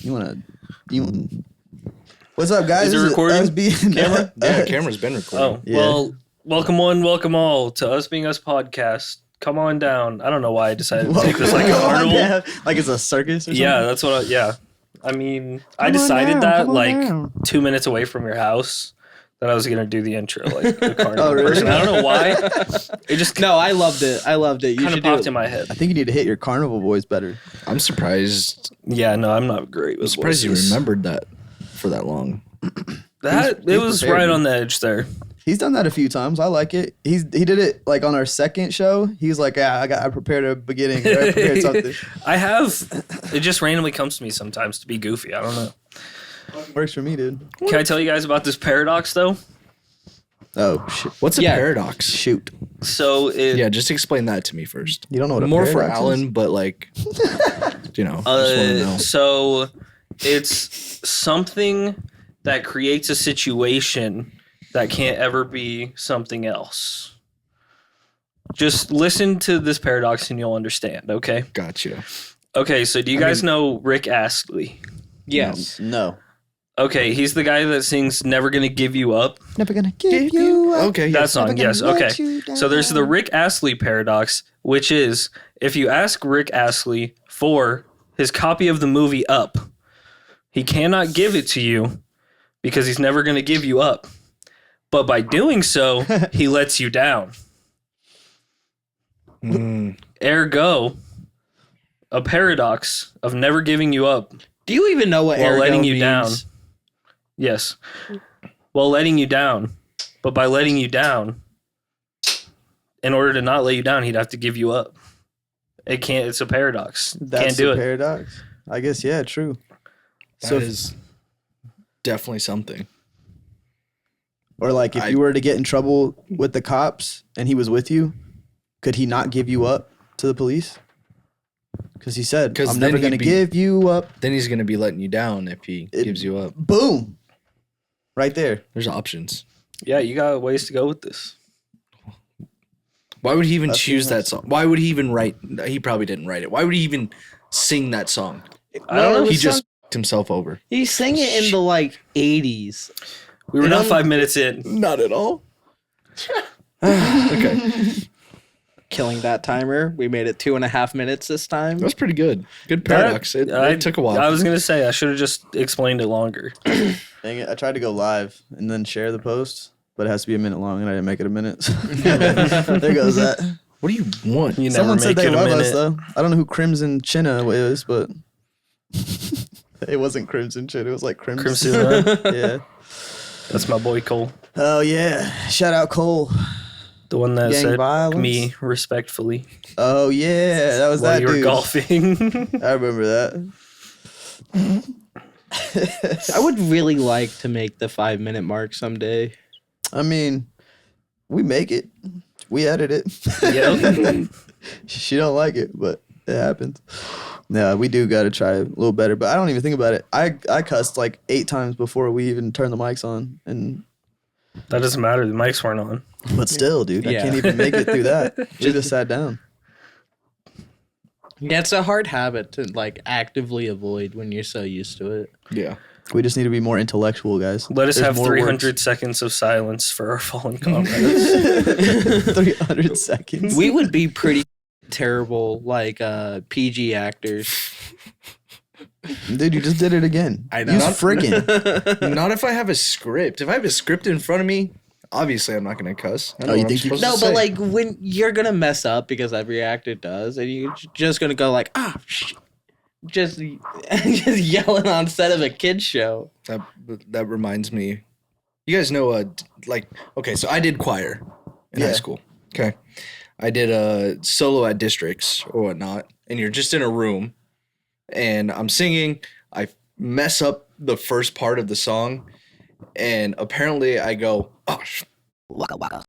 You What's up, guys? Is it recording? Us being Camera? Yeah, camera's been recording. Oh, Yeah. well, welcome one, welcome all to Us Being Us podcast. Come on down. I don't know why I decided to take this like a carnival. Like it's a circus or something? Yeah, that's what I mean, I decided that like 2 minutes away from your house that I was going to do the intro like a carnival Oh, really? person. I don't know why. It just No, I loved it. You kind of should popped do in my head. I think you need to hit your carnival voice better. I'm surprised. Yeah, no, I'm not great with I'm surprised voices. you remembered that for that long. That He's it was prepared. right on the edge there. He's done that a few times. I like it. He did it like on our second show. He's like, yeah, I prepared a beginning. Or I prepared something. I have. It just randomly comes to me sometimes to be goofy. I don't know. Works for me, dude. Can I tell you guys about this paradox though? Oh shit! What's a Yeah. paradox? Shoot. So it. Yeah, just explain that to me first. You don't know what a More for paradox Alan, is? but like, I just want to know. So it's something that creates a situation that can't ever be something else. Just listen to this paradox and you'll understand, okay? Gotcha. Okay, so do you guys know Rick Astley? Yes. No. Okay, he's the guy that sings Never Gonna Give You Up. Never gonna give you up. Okay. That Yes. song, yes, Never gonna okay. let you So there's the down. Rick Astley paradox, which is if you ask Rick Astley for his copy of the movie Up, he cannot give it to you because he's never going to give you up. But by doing so, he lets you down. Ergo, a paradox of never giving you up Do you even know what while ergo letting you means? down. Yes. While letting you down. But by letting you down, in order to not let you down, he'd have to give you up. It can't, it's a paradox. That's Can't do a it. paradox. I guess, yeah, true. That is definitely something. Or like if you were to get in trouble with the cops and he was with you, could he not give you up to the police? Because he said, 'Cause I'm then never he'd going to be- give you up. Then he's gonna be letting you down if he gives you up. Boom. Right there. There's options. Yeah, you got ways to go with this. Why would he even That's choose nice. that song? Why would he even write? He probably didn't write it. Why would he even sing that song? I don't know. He just fucked himself over. He sang it in the like 80s. We were And not I'm- 5 minutes in. Not at all. Okay, Killing that timer. We made it 2.5 minutes this time. that was pretty good. Good paradox. It took a while. I was going to say, I should have just explained it longer. Dang it. I tried to go live and then share the post, but it has to be a minute long and I didn't make it a minute. There goes that. What do you want? You Someone never said make they it a love minute. us, though. I don't know who Crimson Chinna is, but it wasn't Crimson Chin. It was like Crimson. Crimson, huh? Yeah. That's my boy Cole. Oh, yeah. Shout out Cole. The one that Gang said violence? me respectfully Oh, yeah. That was while that you were dude. golfing. I remember that. I would really like to make the 5-minute mark someday. I mean, we make it. We edit it. Yep. She don't like it, but it happens. Yeah, we do got to try a little better, but I don't even think about it. I cussed like 8 times before we even turned the mics on, and That doesn't matter. The mics weren't on. but still, dude, I Yeah. can't even make it through that. We just sat down. Yeah, it's a hard habit to like actively avoid when you're so used to it. Yeah. We just need to be more intellectual, guys. Let us There's have more 300 seconds of silence for our fallen comrades. words. 300 seconds. We would be pretty terrible like PG actors. Dude, you just did it again. I know. Use frickin'. Not if I have a script. If I have a script in front of me, obviously I'm not going to cuss. I know Oh, you what I'm think you- supposed No, to but say. like when you're gonna mess up because every actor does, and you're just gonna go like, just yelling on set of a kids show. That reminds me. You guys know, okay, so I did choir in high Yeah. school. Okay. I did a solo at districts or whatnot, and you're just in a room, and I'm singing. I mess up the first part of the song, and apparently I go, oh, Waka waka.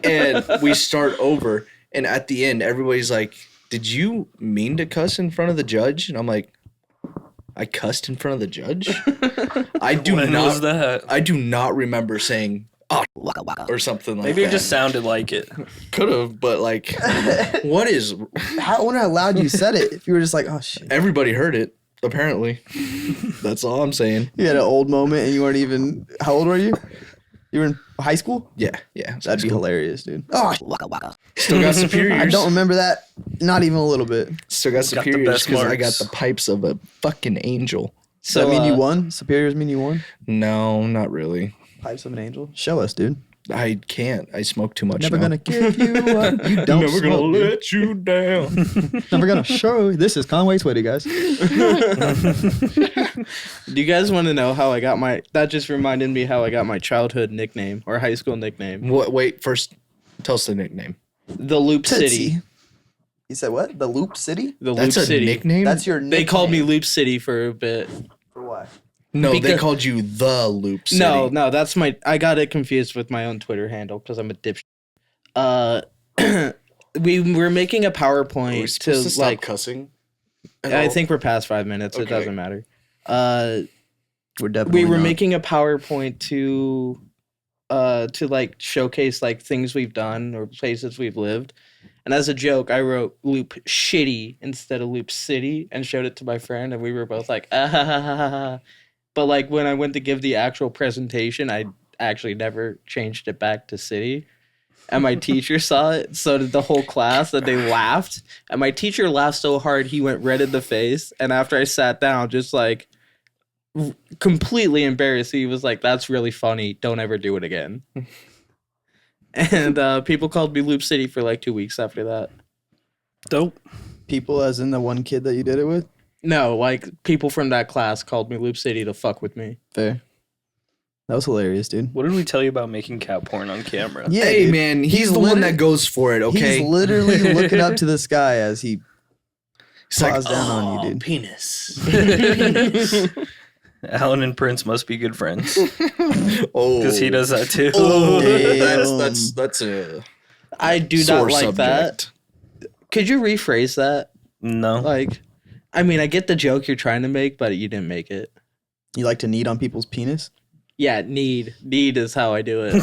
and we start over, and at the end, everybody's like, did you mean to cuss in front of the judge? And I'm like, I cussed in front of the judge? I do When not. was that? I do not remember saying or something like Maybe that. it just sounded like it. Could have, but like, what is? I wonder how loud you said it. If you were just like, oh shit. Everybody heard it. Apparently, that's all I'm saying. You had an old moment and you weren't even. How old were you? You were in high school? Yeah. That'd be hilarious, dude. Oh, Still got superiors. I don't remember that. Not even a little bit. Still got Got the superiors best because I got marks. the pipes of a fucking angel. Does that mean you uh, won? Superiors mean you won? No, not really. Pipes of an angel? Show us, dude. I can't. I smoke too much. Never now. gonna give you up. You don't Never gonna smoke, dude. let you down. Never gonna show you. This is Conway Twitty, guys. Do you guys want to know how I got my? That just reminded me how I got my childhood nickname or high school nickname, What? Wait. First, tell us the nickname. the Loop City. Tootsie. You said what? The Loop City? The That's Loop a City. nickname. That's your nickname. They called me Loop City for a bit. For what? No, they because- called you the Loop City. No, that's my. I got it confused with my own Twitter handle because I'm a dipshit. We were making a Are we PowerPoint supposed to stop like. cussing? at I all? think we're past 5 minutes. It Okay. doesn't matter. We're definitely We were not. making a PowerPoint to like showcase like things we've done or places we've lived. And as a joke, I wrote Loop Shitty instead of Loop City and showed it to my friend, and we were both like, ah, ha, ha, ha, ha, ha. But like when I went to give the actual presentation, I actually never changed it back to City. And my teacher saw it, so did the whole class, and they laughed. And my teacher laughed so hard he went red in the face. And after I sat down, just like completely embarrassed, he was like, "That's really funny. Don't ever do it again." And people called me Loop City for like 2 weeks after that. Dope. People as in the one kid that you did it with? No, like people from that class called me Loop City to fuck with me. Fair. That was hilarious, dude. What did we tell you about making cat porn on camera? Yeah, Hey dude. man, he's He's the one literally- that goes for it. Okay. He's literally looking up to the sky as he He's like, paws down on you, "Oh, dude." penis. Alan and Prince must be good friends Oh, because he does that too. Oh, Damn. that's a I do sore not like that. subject. Could you rephrase that? No. Like, I mean, I get the joke you're trying to make, but you didn't make it. You like to knead on people's penis? Yeah, need is how I do it.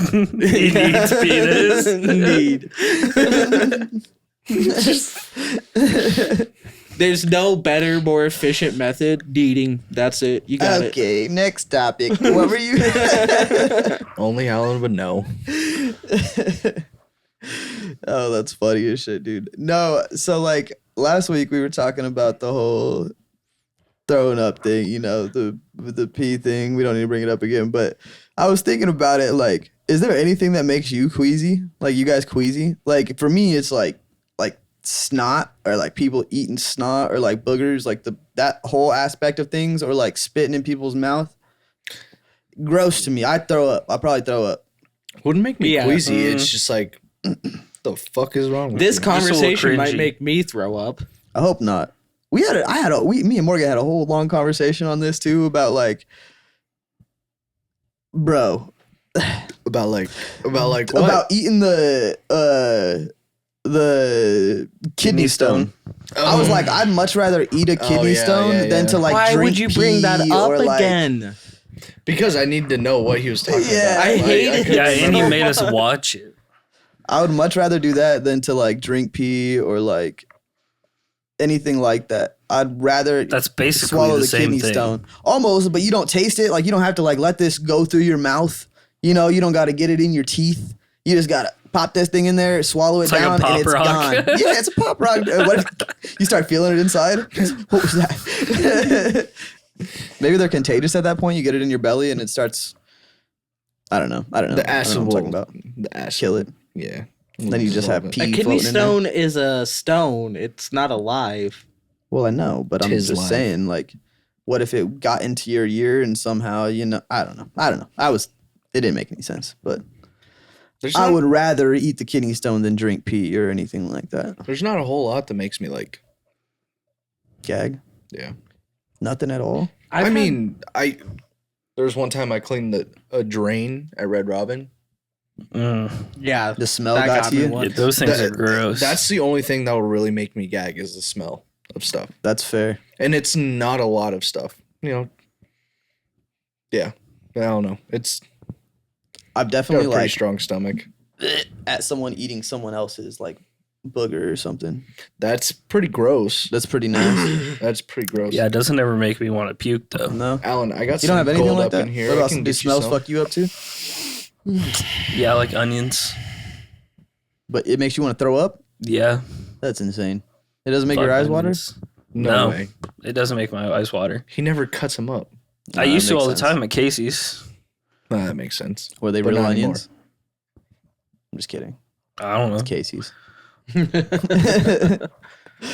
He needs penis. Need. There's no better, more efficient method. Kneading. That's it. You got it. Okay, next topic. What were you? Only Alan would know. Oh, that's funny as shit, dude. No, so like last week we were talking about the whole throwing up thing, you know, the pee thing. We don't need to bring it up again, but I was thinking about it. Like, is there anything that makes you queasy? Like, you guys queasy? Like, for me, it's like snot, or like people eating snot, or like boogers, like that whole aspect of things, or like spitting in people's mouth. Gross to me. I'd throw up. I'll probably throw up. Wouldn't make me Yeah. queasy. It's just like, the fuck is wrong with This you? a little conversation might cringy. make me throw up. I hope not. Me and Morgan had a whole long conversation on this too about like, bro, about like what? about eating the kidney stone. I was like, I'd much rather eat a kidney yeah, stone yeah, than yeah. to like Why drink would you bring that pee up or, like- again? because I need to know what he was talking Yeah. about. I hate it. couldn't Yeah, and he remember. made us watch it. I would much rather do that than to like drink pee or like anything like that. I'd rather That's basically swallow the the same kidney thing. stone. Almost, but you don't taste it. Like, you don't have to like let this go through your mouth. You know, you don't got to get it in your teeth. You just got to pop this thing in there, swallow it It's like a down, pop and it's rock. gone. Yeah, it's a pop rock. What if you start feeling it inside? What was that? Maybe they're contagious at that point. You get it in your belly and it starts. I don't know. The I don't know acid what I'm will talking about. the acid. Kill it. Yeah. Then you just have Love it. pee. A kidney floating in there. stone is a stone. It's not alive. Well, I know, but I'm Tis just life. saying, like, what if it got into your ear and somehow, you know, I don't know. It didn't make any sense, but There's I not, would rather eat the kidney stone than drink pee or anything like that. there's not a whole lot that makes me like, Gag. yeah. Nothing at all. I mean, there was one time I cleaned a drain at Red Robin. Yeah, The smell That got got to me you. once. Yeah, those things That- are gross. That's the only thing that will really make me gag is the smell of stuff. That's fair. And it's not a lot of stuff. You know. Yeah. I don't know. It's I've Got definitely a pretty like strong stomach. at someone eating someone else's like booger or something. That's pretty gross. That's pretty nasty. That's pretty gross. Yeah, it doesn't ever make me want to puke though. No, Alan, I got you some don't have anything gold like up that. in here. What I about can do get you smells some. fuck you up too? Yeah, I like onions. But it makes you want to throw up. Yeah. That's insane. It doesn't make fuck your eyes water. onions. No No. way. It doesn't make my eyes water. He never cuts them up. I Nah, used that to all makes the sense. time at Casey's. That makes sense. Were they But real not anymore. onions? I'm just kidding. I don't know. It's Casey's.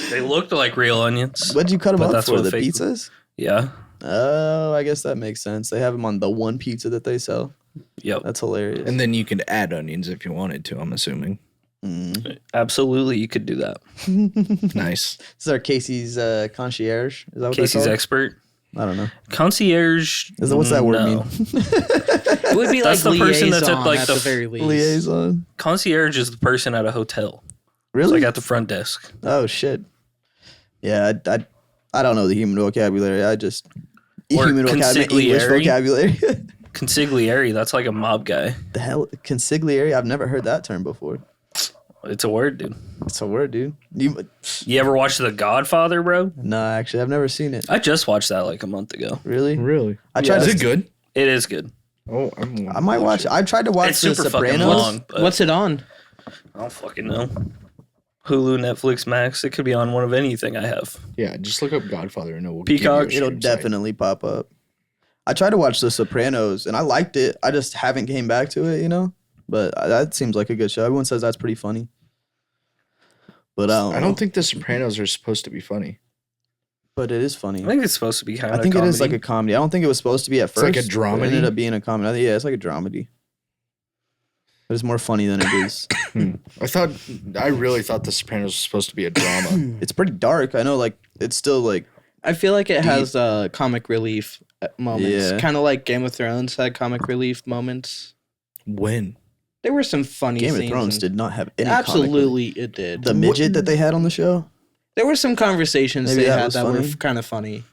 They looked like real onions. What'd you cut them But up that's for? what The fake- pizzas? Yeah. Oh, I guess that makes sense. They have them on the one pizza that they sell. Yep. That's hilarious. And then you can add onions if you wanted to, I'm assuming. Mm. Absolutely, you could do that. Nice. This is our Casey's concierge. Is that what Casey's they're called? expert. I don't know. Concierge. What's that word no. mean? It would be That's like the person that's at, liaison like, at the the very least. Liaison. Concierge is the person at a hotel. It's Really? like at the front desk. Oh shit. Yeah, I don't know the human vocabulary. I just Or human vocabulary, English consigliere. vocabulary. Consigliere, that's like a mob guy. The hell, consigliere? I've never heard that term before. It's a word, dude. It's a word, dude. You? You ever watch The Godfather, bro? No, actually, I've never seen it. I just watched that like a month ago. Really? Really? I tried Is to. it good? It is good. Oh, I might watch it. I tried to watch It's The super fucking Sopranos. long. But What's it on? I don't fucking know. Hulu, Netflix, Max. It could be on one of anything I have. Yeah, just look up Godfather and it will give you Peacock, a It'll stream site. definitely pop up. I tried to watch The Sopranos and I liked it. I just haven't came back to it, you know. But that seems like a good show. Everyone says that's pretty funny. But I don't think The Sopranos are supposed to be funny. But it is funny. I think it's supposed to be kind I of. think it is like a comedy. I don't think it was supposed to be at It's like first. a but It dramedy? ended up being a comedy. I think, yeah, it's like a dramedy. But it's more funny than it is. I really thought The Sopranos was supposed to be a drama. It's pretty dark. I know, like it's still like I feel like it Deep. has comic relief moments. Yeah. Kind of like Game of Thrones had comic relief moments. When? There were some funny Game of scenes Thrones and- did not have any. comic Absolutely, it did. relief. The midget that they had on the show. There were some conversations Maybe they that had was that were funny. kind of funny.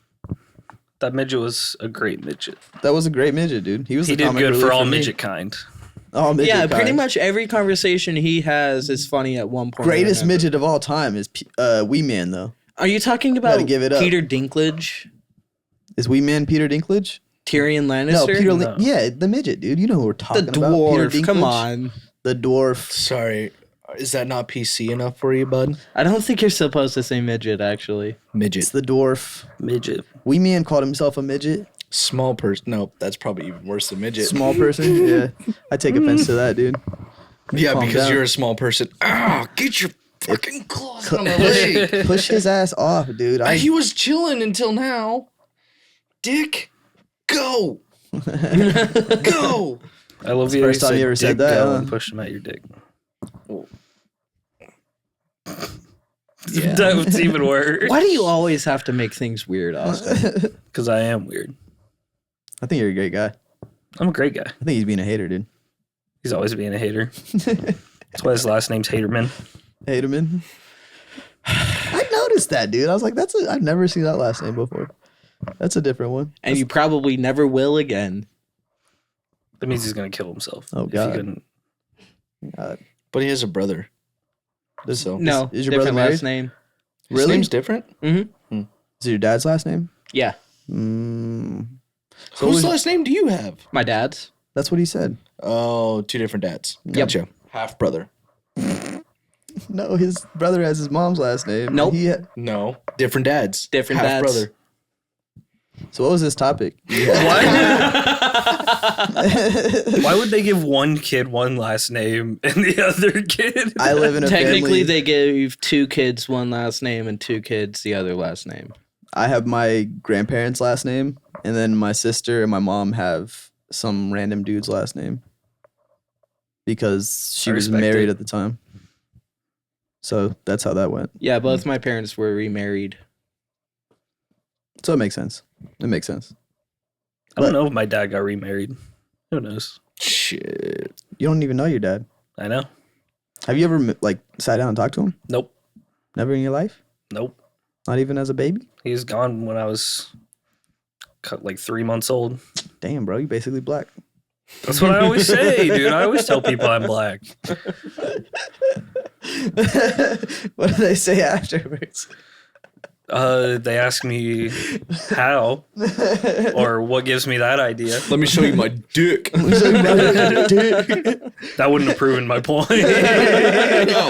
That midget was a great midget. That was a great midget, dude. He was. He the did comic good relief for all me. midget kind. All midget. Yeah, pretty kind. much every conversation he has is funny at one point. or Greatest another. midget of all time is Wee Man though. Are you talking Gotta about give it up. Peter Dinklage, Is Wee Man Peter Dinklage? Tyrion Lannister? No, Peter. No. Yeah, the midget, dude. You know who we're the talking about. Peter dwarf. Come Dinklage. on. The dwarf. Sorry. Is that not PC enough for you, bud? I don't think you're supposed to say midget. Actually, Midget. It's the dwarf. Midget. Wee Man called himself a midget. Small person. No, that's probably even worse than midget. Small person. Yeah, I take offense to that, dude. Yeah, Calm because down. you're a small person. Ah, get your fucking claws on my leg. Push his ass off, dude. He was chilling until now. Dick, go. Go. I love the you. first time you ever said that, Go huh? and pushed him at your dick. Yeah. That was even worse. why do you always have to make things weird, Austin? Because I am weird. I think you're a great guy. I'm a great guy. I think he's being a hater, dude. He's always being a hater. That's why his last name's Haterman. Hate him in. I noticed that, dude. I was like, I've never seen that last name before. That's a different one. And you probably never will again. That means he's gonna kill himself. Oh, if he God. couldn't- But he has a brother. This, So No, is your brother different married? last name. his Really? name's different. Is it your dad's last name? Yeah, Mm, Whose last name do you have? my dad's. that's what he said. Oh, two different dads. Gotcha. Half brother. No, his brother has his mom's last name. Nope. No, different dads. Different Half dads. brother. So what was this topic? Why would they give one kid one last name and the other kid? I live in a Technically, family. they gave two kids one last name and two kids the other last name. I have my grandparents' last name, and then my sister and my mom have some random dude's last name because she I was respect married it. at the time. So that's how that went. Yeah, both my parents were remarried. So it makes sense. It makes sense. I don't know if my dad got remarried. Who knows? Shit. You don't even know your dad. I know. Have you ever like sat down and talked to him? Nope. Never in your life? Nope. Not even as a baby? He was gone when I was like 3 months old. Damn, bro, you basically black. That's what I always say, dude. I always tell people I'm black. What do they say afterwards? They ask me how or what gives me that idea. Let me show you my dick. That wouldn't have proven my point. No.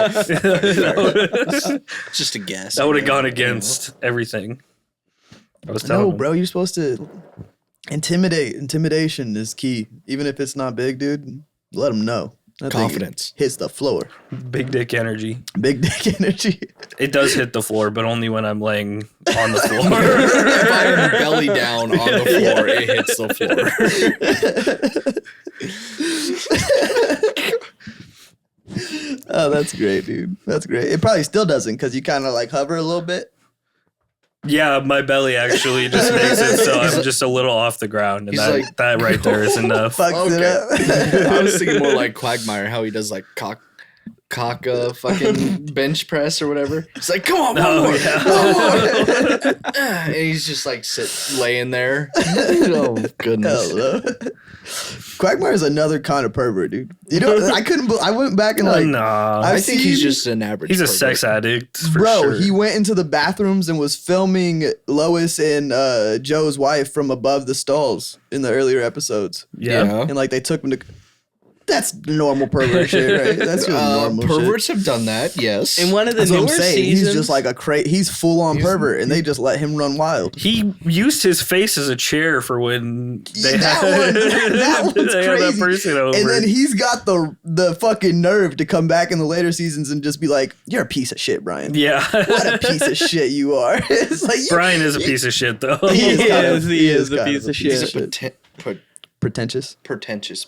That Just a guess. would have gone against everything I was telling No, them. bro, you're supposed to intimidate. Intimidation is key. Even if it's not big, dude, let them know. That thing Confidence. hits the floor. Big dick energy. Big dick energy. It does hit the floor, but only when I'm laying on the floor. If I'm belly down on the floor, it hits the floor. Oh, that's great, dude. That's great. It probably still doesn't because you kind of like hover a little bit. Yeah, my belly actually just makes it so I'm just a little off the ground, and He's that, like- that right there is enough. Fucks it up. I was thinking more like Quagmire, how he does like cock fucking bench press or whatever. It's like, come on, one Oh, more. yeah. One more. And he's just like laying there. Oh goodness. Hello. Quagmire is another kind of pervert, dude. You know, I went back and like, Nah, I've I think he's seen- just an average. he's a pervert. sex addict for bro, sure. he went into the bathrooms and was filming Lois and Joe's wife from above the stalls in the earlier episodes. yeah. And like they took him to. That's normal pervert shit, right? That's just normal perverts have done that, yes. In one of the That's what newer I'm saying. seasons, He's just like he's full on pervert, and they just let him run wild. He used his face as a chair for when they That had, one- that one's they had that crazy. person over. And then he's got the fucking nerve to come back in the later seasons and just be like, "You're a piece of shit, Brian. yeah. What a piece of shit you are." It's like Brian is a piece of shit, though. He is kind of- he is a kind piece of he's shit. a pretentious. pretentious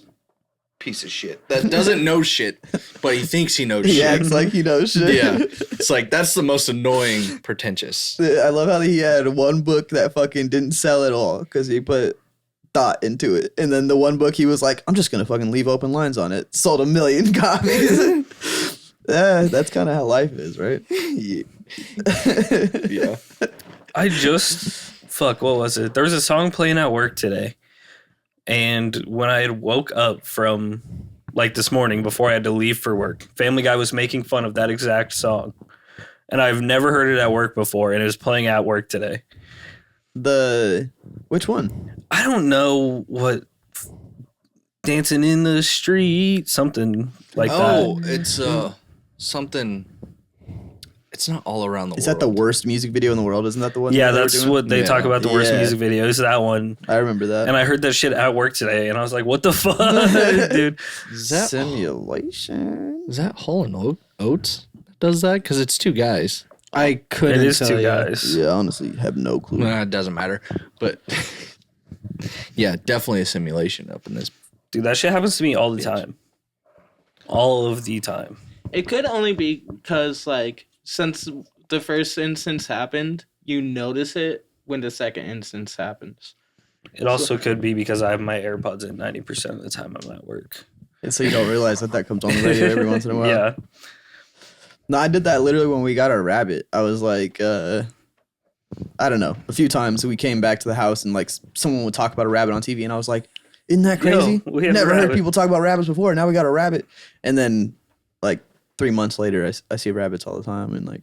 piece of shit that doesn't know shit, but he thinks he knows He shit. acts like he knows shit. Yeah, it's like that's the most annoying pretentious. I love how he had one book that fucking didn't sell at all because he put thought into it, and then the one book he was like, "I'm just gonna fucking leave open lines on it." Sold 1 million copies. Yeah, that's kind of how life is, right? Yeah. I just fuck. What was it? There was a song playing at work today, and when I had woke up from like this morning before I had to leave for work, Family Guy was making fun of that exact song, and I've never heard it at work before, and it was playing at work today. Which one? I don't know what. Dancing in the street, something like Oh, that. it's something. It's not all around the Is world. that the worst music video in the world? Isn't that the one? Yeah, that they were that's doing? what they Yeah. talk about the worst Yeah. music videos. That one. I remember that. And I heard that shit at work today, and I was like, "What the fuck, dude?" Is that Simulation. Hall and Oates that does that? Because it's two guys. I It couldn't is tell two ya. guys. Yeah, honestly, have no clue. Nah, it doesn't matter. But yeah, definitely a simulation up in this. Dude, that shit happens to me all the time. All of the time. It could only be because, like, since the first instance happened, you notice it when the second instance happens. It also could be because I have my AirPods in 90% of the time I'm at work. And so you don't realize that comes on the radio every once in a while. Yeah. No, I did that literally when we got our rabbit. I was like, I don't know, a few times we came back to the house and like someone would talk about a rabbit on TV, and I was like, "Isn't that crazy? we have a Never heard rabbit." people talk about rabbits before. Now we got a rabbit." And then like 3 months later, I see rabbits all the time, and like,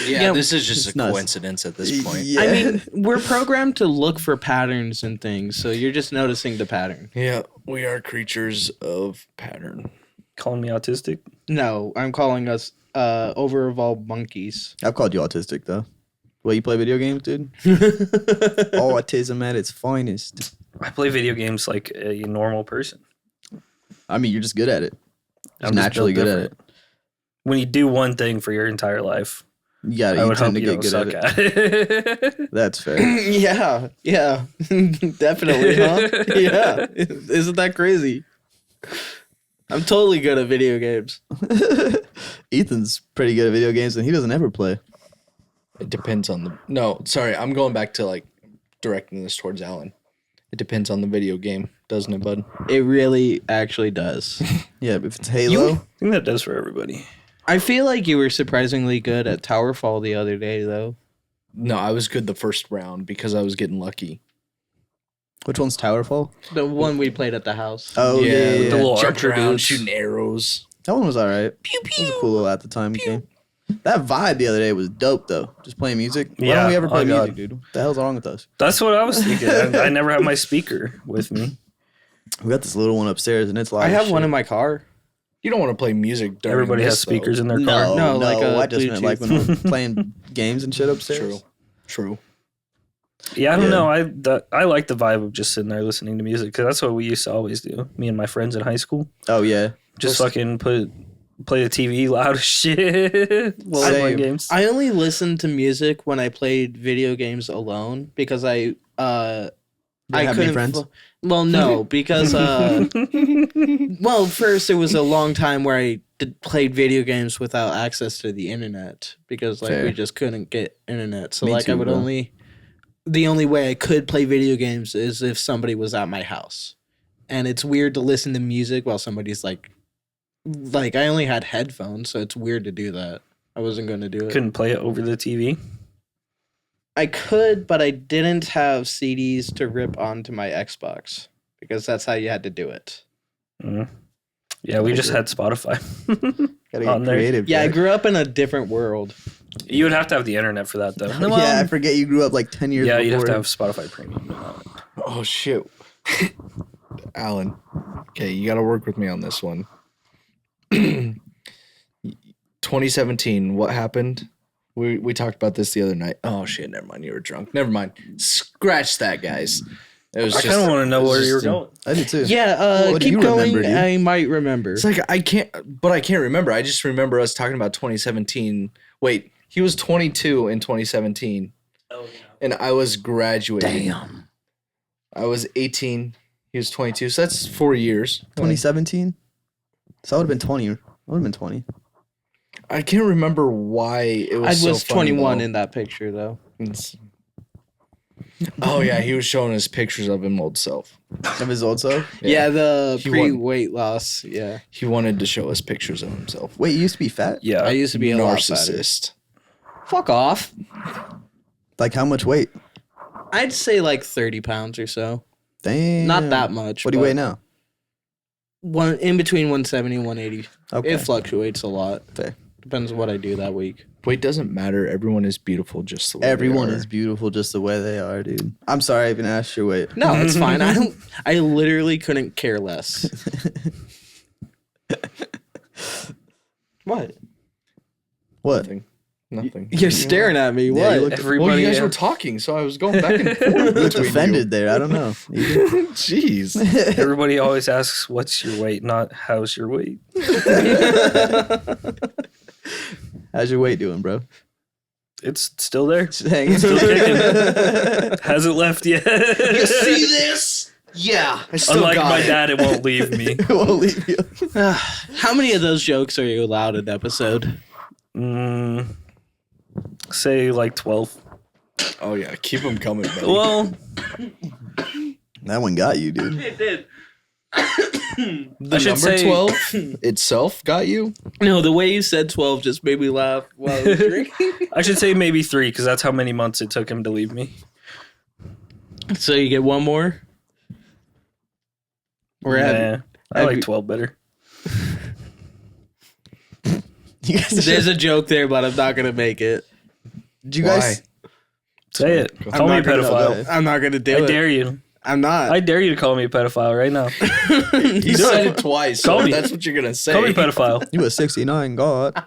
Yeah, this is just it's a nuts. coincidence at this point. Yeah. I mean, we're programmed to look for patterns and things, so you're just noticing the pattern. Yeah, we are creatures of pattern. Calling me autistic? No, I'm calling us over-evolved monkeys. I've called you autistic though. Well, you play video games, dude. Autism at its finest. I play video games like a normal person. I mean, you're just good at it. I'm Just just naturally built good at different. When you do one thing for your entire life, it. You I would hope tend to you get don't good suck at it. at it. That's fair. yeah, definitely, huh? Yeah, isn't that crazy? I'm totally good at video games. Ethan's pretty good at video games, and he doesn't ever play. It depends on the. No, sorry, I'm going back to like directing this towards Alan. It depends on the video game, doesn't it, bud? It really actually does. Yeah, but if it's Halo, I think that does for everybody. I feel like you were surprisingly good at Towerfall the other day, though. No, I was good the first round because I was getting lucky. Which one's Towerfall? The one we played at the house. Oh yeah, Yeah, yeah, the yeah. little Jumping archer around, dudes. shooting arrows. That one was alright. Pew pew. It was a cool little at the time game. That vibe the other day was dope though. Just playing music. Why Yeah, don't we ever play oh, God. music, dude? What the hell's wrong with us? That's what I was thinking. I never have my speaker with me. We got this little one upstairs and it's loud. I as have one shit. in my car. You don't want to play music during Everybody has this, though. speakers in their car. No, No, no, like a I just meant like when Bluetooth. we're playing games and shit upstairs. True. Yeah, I don't Yeah. know. I like the vibe of just sitting there listening to music because that's what we used to always do. Me and my friends in high school, Oh yeah. just fucking play the TV loud as shit while we're playing Same. games. I only listened to music when I played video games alone because I Didn't have any couldn't friends? well, no, because well, first it was a long time where I played video games without access to the internet because like Fair. we just couldn't get internet. So Me like I too, would bro. the only way I could play video games is if somebody was at my house. And it's weird to listen to music while somebody's like I only had headphones, so it's weird to do that. I wasn't going to do it. Couldn't play it over the TV. I could, but I didn't have CDs to rip onto my Xbox because that's how you had to do it. Mm. Yeah, we just had Spotify. Gotta On get there. creative. Yeah, I Jack. grew up in a different world. You would have to have the internet for that, though. Yeah, I forget you grew up like 10 years Yeah, before. you'd have to have Spotify Premium. Oh shit, Alan. Okay, you got to work with me on this one. 2017. What happened? We talked about this the other night. Oh shit, never mind. You were drunk. Never mind. Scratch that, guys. It was I just. kind of want to know it was were just- going. I do too. Yeah, What do keep you going. remember, dude? I might remember. It's like I can't remember. I just remember us talking about 2017. Wait, he was 22 in 2017, and I was graduating. Damn. I was 18. He was 22. So that's 4 years. 2017? So I would have been 20. I would have been 20. I can't remember why it was. I was so funny, 21 though. in that picture, though. It's- Oh yeah, he was showing us pictures of him old self. Of his old self? Yeah, the He won. pre-weight loss. Yeah, He wanted to show us pictures of himself. Wait, you used to be fat? Yeah. I used to be a lot fatter. Narcissist. Fuck off. Like how much weight? I'd say like 30 pounds or so. Damn. Not that much. What do you but weigh now? One in between 170 and 180. Okay. It fluctuates a lot. Fair. Depends on what I do that week. Weight doesn't matter. Everyone is beautiful just the way Everyone they are. is beautiful just the way they are, dude. I'm sorry I even asked your weight. No, it's fine. I literally couldn't care less. What? What? Nothing. Nothing. You're staring at me. Yeah, What? you look- Everybody. Well, you guys were talking, so I was going back and forth. You looked between offended there. I don't know. you. Jeez. Everybody always asks, "What's your weight?" Not "How's your weight?" How's your weight doing, bro? It's still there. Hanging. Still kicking. Hasn't left yet. You see this? Yeah. I still Unlike got my it. dad, it won't leave me. It won't leave you. How many of those jokes are you allowed an episode? Say like 12. Oh yeah, keep them coming, buddy. Well, That one got you, dude. It did. the I should number say- 12 itself got you. No, the way you said 12 just made me laugh while I was drinking. I should say maybe 3 because that's how many months it took him to leave me. So you get one more? Or Nah, I have like you- 12 better. You guys, there's a joke there, but I'm not gonna make it. did you guys? Say it. I'm Call me a not gonna- pedophile. I'm not gonna do I it. dare you. I'm not. I dare you to call me a pedophile right now. You said it twice, Call so me. that's what you're gonna say. Call me a pedophile. You a 69 god.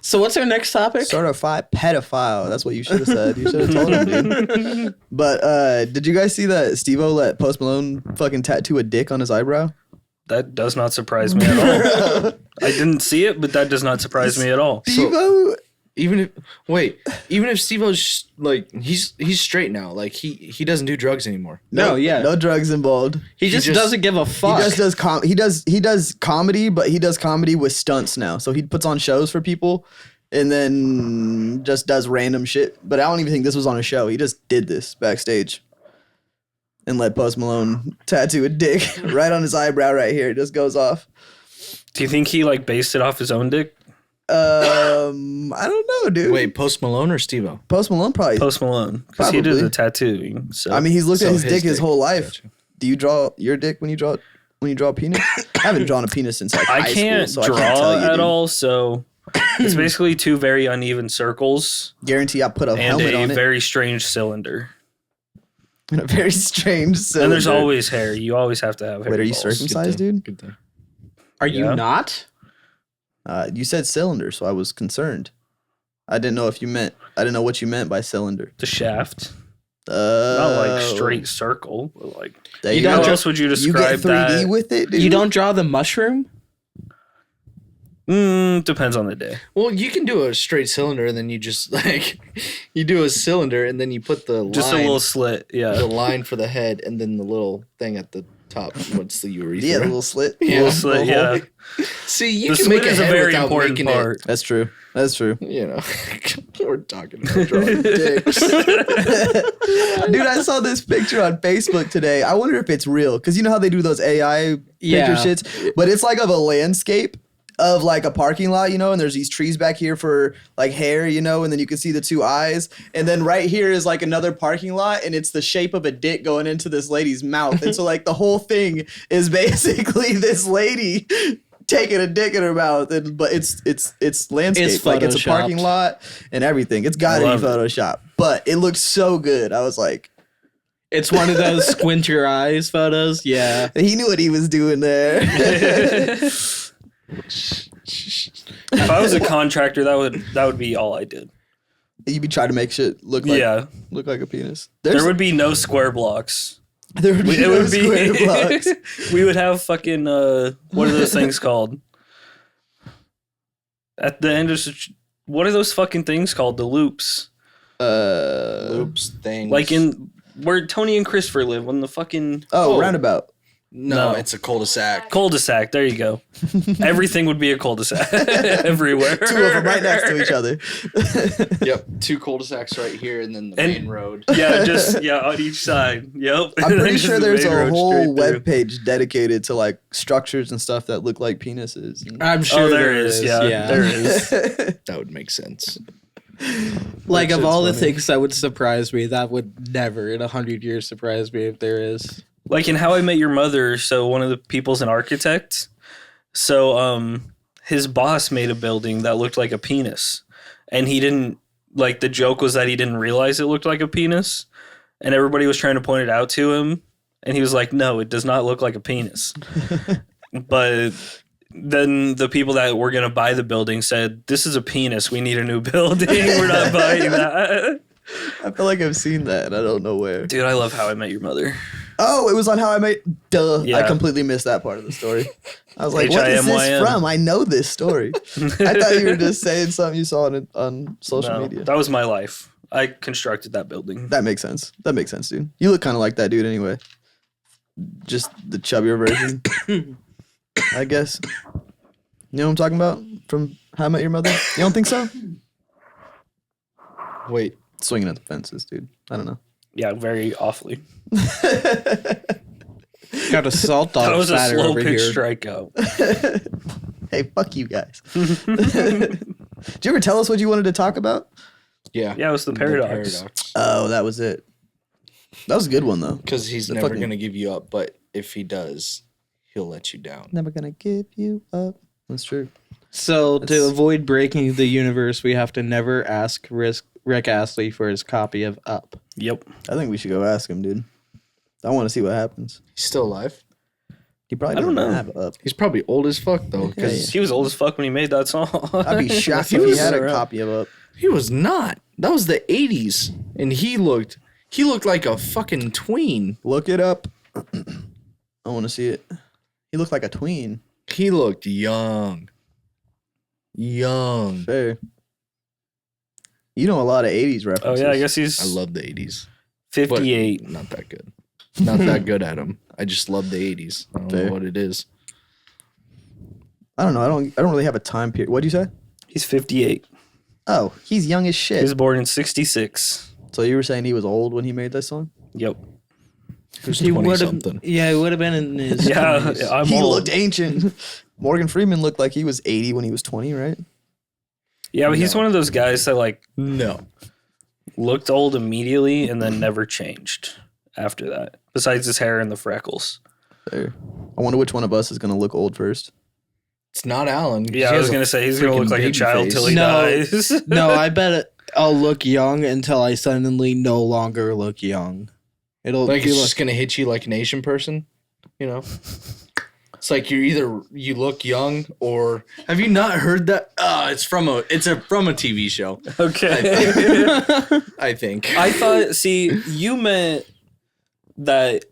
So what's our next topic? Certified pedophile. That's what you should have said. You should have told him, dude. But did you guys see that Steve-O let Post Malone fucking tattoo a dick on his eyebrow? That does not surprise me at all. I didn't see it, but that does not surprise me at all. Steve-O? Even if Steve-O's like he's straight now, like he doesn't do drugs anymore. No, yeah. No drugs involved. he just just- doesn't give a fuck. He just does he does comedy, but he does comedy with stunts now. So he puts on shows for people and then just does random shit. But I don't even think this was on a show. He just did this backstage. And let Post Malone tattoo a dick right on his eyebrow right here. It just goes off. Do you think he like based it off his own dick? I don't know, dude. Wait, Post Malone or Steve-O? Post Malone probably. Post Malone, because he did Probably. the tattooing. So I mean, he's looked at So his dick his whole life. Gotcha. Do you draw your dick when you draw a penis? I haven't drawn a penis since like I high can't school, so draw I can't tell you, at dude. all. So it's basically two very uneven circles Guarantee I put a and helmet a on it. very strange cylinder. And a very strange cylinder. And there's always hair. You always have to have hair. Wait, are you balls. circumcised, dude? Good thing. Are you Yeah. not? You said cylinder, so I was concerned. I didn't know what you meant by cylinder. The shaft, not like Oh, straight circle. But like, there You go. don't how else would you You describe get 3D that? with it, dude. You don't draw the mushroom? Depends on the day. Well, you can do a straight cylinder, and then you just like you do a cylinder, and then you put the Just a line, little slit. the Yeah, line for the head, and then the little thing at the top. What's the urethra? Yeah, the little slit. Yeah. little slit. Little hole. Yeah, See, you the can slit make a is a head very without important making part. That's true. That's true. It, you know, we're talking about drawing dicks. Dude, I saw this picture on Facebook today. I wonder if it's real because you know how they do those AI Yeah. picture shits, but it's like of a landscape of like a parking lot, you know, and there's these trees back here for like hair, you know, and then you can see the two eyes, and then right here is like another parking lot, and it's the shape of a dick going into this lady's mouth, and so like the whole thing is basically this lady taking a dick in her mouth, and but it's landscape, It's like it's a parking photoshopped. lot and everything. It's got to Love be it. Photoshop, but it looks so good. I was like. It's one of those squint your eyes photos. Yeah. He knew what he was doing there. If I was a contractor, that would be all I did. You'd be trying to make shit look like a penis. There would be no square blocks. there would be It no would be. square blocks. We would have fucking what are those things called? At the end of what are those fucking things called? The loops. Loops things. Like in where Tony and Christopher live on the fucking Oh, Oh. roundabout. no, No. it's a cul-de-sac. cul-de-sac. There you go. Everything would be a cul-de-sac everywhere. Two of them right next to each other. Yep, two cul-de-sacs right here, and then the And- main road. Yeah, just on each side. Yep. I'm pretty Just sure the there's main a road whole straight through. web page dedicated to like structures and stuff that look like penises. And- I'm sure Oh, there is. Yeah, there is. That would make sense. Like That of all the shit's funny. things that would surprise me, that would never in 100 years surprise me if there is. Like in How I Met Your Mother, so one of the people's an architect. So his boss made a building that looked like a penis. And he didn't like the joke was that he didn't realize it looked like a penis. And everybody was trying to point it out to him. And he was like, no, it does not look like a penis. But then the people that were going to buy the building said, this is a penis. We need a new building. We're not buying that. I feel like I've seen that and I don't know where. Dude, I love How I Met Your Mother. Oh, it was on How I Met. Duh. I Yeah. completely missed that part of the story. I was like, what is this HIMYM. from? I know this story. I thought you were just saying something you saw on social No, media. that was my life. I constructed that building. That makes sense. That makes sense, dude. You look kind of like that dude anyway. Just the chubbier version, I guess. You know what I'm talking about from How I Met Your Mother? You don't think so? Wait, Swinging at the fences, dude. I don't know. Yeah, very awfully. Got a salt That dog was a spatter slow over pitch here. strikeout. Hey, fuck you guys. Did you ever tell us what you wanted to talk about? yeah. Yeah, it was the paradox. Oh, that was it. That was a good one, though. Because he's The never fucking- going to give you up, but if he does, he'll let you down. Never gonna give you up. That's true. So That's- to avoid breaking the universe, we have to never ask Rick Astley for his copy of Up. Yep. I think we should go ask him, dude. I want to see what happens. He's still alive. He probably I don't doesn't know. have up. He's probably old as fuck, though, Yeah, because He was old as fuck when he made that song. I'd be shocked He if he was had a around. copy of up. he was not. That was the 80s. And he looked like a fucking tween. Look it up. I want to see it. He looked like a tween. He looked young. Young. Fair. You know a lot of 80s Oh references. yeah, I guess he's I love the 80s. 58. Not that good. Not that good at them. I just love the 80s. I don't Fair. know what it is. I don't know. I don't really have a time period. What'd you say? He's 58. Oh, he's young as He shit. was born in 66. So you were saying he was old when he made that song? Yep. He was He 20 would've- something. Yeah, it would have been in his Yeah, 20s. I'm he old. looked ancient. Morgan Freeman looked like he was 80 when he was 20, right? Yeah, but he's No. one of those guys that like No. looked old immediately and then never changed after that. Besides his hair and the freckles. There. I wonder which one of us is gonna look old first. It's not Alan. Yeah, I was gonna say he's gonna look like a child till he dies. No, I bet I'll look young until I suddenly no longer look young. It'll Like be it's like just gonna hit you like an Asian person, you know? It's like you look young or have you not heard that? It's from a TV show, Okay. I think. I thought. See, you meant that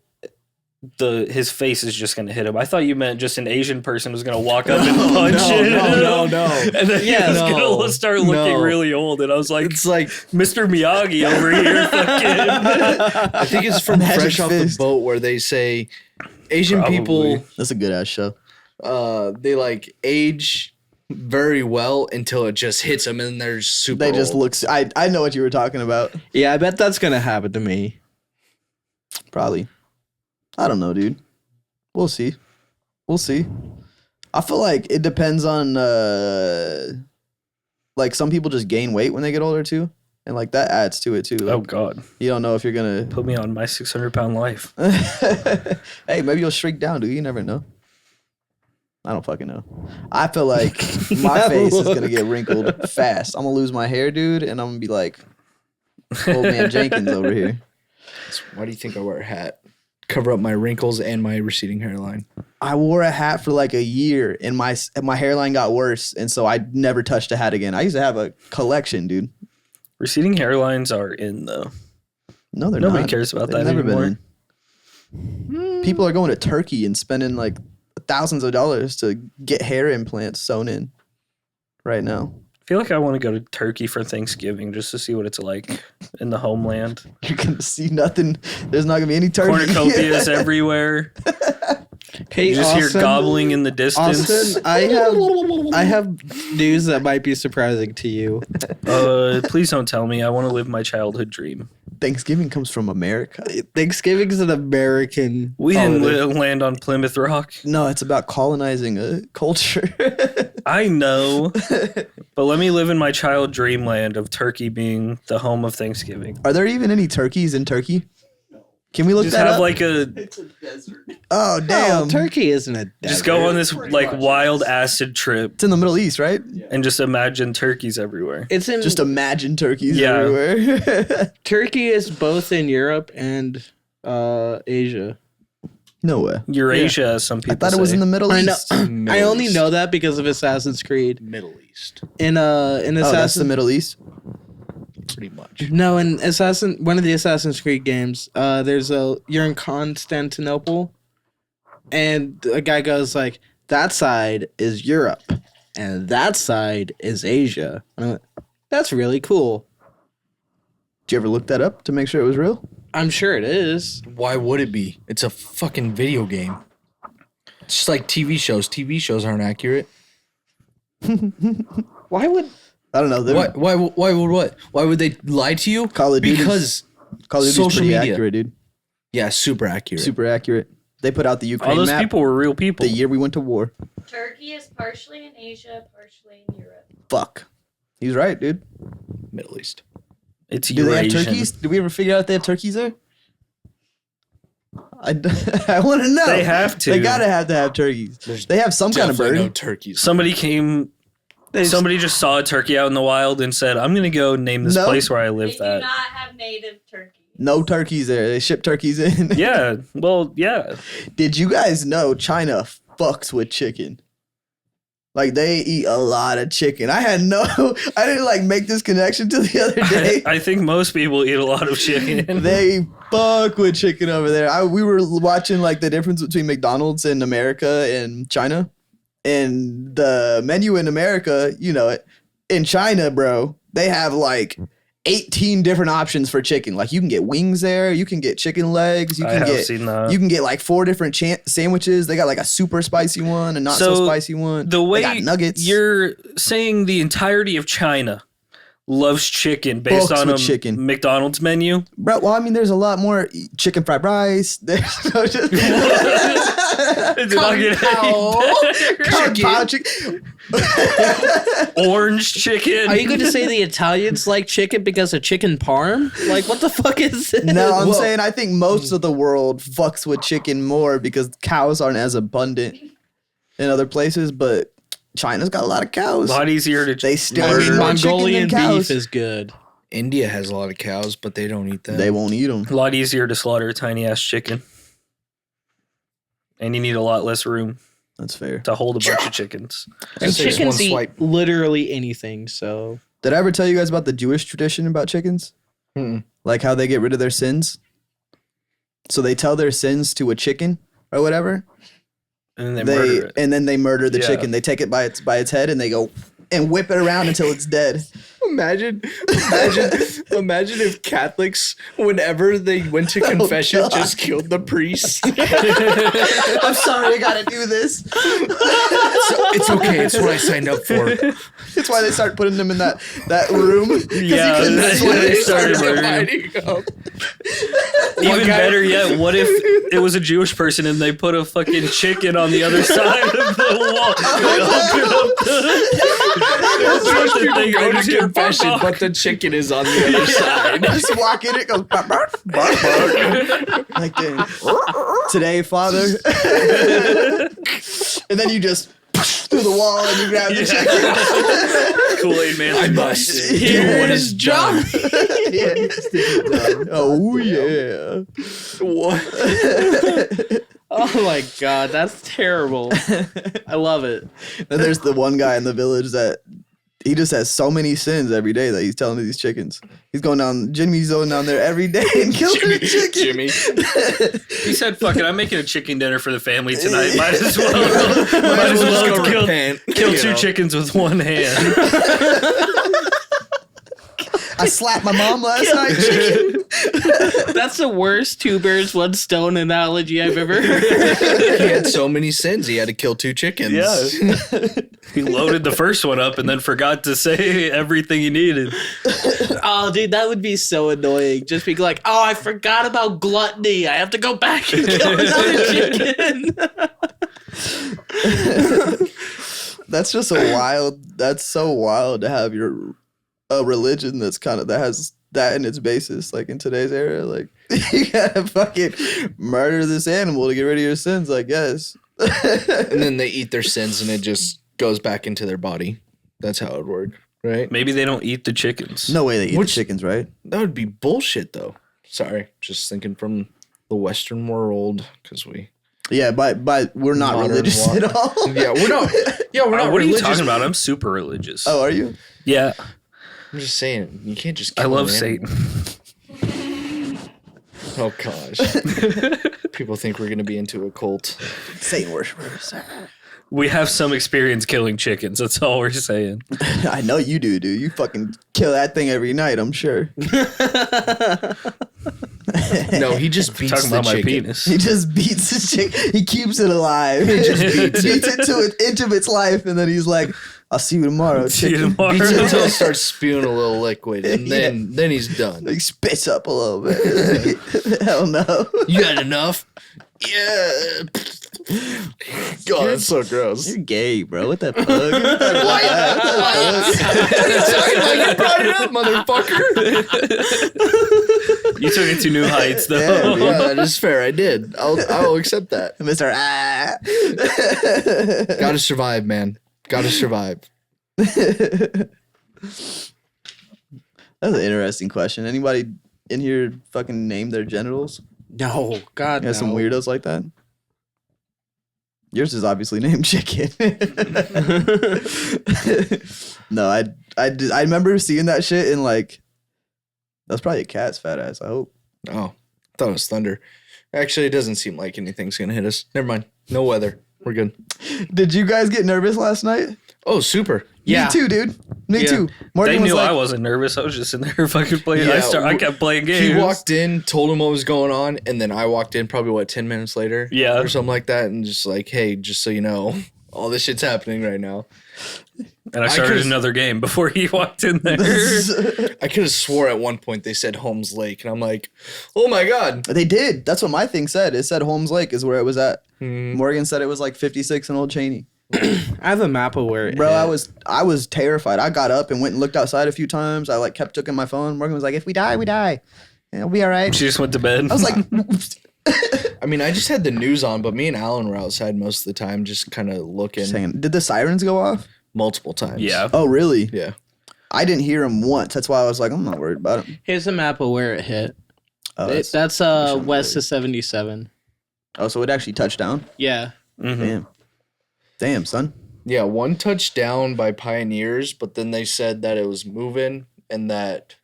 his face is just gonna hit him. I thought you meant just an Asian person was gonna walk up and punch him. no. And then Yeah, he was no, gonna start looking no. really old, and I was like, It's like Mr. Miyagi over here. Fucking. I think it's from Magic Fresh Off the Fist. Boat where they say Asian Probably. people That's a good ass show. they like age very well until it just hits them and they're super They just old. look. I know what you were talking about. yeah, I bet that's gonna happen to me. Probably. I don't know, dude. We'll see. We'll see. I feel like it depends on like some people just gain weight when they get older too. And like that adds to it too. Like, Oh God, you don't know if you're gonna put me on my 600-pound life. hey, maybe you'll shrink down, dude. You never know. I don't fucking know. I feel like my That face is gonna look. get wrinkled fast. I'm gonna lose my hair, dude, and I'm gonna be like old man Jenkins over here. Why do you think I wear a hat? Cover up my wrinkles and my receding hairline. I wore a hat for like a year, and my hairline got worse, and so I never touched a hat again. I used to have a collection, dude. Receding hairlines are in though. No, they're Nobody not. cares about They've that never anymore. been in. People are going to Turkey and spending like thousands of dollars to get hair implants sewn in right now. I feel like I want to go to Turkey for Thanksgiving just to see what it's like in the homeland. You're gonna see nothing. There's not gonna be any turkey. Cornucopias everywhere. Hey, You just hear Austin, gobbling in the distance. Austin, I have news that might be surprising to you. Please don't tell me. I want to live my childhood dream. Thanksgiving comes from America. Thanksgiving is an American. We didn't holiday. land on Plymouth Rock. No, it's about colonizing a culture. I know. But let me live in my child dreamland of Turkey being the home of Thanksgiving. Are there even any turkeys in Turkey? Can we look Just that have up? like a Oh damn! Oh, Turkey isn't a just desert. go on this like wild acid trip It's in the Middle East, right? and just imagine turkeys everywhere. It's in Just imagine turkeys Yeah. everywhere. Turkey is both in Europe and Asia. No way. Eurasia, as some I people thought it was say. in the Middle I know. East. I only know that because of Assassin's Creed. Middle East, In Oh, that's the Assassin, Middle East. pretty much. no, in one of the Assassin's Creed games, you're in Constantinople, and a guy goes like, "That side is Europe, and that side is Asia." And I went, "That's really cool." Did you ever look that up to make sure it was real? I'm sure it is. Why would it be? It's a fucking video game. It's just like TV shows. TV shows aren't accurate. Why would I don't know. Why? Why would what? Why would they lie to you? Call of Duty's- Because Call of Duty's social pretty media. accurate, dude. yeah, super accurate. Super accurate. They put out the All Ukraine those map people were real people. the year we went to war. Turkey is partially in Asia, partially in Europe. Fuck. He's right, dude. Middle East. It's Do they have Eurasian. turkeys? Did we ever figure out if they have turkeys there? I want to know. They have to. They gotta have to have turkeys. There's They have some kind of Definitely bird. no turkeys. Somebody came. Somebody just saw a turkey out in the wild and said, "I'm gonna go name this No. place where I They live." do That. not have native turkeys. No turkeys there. They ship turkeys in. Yeah. Well, yeah. Did you guys know China fucks with chicken? Like they eat a lot of chicken. I had no. I didn't like make this connection till the other day. I think most people eat a lot of chicken. They fuck with chicken over there. We were watching like the difference between McDonald's in America and China, and the menu in America, you know it. In China, bro, they have like 18 different options for chicken. Like you can get wings there, you can get chicken legs, you I can have get seen that. you can get like 4 different sandwiches. They got like a super spicy one, a not so, So, spicy one. the way they got nuggets. you're saying the entirety of China loves chicken based Fucks on a with chicken. McDonald's menu. Bro, well, I mean, there's a lot more chicken fried rice. There's no just It's not gonna Kung Pao chicken. orange chicken. Are you going to say the Italians like chicken because of chicken parm? Like, what the fuck is this? No, I'm Well- saying I think most of the world fucks with chicken more because cows aren't as abundant in other places, but China's got a lot of a cows. lot easier to They still murder. eat more chicken Mongolian than cows. beef is good. India has a lot of cows, but they don't eat them. They won't eat them. A lot easier to slaughter a tiny ass chicken. And you need a lot less room That's fair. to hold a bunch of chickens. And Just one chickens eat swipe. literally anything, so. Did I ever tell you guys about the Jewish tradition about chickens? Mm-mm. Like how they get rid of their sins? So they tell their sins to a chicken or whatever. And then they murder it. And then they murder the Yeah. chicken. They take it by its head and they go and whip it around until it's dead. Imagine if Catholics, whenever they went to confession, God. just killed the priest. I'm sorry, I gotta do this. It's okay. It's what I signed up for. That's why they start putting them in that room. 'Cause he Yeah, couldn't that's swim. why they started murdering. Lighting up. Even better yet, what if it was a Jewish person and they put a fucking chicken on the other side of the wall? They open up Jewish the people thing go and to just hear confession, bark, but the chicken is on the other side. Just walk in, it goes bark, bark, bark, bark. Like today, Father. And then you just through the wall and you grab the chicken. Kool-Aid man. I must do what is done. Oh yeah. What? Oh my god, that's terrible. I love it. Then there's the one guy in the village that he just has so many sins every day that he's telling these chickens. He's going down, Jimmy's going down there every day and killing a chicken. Jimmy. He said, fuck it, I'm making a chicken dinner for the family tonight. Might as well go kill repent, two you know. chickens with one hand. I slapped my mom last night, chicken. That's the worst two birds, one stone analogy I've ever heard. He had so many sins, he had to kill 2 chickens. Yeah. He loaded the first one up and then forgot to say everything he needed. Oh, dude, that would be so annoying. Just be like, oh, I forgot about gluttony. I have to go back and kill another chicken. That's just that's so wild to have a religion that's that has that in its basis, like in today's era. Like you gotta fucking murder this animal to get rid of your sins, I guess. And then they eat their sins and it just goes back into their body. That's how it would work, right? Maybe they don't eat the chickens. No way they eat Which- the chickens, right? That would be bullshit, though. Sorry, just thinking from the Western world, because we. Yeah, but we're not Modern religious law. at all. Yeah, we're not. Yeah, we're not What are you religious. talking about? I'm super religious. Oh, are you? Yeah, I'm just saying, you can't just. I kill love an animal. Satan. Oh gosh, people think we're gonna be into a cult. Satan worshippers. We have some experience killing chickens. That's all we're saying. I know you do, dude. You fucking kill that thing every night, I'm sure. No, he just beats Talking the about my chicken. penis. He just beats the chick. He keeps it alive. He just beats it to its end of its life, and then he's like, "I'll see you tomorrow, See you chicken." tomorrow. Beats it until it starts spewing a little liquid, and then he's done. He spits up a little bit. Hell no. You had enough? Yeah. God, that's so gross. You're gay, bro. What that pug? You brought it up, motherfucker. You took it to new heights, though. Yeah, dude. Yeah, that is fair. I did. I'll accept that. Mr. Gotta survive, man. Gotta survive. That's an interesting question. Anybody in here fucking name their genitals? No, God, You no. got some weirdos like that? Yours is obviously named Chicken. No, I remember seeing that shit in like, that's probably a cat's fat ass, I hope. Oh, I thought it was thunder. Actually, it doesn't seem like anything's gonna hit us. Never mind. No weather. We're good. Did you guys get nervous last night? Oh, super. Yeah. Me too, dude. Me Yeah. too. They Morgan knew was like, I wasn't nervous. I was just in there fucking playing. Yeah, I kept playing games. He walked in, told him what was going on, and then I walked in probably 10 minutes later, Yeah. or something like that, and just like, hey, just so you know, all this shit's happening right now. And I started could've- another game before he walked in there. I could have swore at one point they said Holmes Lake, and I'm like, oh my god. They did. That's what my thing said. It said Holmes Lake is where it was at. Hmm. Morgan said it was like 56 and Old Cheney. I have a map of where it Bro, hit. I was terrified. I got up and went and looked outside a few times. I like kept looking at my phone. Morgan was like, "If we die, we die. It'll be all right." She just went to bed. I was like, I mean, I just had the news on, but me and Alan were outside most of the time, just kind of looking just hanging. Did the sirens go off? multiple times. Yeah. Oh, really? Yeah. I didn't hear them once. That's why I was like, I'm not worried about it. Here's a map of where it hit. Oh, That's shouldn't west worry. of 77. oh, so it actually touched down? Yeah. Mhm. Damn, son. Yeah, one touchdown by Pioneers, but then they said that it was moving and that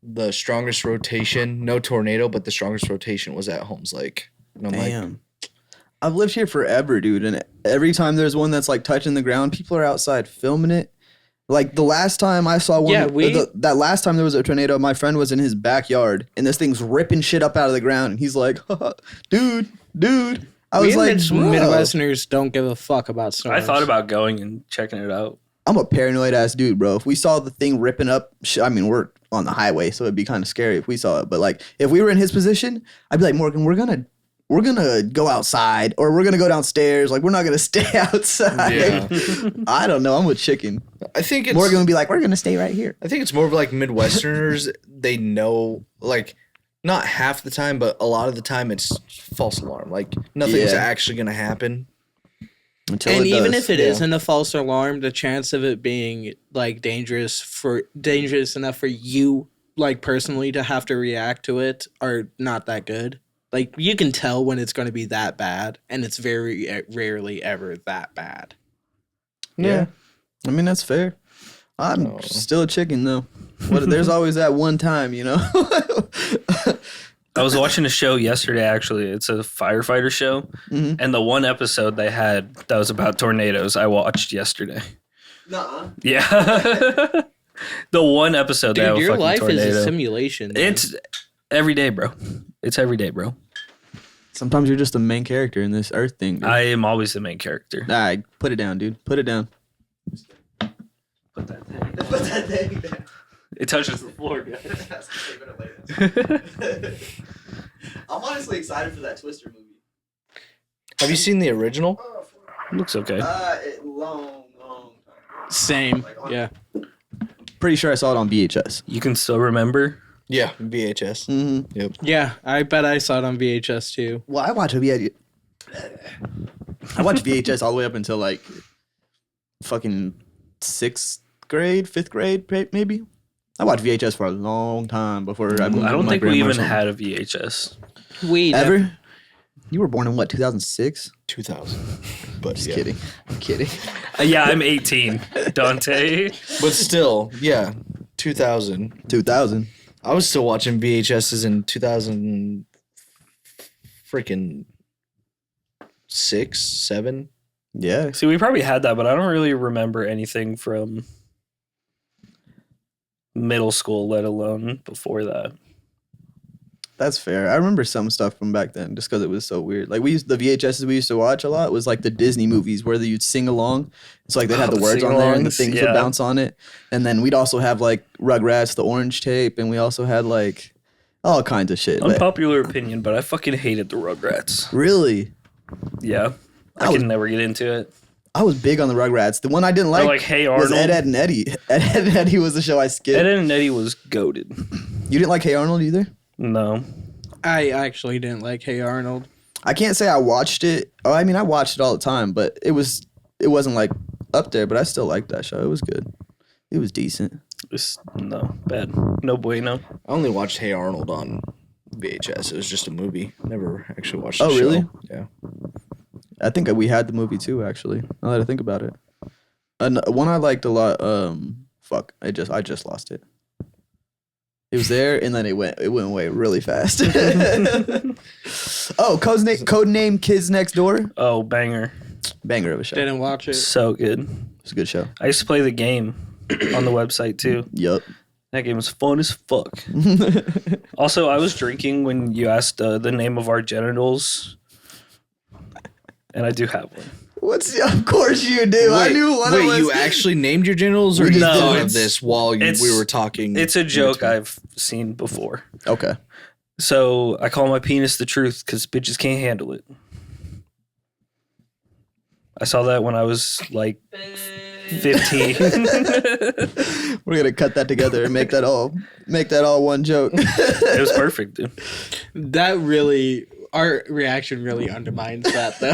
the strongest rotation, no tornado, but the strongest rotation was at Holmes Lake. And I'm like, Damn. I've lived here forever, dude, and every time there's one that's like touching the ground, people are outside filming it. Like the last time I saw one, Yeah, that last time there was a tornado, my friend was in his backyard, and this thing's ripping shit up out of the ground, and he's like, dude. I was like, bro, Midwesterners don't give a fuck about storms. I thought about going and checking it out. I'm a paranoid ass dude, bro. If we saw the thing ripping up, I mean, we're on the highway, so it'd be kind of scary if we saw it. But like, if we were in his position, I'd be like, Morgan, we're gonna go outside, or we're gonna go downstairs. Like, we're not gonna stay outside. Yeah. I don't know. I'm with chicken. I think it's Morgan would be like, we're gonna stay right here. I think it's more of like Midwesterners. They know, like, not half the time, but a lot of the time, it's false alarm. Like nothing's Yeah. actually gonna happen. Until And it even does. if it yeah. not a false alarm, the chance of it being like dangerous enough for you, like personally, to have to react to it are not that good. Like you can tell when it's going to be that bad, and it's very rarely ever that bad. yeah. I mean, that's fair. I'm Oh. still a chicken though. There's always that one time, you know. I was watching a show yesterday, actually. It's a firefighter show. Mhm. And the one episode they had that was about tornadoes, I watched yesterday. Nuh-uh. Yeah. The one episode they have Dude, a your fucking life tornado. is a simulation. man. It's every day, bro. It's every day, bro. Sometimes you're just the main character in this Earth thing. Dude. I am always the main character. All right, put it down, dude. Put it down. Put that thing. Put that thing down. It touches the floor, guys. I'm honestly excited for that Twister movie. Have you seen the original? Looks okay. Long. Same. Yeah. Pretty sure I saw it on VHS. You can still remember? Yeah, VHS. Mm-hmm. Yeah, I bet I saw it on VHS too. Well, I watched VHS all the way up until like fucking 6th grade, 5th grade, maybe. I watched VHS for a long time before I moved I don't to my think we even grandma's home. had a VHS. We Ever? You were born in what, 2006? 2000. But Just yeah. kidding. I'm kidding. Yeah, I'm 18. Dante. But still, yeah, 2000. 2000. I was still watching VHSs in 2000 freaking 6, 7. Yeah. See, we probably had that, but I don't really remember anything from middle school, let alone before that. That's fair. I remember some stuff from back then just because it was so weird. Like the VHSs we used to watch a lot was like the Disney movies where you'd sing along. It's like they had Oh, the the words on there and the sing-alongs, things would yeah. bounce on it. And then we'd also have like Rugrats, the orange tape, and we also had like all kinds of shit. Like, Unpopular opinion, but I fucking hated the Rugrats. really? Yeah. I was- could never get into it. I was big on the Rugrats. The one I didn't Or like, like Hey was Arnold. Ed and Eddie. Ed and Eddie was the show I skipped. Ed and Eddie was goated. You didn't like Hey Arnold either? No. I actually didn't like Hey Arnold. I can't say I watched it. Oh, I mean, I watched it all the time, but it wasn't like up there. But I still liked that show. It was good. It was decent. No. Bad. No bueno. I only watched Hey Arnold on VHS. It was just a movie. Never actually watched Oh, the show. really? Yeah. I think we had the movie too. Actually, now that I think about it, one I liked a lot. I just lost it. It was there, and then it went away really fast. Oh, Codename Kids Next Door. Oh, banger. Banger of a show. Didn't watch it. So good. It's a good show. I used to play the game on the website too. Yup. That game was fun as fuck. Also, I was drinking when you asked the name of our genitals. And I do have one. What's of course you do. I knew one wait, was. you actually named your genitals, or We you just thought did. of this while we were talking? It's a in joke between? I've seen before. Okay. So I call my penis the truth because bitches can't handle it. I saw that when I was like 15. We're gonna cut that together and make that all one joke. It was perfect, dude. That really, our reaction really undermines that, though.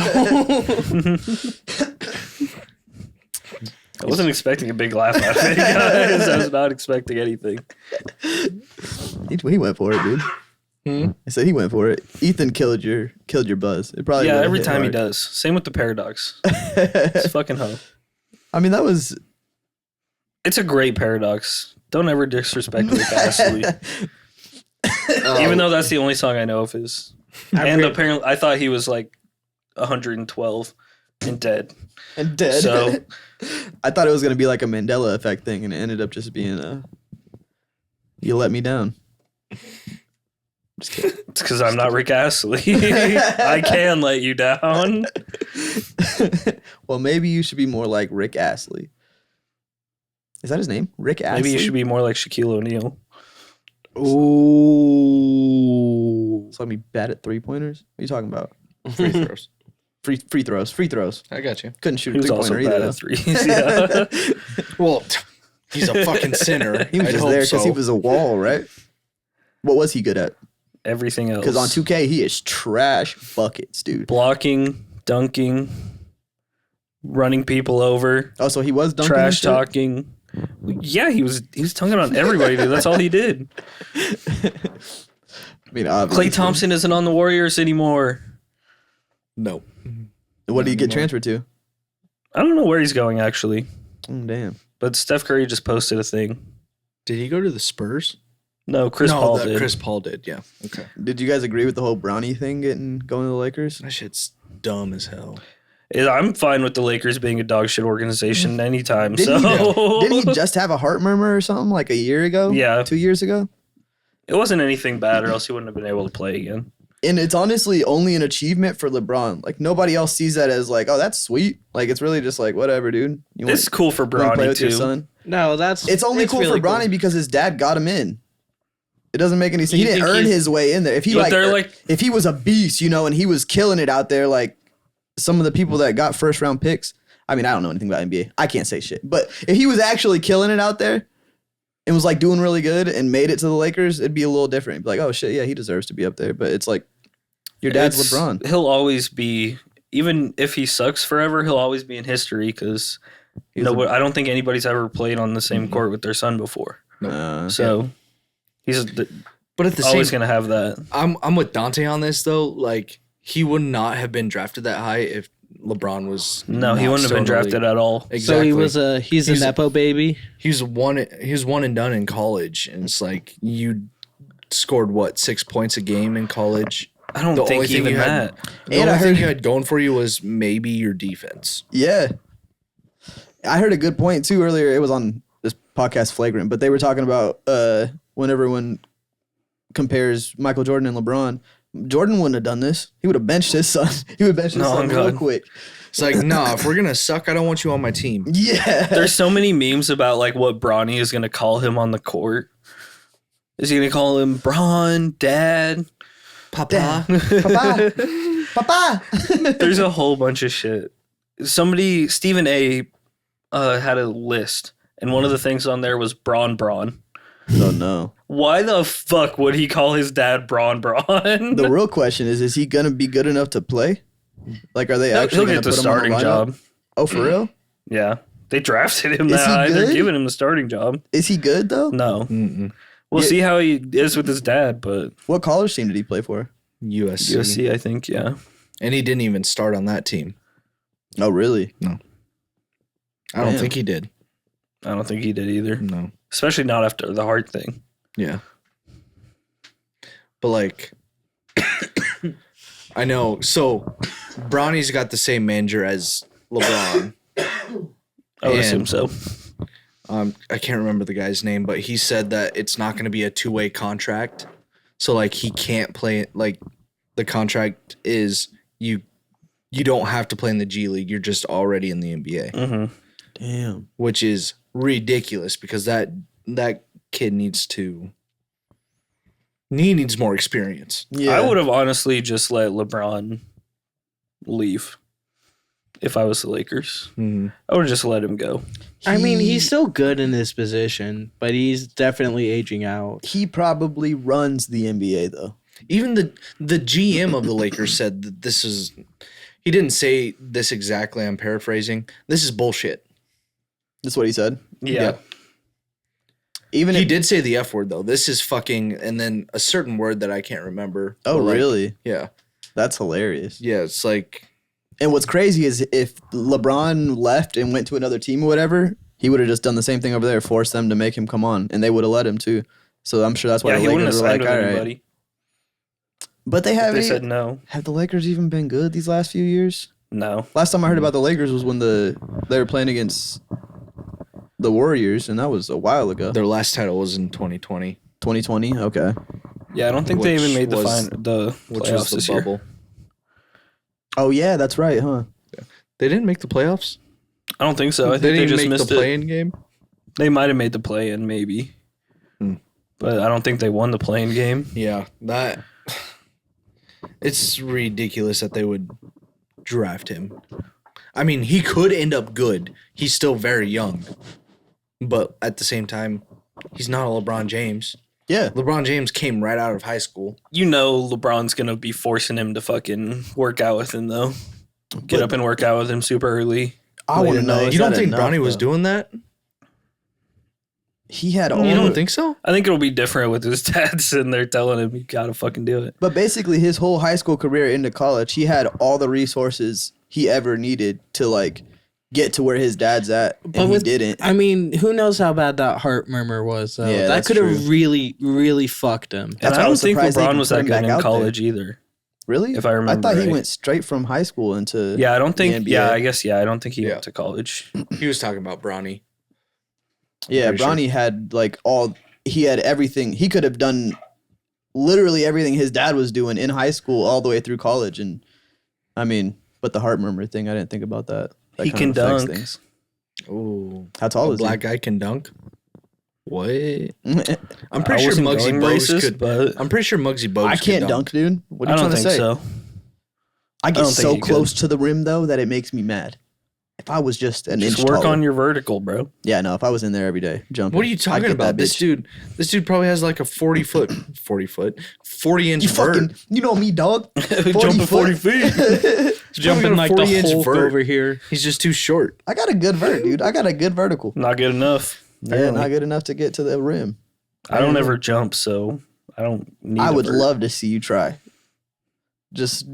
I wasn't expecting a big laugh out of it, guys. I was not expecting anything. He went for it, dude. I said he went for it. Ethan killed your buzz. It probably Yeah, would've every hit time he hard. does. Same with the paradox. It's fucking hoe. I mean, that was It's a great paradox. Don't ever disrespect Rick Astley. Even though that's the only song I know of his. And apparently, I thought he was like 112 and dead. and dead. So- I thought it was gonna be like a Mandela effect thing, and it ended up just being a "you let me down." Just kidding. It's because I'm not Rick Astley. I can let you down. Well, maybe you should be more like Rick Astley. Is that his name? Rick Astley. Maybe you should be more like Shaquille O'Neal. Ooh. So let me bad at 3-pointers. What are you talking about? Free throws. Free throws. I got you. Couldn't shoot He a was also 3-pointer bad either. at threes. Yeah. Well, he's a fucking sinner. He was I'd just hope there because he so. was a wall, right? What was he good at? Everything else. Because on 2K he is trash buckets, dude. blocking, dunking, running people over, Oh, so he was dunking and trash shit? talking. Yeah, he was dunking on everybody, dude. That's all he did. I mean, obviously. Klay Thompson isn't on the Warriors anymore. No. What did he get anymore. transferred to? I don't know where he's going actually, Oh, damn. but Steph Curry just posted a thing. Did he go to the Spurs? No, Chris Paul did. Chris Paul did. Yeah. Okay. Did you guys agree with the whole Brownie thing going to the Lakers? That shit's dumb as hell. I'm fine with the Lakers being a dog shit organization anytime. Didn't, So didn't he just have a heart murmur or something like a year ago? Yeah. 2 years ago? it wasn't anything bad, or else he wouldn't have been able to play again. And it's honestly only an achievement for LeBron. Like, nobody else sees that as like, oh, that's sweet. Like, it's really just like, whatever, dude. You want It's cool for to play Bronny with your too. son? No, that's It's only cool really for Bronny because his dad got him in. It doesn't make any sense. He You didn't think earn he's- his way in there. If he But they're like, if he was a beast, and he was killing it out there, like some of the people that got first round picks. I mean, I don't know anything about NBA. I can't say shit. But if he was actually killing it out there and was like doing really good and made it to the Lakers, it'd be a little different. It'd be like, oh shit, yeah, he deserves to be up there. But it's like your dad's it's- LeBron. He'll always be, even if he sucks forever, he'll always be in history because He's I don't think anybody's ever played on the same court with their son before. So he's But at the always same, going to have that. I'm with Dante on this though. Like he would not have been drafted that high if LeBron was. No, he not wouldn't have still been in the drafted league. at all. Exactly. So he's a He's- nepo baby. He was one and done in college, and it's like you scored what 6 points a game in college. I don't The only think thing even you had- that. The And only I thing heard- you had going for you was maybe your defense. Yeah. I heard a good point too earlier. It was on this podcast Flagrant, but they were talking about when everyone compares Michael Jordan and LeBron. Jordan wouldn't have done this. He would have benched his son. He would bench his No, son real God. quick. It's like, nah, if we're gonna suck, I don't want you on my team. Yeah. There's so many memes about like what Bronny is going to call him on the court. Is he going to call him Bron, Dad, Papa? Papa. Papa. There's a whole bunch of shit. Stephen A. Had a list, and one of the things on there was Braun. Oh no. Why the fuck would he call his dad Braun? The real question is he gonna be good enough to play? Like, are they He'll actually get gonna the put him on the starting lineup? job. Oh, for real? Yeah, they drafted him Is that he high. They're good? giving him the starting job. Is he good though? No, Mm-mm. we'll Yeah. see how he is with his dad, but What college team did he play for? USC. USC, I think, yeah. And he didn't even start on that team. Oh, really? I don't Damn. think he did. I don't think he did either, No. especially not after the heart thing. Yeah. But like I know. So Bronny's got the same manager as LeBron. I would And- assume so. I can't remember the guy's name, but he said that it's not going to be a two-way contract. So like he can't play like the contract is you you don't have to play in the G League. You're just already in the NBA, Mm-hmm. Damn. which is ridiculous because that kid needs more experience. Yeah. I would have honestly just let LeBron leave if I was the Lakers. Mhm. I would have just let him go. I mean, he's still good in this position, but he's definitely aging out. He probably runs the NBA though. Even the GM of the Lakers said that this is. He didn't say this exactly. I'm paraphrasing. This is bullshit. That's what he said. Yeah. Even He if, did say the F word though. This is fucking, and then a certain word that I can't remember. Oh, But, like, really? Yeah. That's hilarious. Yeah. It's like. And what's crazy is if LeBron left and went to another team or whatever, he would have just done the same thing over there, forced them to make him come on, and they would have let him too. So I'm sure that's why Yeah, the he wouldn't have Lakers were signed like, with all right. anybody. But they They haven't. said no. Have the Lakers even been good these last few years? No. Last time I heard about the Lakers was when they were playing against the Warriors, and that was a while ago. Their last title was in 2020, 2020. Okay. Yeah, I don't think they even Which made the was- the which playoffs was the this year. bubble. Oh yeah, that's right, huh? They didn't make the playoffs. I don't think so. I they think they didn't just even make missed the it. play-in game. They might have made the play in, maybe. Hmm. But I don't think they won the play-in game. Yeah, that. It's ridiculous that they would draft him. I mean, he could end up good. He's still very young, but at the same time, he's not a LeBron James. Yeah. LeBron James came right out of high school. You know LeBron's going to be forcing him to fucking work out with him, though. Get But up and work out with him super early. I want to know. You don't think Bronny was doing that? He had all. You don't think so? I think it'll be different with his dad sitting there telling him, you got to fucking do it. But basically, his whole high school career into college, he had all the resources he ever needed to like get to where his dad's at, and But he with- didn't. I mean, who knows how bad that heart murmur was? Though. Yeah, that that's could true. have really, really fucked him. And That's I why I don't was think surprised they LeBron even was put that him good back in out there. college either. Really? If I remember I thought he right. went straight from high school into. Yeah, I don't think. NBA. Yeah, I guess. Yeah, I don't think he Yeah. went to college. He was talking about Bronny. Yeah, Pretty sure. Bronny had like all. He had everything. He could have done literally everything his dad was doing in high school all the way through college. And I mean, but the heart murmur thing, I didn't think about that. That He kind can of affects dunk. things. Oh, How tall a is black guy can dunk. What? he? I'm pretty I sure wasn't Muggsy going Bogues racist, could. but I'm pretty sure Muggsy Bogues. I could can't dunk, dude. What are I you don't trying think to say? so. I get don't think so he could. close to the rim though that it makes me mad. If I was just an Just inch work taller. on your vertical, bro. Yeah, no. If I was in there every day jumping. What are you I'd talking get about? that This bitch. dude probably has like a 40 inch You vert. fucking, you know me, dog. Jumping 40 feet. Jumping got a like the 40-inch Hulk vert. over here. He's just too short. I got a good vert, dude. I got a good vertical. Not good enough. Yeah, apparently. not good enough to get to the rim. I don't ever jump, so I don't need I a would vert. love to see you try. Just,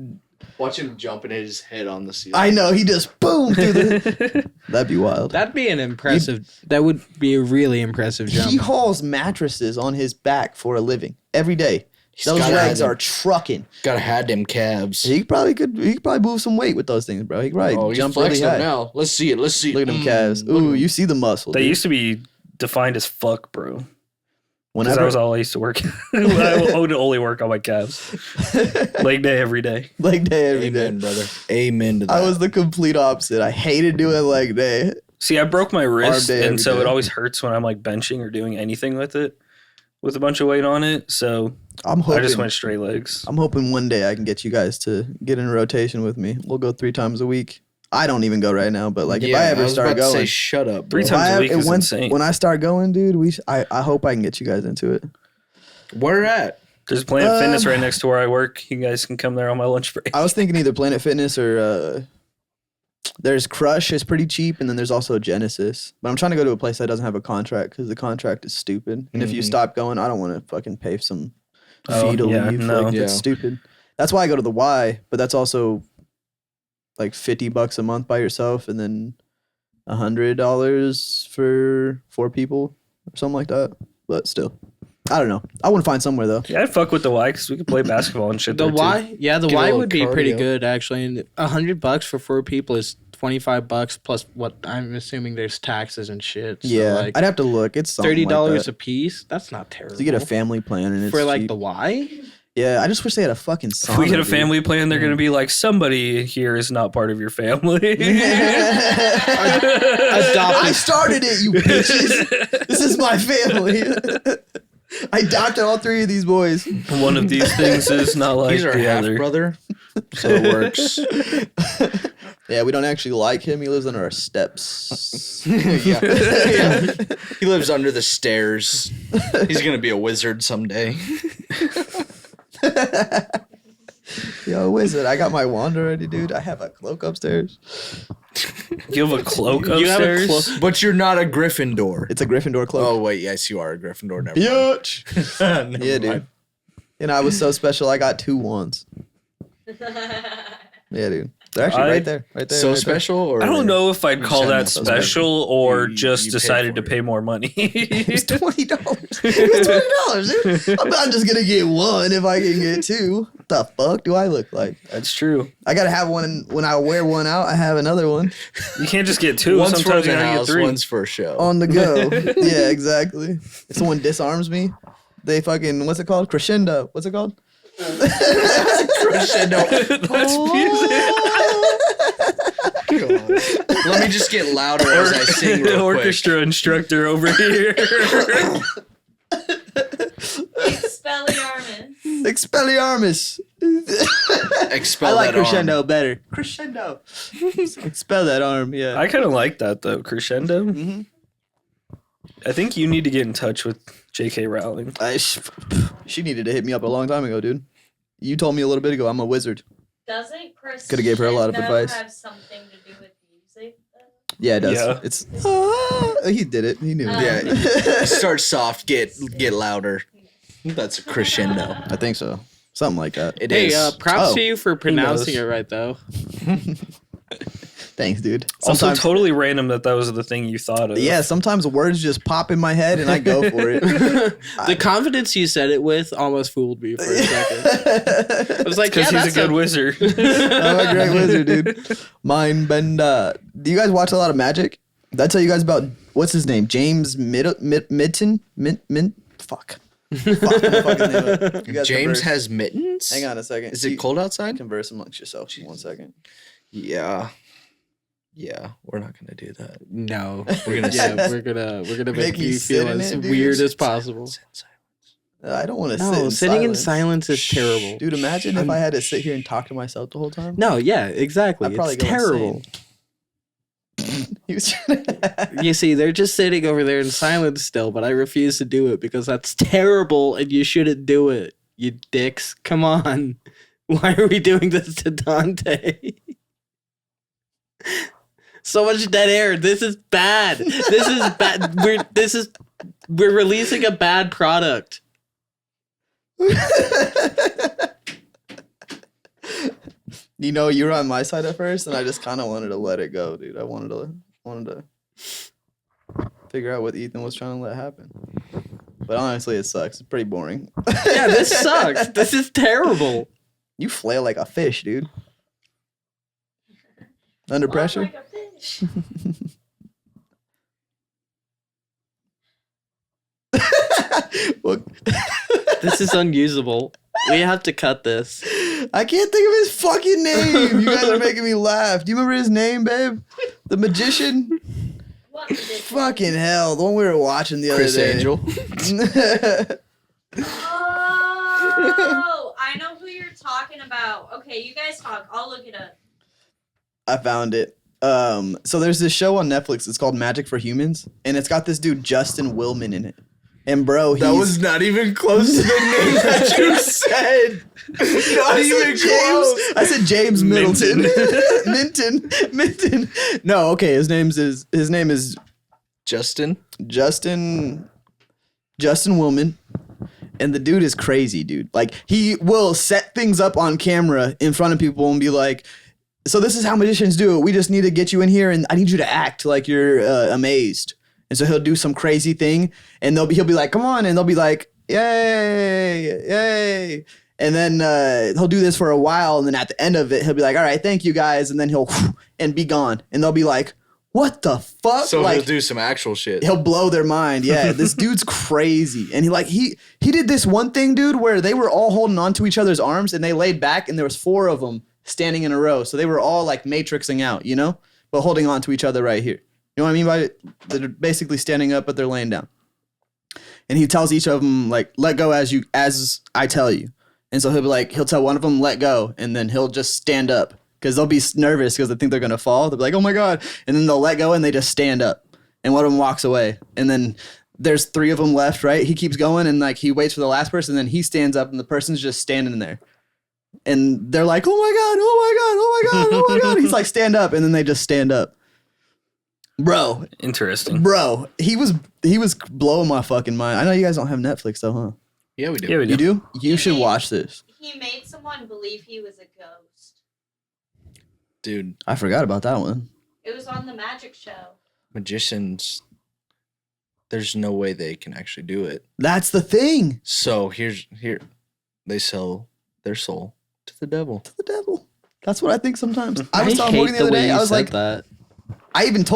Watch him jump and hit his head on the ceiling. I know he just boom through the. That'd be wild. That'd be an impressive. That would be a really impressive jump. He hauls mattresses on his back for a living every day. Those gotta legs have are trucking. Gotta had them calves. He probably could. He could probably move some weight with those things, bro. He could probably jump really high. now. Let's see it. Let's see it. Look at them calves. Look at Ooh, 'em. you see the muscle. They dude. used to be defined as fuck, bro. Because Whenever that was all I used to work. I would only work on my calves. Leg day every day. leg day every day. Amen, brother. Amen to that. I was the complete opposite. I hated doing leg day. See, I broke my wrist, day every and so day. it always hurts when I'm like benching or doing anything with it, with a bunch of weight on it. So I'm I just hoping. went straight legs. I'm hoping one day I can get you guys to get in a rotation with me. We'll go 3 times a week. I don't even go right now, but like if I ever was start about to say, going, shut up. Three Bro. times a I- week is when, insane. when I start going, dude, I hope I can get you guys into it. Where at? There's Planet Fitness Um, right next to where I work. You guys can come there on my lunch break. I was thinking either Planet Fitness or there's Crush is pretty cheap, and then there's also Genesis. But I'm trying to go to a place that doesn't have a contract because the contract is stupid. And if you Mhm. stop going, I don't want to fucking pay some Oh, fee to yeah, leave. no. Like, Yeah. it's stupid. That's why I go to the Y, but that's also like $50 a month by yourself, and then $100 for 4 people or something like that. But still, I don't know. I want to find somewhere though. Yeah, I'd fuck with the Y because we could play basketball and shit The there too. Y, yeah, the Get a Y little would be pretty cardio. good actually. And $100 for 4 people is $25 plus what I'm assuming there's taxes and shit. So Yeah, like I'd have to look. It's something $30 like that. a piece. That's not terrible. To get a family plan and it's for like cheap. the Y. Yeah, I just wish they had a fucking sauna. If we get a dude. family plan, they're going to be like, somebody here is not part of your family. I started it, you bitches. This is my family. I adopted all 3 of these boys. One of these things is not like He's our the half other. brother, so it works. Yeah, we don't actually like him. He lives under our steps. Yeah. He lives under the stairs. He's gonna be a wizard someday. Yo, wizard, I got my wand already, dude. I have a cloak upstairs. You have a cloak You have a upstairs? But you're not a Gryffindor. It's a Gryffindor cloak. Oh wait, yes, you are a Gryffindor. Never Bitch. mind. Never Yeah, mind. dude. And I was so special. I got 2 wands. Yeah, dude. They're actually right there. Right there. So right there. special, or I don't know if I'd You call said that that's so special or You- just you paid decided to for it. pay more money. It's $20. It's $20, dude. I'm not just gonna get 1 if I can get 2. What the fuck do I look like? That's true. I gotta have one. When I wear one out, I have another one You can't just get 2. One's for Sometimes you the gotta get house, 3. one's for a show. on the go. Yeah, exactly. If someone disarms me, they fucking what's it called? Crescendo. What's it called? Crescendo. That's music. God. Let me just get louder as I sing real quick. Orchestra instructor over here. Expelliarmus. Expelliarmus. Expel I like that arm. crescendo better. Crescendo. Expel that arm. Yeah. I kind of like that though, crescendo. Mm-hmm. I think you need to get in touch with J.K. Rowling. She needed to hit me up a long time ago, dude. You told me a little bit ago I'm a wizard. Doesn't Chris Coulda gave her a lot of advice. have something to do with music? Though? Yeah, it does. Yeah. It's he did it. He knew. Yeah, start soft, get louder. That's a crescendo. I think so. Something like that. It Hey, is. props Oh. to you for pronouncing knows? it right, though. Thanks, dude. Also, Sometimes, totally random that was the thing you thought of. yeah, sometimes words just pop in my head and I go for it. The confidence you said it with almost fooled me for a second. I was like, because yeah, he's a good wizard. I'm a great wizard, dude. Mind bender. Do you guys watch a lot of Magic? Did I tell you guys about what's his name? James Mitten? Fuck. Fuck, what the fuck is his name? You guys James converse. has mittens? Hang on a second. Is it cold outside? Converse amongst yourself. 1 second. Yeah. Yeah, we're not gonna do that. No, We're gonna yeah, we're gonna Make make me you sit feel in as it, dude. weird as possible. I don't want to sit No, in sitting in silence. silence is terrible. Dude, imagine if I had to sit here and talk to myself the whole time. No, yeah, exactly. I'd probably It's go terrible. He was trying to You see, they're just sitting over there in silence still, but I refuse to do it because that's terrible and you shouldn't do it. You dicks. Come on. Why are we doing this to Dante? So much dead air. This is bad. This is bad. We're releasing a bad product. You know, you were on my side at first, and I just kind of wanted to let it go, dude. I wanted to figure out what Ethan was trying to let happen. But honestly, it sucks. It's pretty boring. Yeah, this sucks. This is terrible. You flail like a fish, dude. Under Walk pressure. like a fish. Well, This is unusable. We have to cut this. I can't think of his fucking name. You guys are making me laugh. Do you remember his name, babe? The magician? What did it- Fucking hell. The one we were watching the Chris other day. Angel. Oh, I know who you're talking about. Okay, you guys talk. I'll look it up. I found it. So there's this show on Netflix. It's called Magic for Humans, and it's got this dude Justin Willman in it. And bro, he's That was not even close to the name that you said. Not even close. I said James Middleton. Minton. No, okay. His name is Justin. Justin Willman. And the dude is crazy, dude. Like, he will set things up on camera in front of people and be like, so this is how magicians do it. We just need to get you in here and I need you to act like you're amazed. And so he'll do some crazy thing and he'll be like, come on. And they'll be like, yay. And then he'll do this for a while. And then at the end of it, he'll be like, all right, thank you guys. And then he'll and be gone. And they'll be like, what the fuck? So like, he'll do some actual shit. he'll blow their mind. Yeah, this dude's crazy. And he did this one thing, dude, where they were all holding onto each other's arms and they laid back and there was 4 of them standing in a row. So they were all like matrixing out, you know, but holding on to each other right here. You know what I mean by it? They're basically standing up, but they're laying down. And he tells each of them, like, let go as I tell you. And so he'll tell one of them, let go. And then he'll just stand up because they'll be nervous because they think they're going to fall. They'll be like, oh my God. And then they'll let go and they just stand up. And one of them walks away. And then there's 3 of them left, right? He keeps going and like he waits for the last person. And then he stands up and the person's just standing there. And they're like, oh my God, oh my God, oh my God, oh my God. He's like, stand up. And then they just stand up. Bro, Interesting. Bro, he was blowing my fucking mind. I know you guys don't have Netflix though, huh? Yeah, we do. Yeah, we You do. do? You should watch this. He made someone believe he was a ghost. Dude, I forgot about that one. It was on the magic show. magicians, there's no way they can actually do it. That's the thing. So here they sell their soul to the devil. The devil. That's what I think sometimes. I I was telling Morgan hate the other way day. you I was said like, that. I even You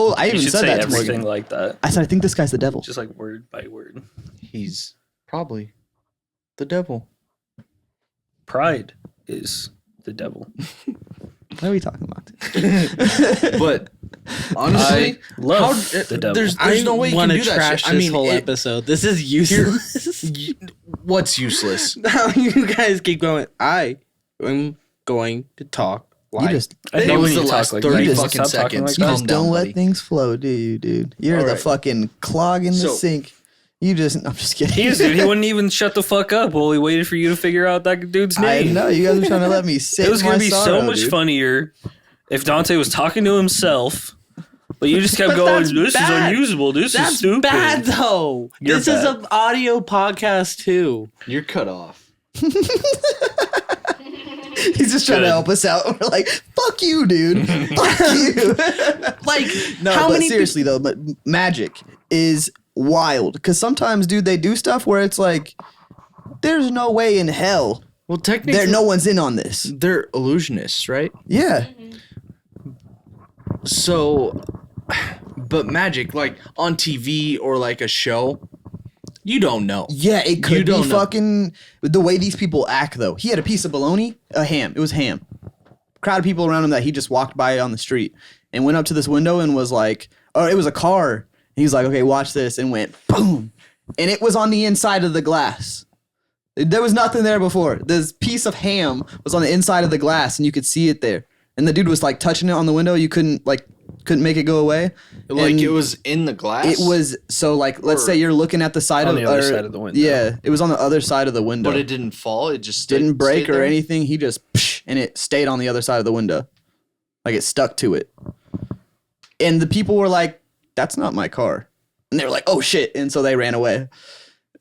should said say that to everything Morgan. like that, I said, I think this guy's the devil. just like word by word. He's probably the devil. Pride is the devil. What are we talking about? But honestly, I love how- the devil. there's no way you can wanna do that trash shit. I this mean, whole it- episode. This is useless. What's useless? Now you guys keep going. I am going to talk You like just I It hate was when the you last talk like 30 that. You just fucking Stop talking seconds. you Calm just down, don't buddy. let things flow, do you, dude? You're the Alright. fucking clog in the So- sink. I'm just kidding. He is, dude. He wouldn't even shut the fuck up while he waited for you to figure out that dude's I name. know you guys were trying to let me sit. It was in gonna my be so sorrow, much dude. funnier if Dante was talking to himself, but you just kept But going, that's "This bad. is unusable. This is That's stupid." bad though. You're This is bad. an audio podcast too. You're cut off. He's just trying Good. to help us out. We're like, fuck you, dude. Fuck you. Like No, how but many seriously though, but magic is wild because sometimes, dude, they do stuff where it's like, there's no way in hell Well, technically, no one's in on this. they're illusionists, right? Yeah, So, but magic, like on TV or like a show, you don't know. yeah, it You could be don't know. fucking the way these people act though. He had a piece of bologna, a ham. It was ham. Crowd of people around him that he just walked by on the street and went up to this window and was like, oh, it was a car. He was like, okay, watch this, and went boom, and it was on the inside of the glass. There was nothing there before. This piece of ham was on the inside of the glass, and you could see it there. And the dude was like touching it on the window. You couldn't make it go away. Like And it was in the glass. It was so like let's Or- say you're looking at the side On of the other or- side of the window. Yeah, it was on the other side of the window. but it didn't fall. It just didn't break stayed or there? anything. He just psh, and it stayed on the other side of the window, like it stuck to it. And the people were like, "That's not my car," and they were like, "Oh shit!" And so they ran away.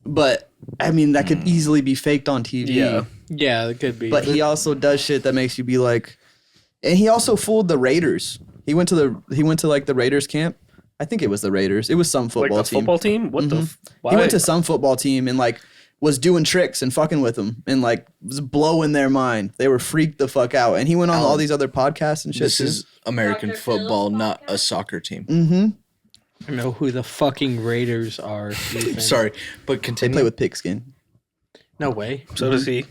But I mean, that could easily be faked on TV. Yeah. Yeah, it could be. But he also does shit that makes you be like, and he also fooled the Raiders. He went to like the Raiders camp. I think it was the Raiders. It was some Like football the team. football team? What the? Why? He went to some football team and like was doing tricks and fucking with them and like was blowing their mind. They were freaked the fuck out. And he went on all these other podcasts and shit. This is American Dr. Phil's football, not a podcast? soccer team. Mm-hmm. I know who the fucking Raiders are. Ethan. Sorry, but They continue. play with pigskin. No way. So does he.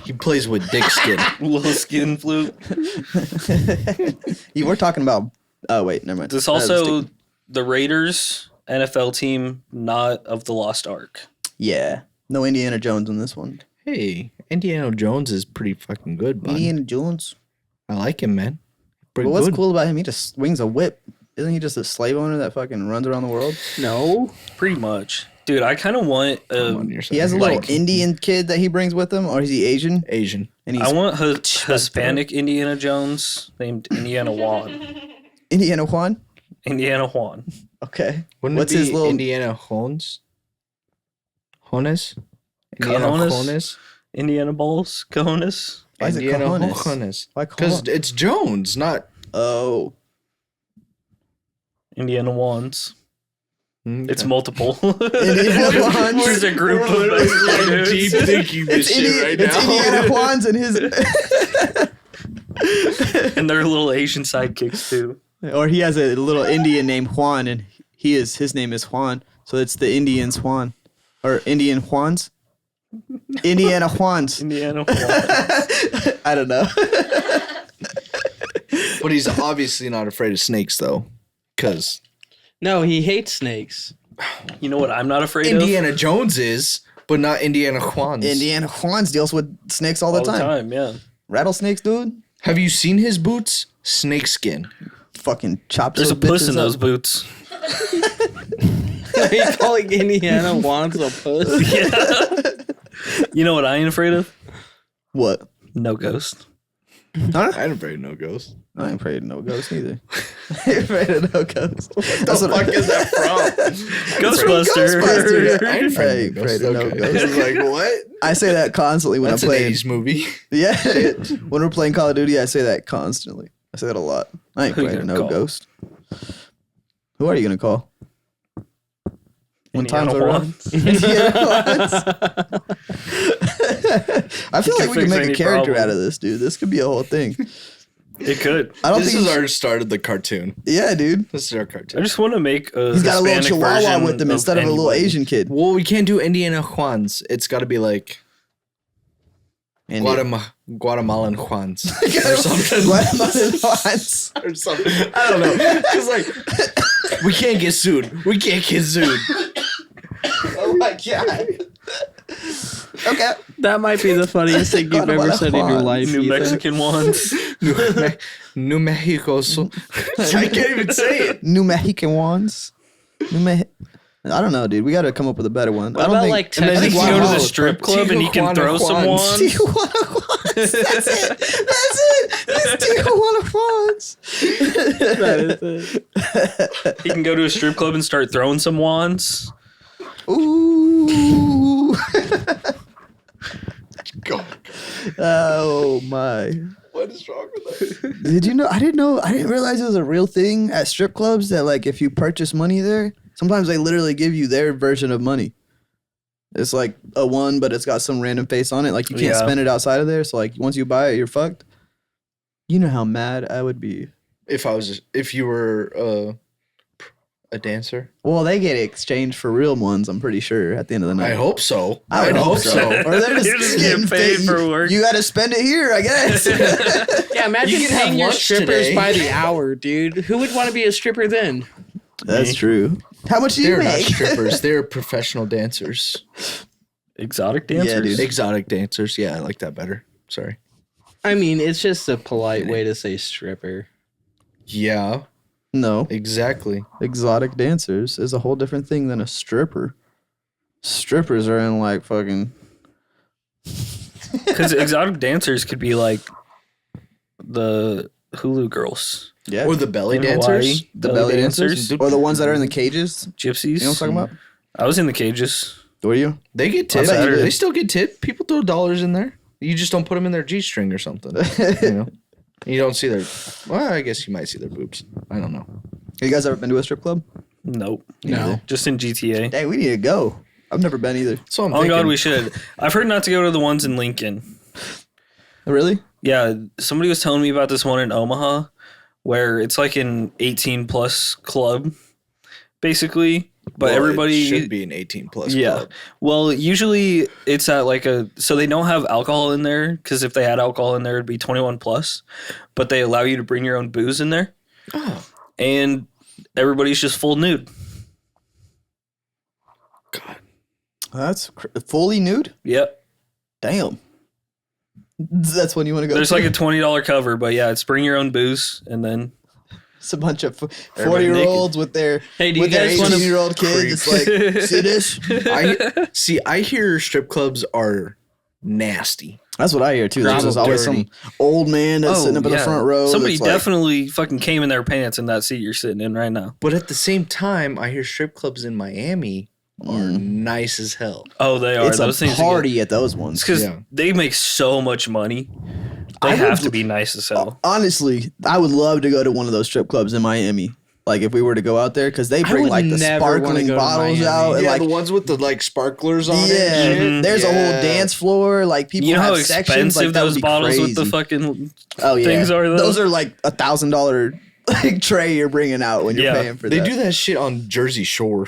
He plays with dick skin. Little skin flute. You were talking about. Oh wait, never mind. This That was also stupid. the Raiders NFL team, not of the Lost Ark. Yeah. No Indiana Jones in this one. Hey, Indiana Jones is pretty fucking good, bud. Indiana Jones. I like him, man. Pretty But what's good. cool about him? He just swings a whip. Isn't he just a slave owner that fucking runs around the world? No. Pretty much, dude. I kind of want. I'm on your side He has a here. little Indian kid that he brings with him, or is he Asian? Asian. And he's I want Hispanic Indiana Jones named Indiana Juan. Indiana Juan. Indiana Juan. Okay. Wouldn't What's it be his little? Indiana Jones? Jones? Indiana Cojones? Jones? Indiana balls. Cojones. Why is it Indiana cojones? Jones. Why Because cojones? it's Jones, not. Oh. Indiana Juans. It's Okay. multiple. Indiana Juans. There's a group of those deep dudes. thinking this It's, shit right it's now. Indiana Juan's and his. And their little Asian sidekicks too. Or he has a little Indian named Juan, and his name is Juan. So it's the Indians Juan, or Indian Juans, Indiana Juans. Indiana. I don't know. But he's obviously not afraid of snakes, though. Because No, he hates snakes. You know what I'm not afraid of? Indiana Jones is, but not Indiana Juans. Indiana Juans deals with snakes all the time. Yeah. Rattlesnakes, dude. Have you seen his boots? Snake skin. Fucking chops. There's a those puss in bitches those up. boots. Are you calling Indiana wants a puss? Yeah. You know what I ain't afraid of? What? No ghost. Huh? I don't afraid no ghost. I ain't afraid of no ghost either. I ain't afraid of no ghost. What The fuck is that from? Ghostbuster. Ghostbuster. I ain't I ain't afraid afraid of of no no ghost. ghost. I was like, what? I say that constantly when That's I'm an playing. 80s movie. Yeah, when we're playing Call of Duty, I say that constantly. I say that a lot. I ain't Who you afraid of gonna no call? ghost. Who are you gonna call? When Indiana times are rough. Juans. Indiana Juans. I feel can like we can fix make a any character problem. out of this, dude. This could be a whole thing. It could. I don't This think. is our start of the cartoon. Yeah, dude. This is our I cartoon. just want to make a He's got a little Hispanic chihuahua version with him instead of a little anybody. Asian kid. Well, we can't do Indiana Juans. It's got to be like Guatemalan Juans or something. Guatemalan Juans. Or something. I don't know. Because like, we can't get sued. We can't get sued. Oh my god. Okay. That might be the funniest thing you've ever said in your life. New Ethan. Mexican ones. New Mexico. So, I can't even say it. New Mexican ones. I don't know, dude. We got to come up with a better one. What I don't about think. like And then Texas? he can go to the Guatemala. strip club and he can Tijuana throw some Juans. wands. Tijuana Juans. That's it. That's it. That's Tijuana Juans. That is it. He can go to a strip club and start throwing some wands. Ooh. God, Oh my. what is wrong with that? Did you know? I didn't realize it was a real thing at strip clubs that like if you purchase money there, sometimes they literally give you their version of money. It's like a one, but it's got some random face on it. Like you can't Yeah. spend it outside of there. So like once you buy it, you're fucked. You know how mad I would be. If you were a dancer, Well, they get exchanged for real ones. I'm pretty sure at the end of the night. I hope so. I would hope so. Or they're You're just getting paid for work. You got to spend it here, I guess. Yeah, imagine You can have paying your lunch strippers today. by the hour, dude. Who would want to be a stripper then? That's true. How much do you They're not make? strippers. They're professional dancers. Exotic dancers. dude. Exotic dancers. Yeah, I like that better. Sorry. I mean, it's just a polite way to say stripper. Yeah, No. exactly. Exotic dancers is a whole different thing than a stripper. Strippers are in like fucking. Because exotic dancers could be like the Hulu girls. Yeah. Or the belly In dancers. Hawaii, the belly dancers. dancers. Or the ones that are in the cages. Gypsies. You know what I'm talking about? I was in the cages. Were you? They get I tipped. bet you did. They still get tipped. People throw dollars in there. You just don't put them in their G-string or something. You know, you don't see their. Well, I guess you might see their boobs. I don't know. You guys ever been to a strip club? Nope. No. Just in GTA. Dang, we need to go. I've never been either. So I'm Oh thinking. God, we should. I've heard not to go to the ones in Lincoln. Really? Yeah, somebody was telling me about this one in Omaha, where it's like an 18+ club, basically. But Well, everybody it should be an 18+ Yeah. club. Well, usually it's at like so they don't have alcohol in there because if they had alcohol in there, it'd be 21+. But they allow you to bring your own booze in there, Oh and everybody's just full nude. God. That's fully nude? Yep. Damn. That's when you want to go. There's to. like a $20 cover, but yeah, it's bring your own booze, and then It's a bunch of Everybody 40-year-olds with their Hey, do you with their guys want to? 18-year-old kids. It's like, see this? I hear strip clubs are nasty. That's what I hear too. There's just Probably always dirty. some old man that's sitting up in the front row. Somebody that's like, definitely fucking came in their pants in that seat you're sitting in right now. But at the same time, I hear strip clubs in Miami are nice as hell. Oh, they are. it's Those a things party at those ones. because Yeah. they make so much money. They I have would- to be nice as hell. Honestly, I would love to go to one of those strip clubs in Miami. Like if we were to go out there, because they bring would like the never wanna sparkling go to bottles Miami. out, and Yeah, like the ones with the like sparklers on yeah, it. and shit. there's a whole Yeah. dance floor. Like people You know how have sections. expensive Like that would those be bottles crazy. with the fucking oh yeah, things are, though? those are like $1,000 like tray you're bringing out when you're Yeah. paying for They that. do that shit on Jersey Shore.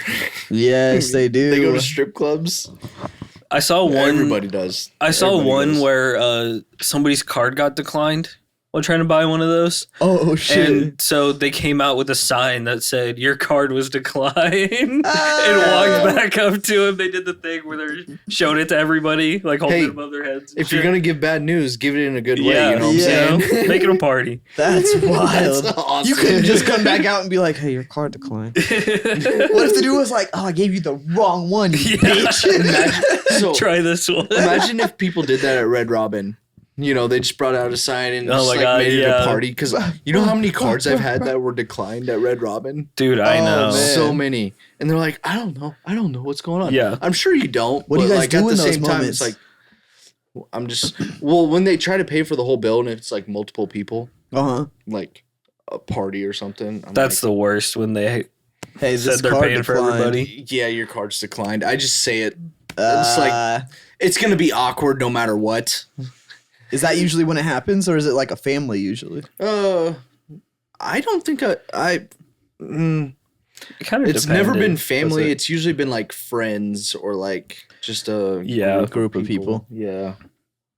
Yes, they do. They go to strip clubs. I saw one. Everybody does. I saw Everybody one does. where somebody's card got declined while trying to buy one of those. Oh shit! And so they came out with a sign that said, "Your card was declined," and Ah. walked back up to him. They did the thing where they're showing it to everybody, like holding Hey, it above their heads. and If you're shit. gonna give bad news, give it in a good way. yeah, You know what I'm Yeah. saying? make it a party. That's wild. That's awesome. You couldn't just come back out and be like, "Hey, your card declined." What if the dude was like, "Oh, I gave you the wrong one, you Yeah. bitch." So Try this one. imagine if people did that at Red Robin. You know, they just brought out a sign and Oh just my like God, made it yeah. a party. Because you know how many cards I've had that were declined at Red Robin? Dude, I Oh, know. man. So many. And they're like, I don't know what's going on. Yeah. I'm sure you don't. What do you but, guys like, do at in the those same time, moments? it's like, I'm just, well, when they try to pay for the whole bill and if it's like multiple people, Uh-huh. like a party or something. I'm That's like, the worst when they Hey, said this they're card paying for declined. everybody. yeah, your card's declined. I just say it. It's like, it's going to be awkward no matter what. Is that usually when it happens, or is it like a family usually? I don't think It kind of it's never been Does family. it? It's usually been like friends or like just a Yeah. Group of people. Yeah.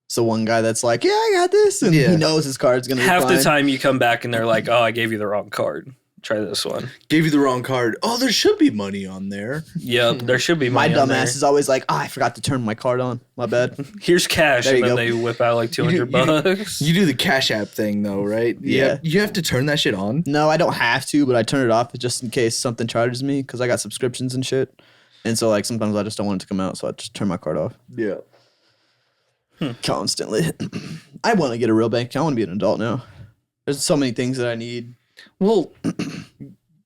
So one guy that's like, "Yeah, I got this," and Yeah. he knows his card's gonna half the decline. time you come back and they're like, "Oh, I gave you the wrong card. Try this one." Gave you the wrong card. Oh, there should be money on there. Yep, there should be My money on there. dumbass is always like, "Oh, I forgot to turn my card on. My bad." Here's cash, There and you then go. they whip out like You do- 200 bucks. You do the Cash App thing though, right? Yeah. You have to turn that shit on. No, I don't have to, but I turn it off just in case something charges me because I got subscriptions and shit. And so like sometimes I just don't want it to come out, so I just turn my card off Yeah. constantly. I want to get a real bank account. I want to be an adult now. There's so many things that I need. Well,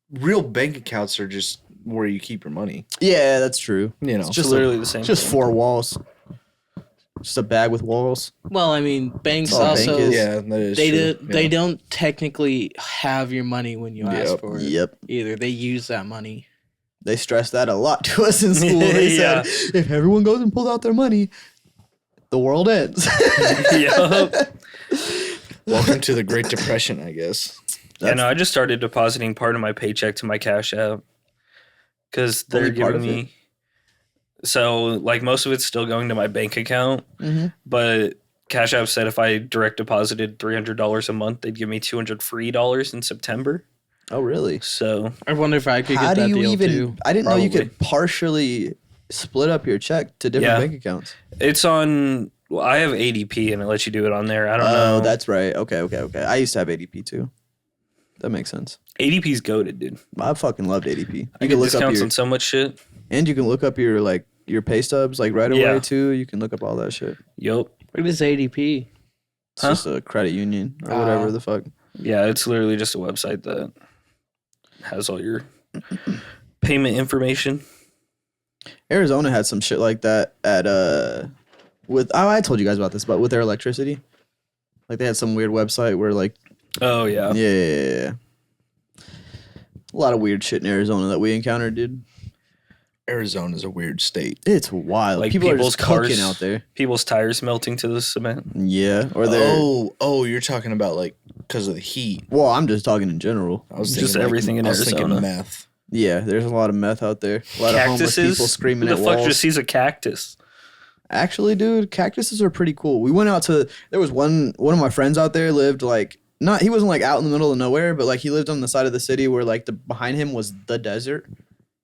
real bank accounts are just where you keep your money. Yeah, that's true. You know. It's It's just literally the same. It's just thing. 4 walls. Just a bag with walls. Well, I mean, banks That's all a bank also is. yeah, that is they true. do, they don't technically have your money when you ask Yep. for it. Yep. Either they use that money. They stressed that a lot to us in school. They Yeah. said, if everyone goes and pulls out their money, the world ends. Yep. Welcome to the Great Depression, I guess. Yeah, no, I just started depositing part of my paycheck to my Cash App because they're Only part giving of me. So, like, most of it's still going to my bank account, Mhm. but Cash App said if I direct deposited $300 a month, they'd give me $200 free in September. Oh, really? So, I wonder if I could How get do that you deal even? too. I didn't know you Probably. could partially split up your check to different Yeah. bank accounts. it's on. Well, I have ADP and it lets you do it on there. I don't know. Oh, that's right. Okay. I used to have ADP too. That makes sense. ADP's goaded, dude. I fucking loved ADP. You I can get look up discounts your on so much shit. and you can look up your like your pay stubs like right away Yeah. too. You can look up all that shit. Yup. What is ADP? It's Huh? just a credit union or whatever the fuck. Yeah, it's literally just a website that has all your payment information. Arizona had some shit like that at with I told you guys about this, but with their electricity. Like they had some weird website where like Oh yeah. yeah. A lot of weird shit in Arizona that we encountered, dude. Arizona's a weird state. It's wild. Like people are people's just cooking cars- out there. People's tires melting to the cement. Yeah, or they're Oh, you're talking about like because of the heat. well, I'm just talking in general. I was Just thinking, everything in I was thinking Arizona. meth. Yeah, there's a lot of meth out there. A lot of homeless Cactuses. people screaming Who at the fuck walls. just sees a cactus? Actually, dude, cactuses are pretty cool. We went out to there was one of my friends out there lived like not he wasn't like out in the middle of nowhere, but like he lived on the side of the city where like the behind him was the desert.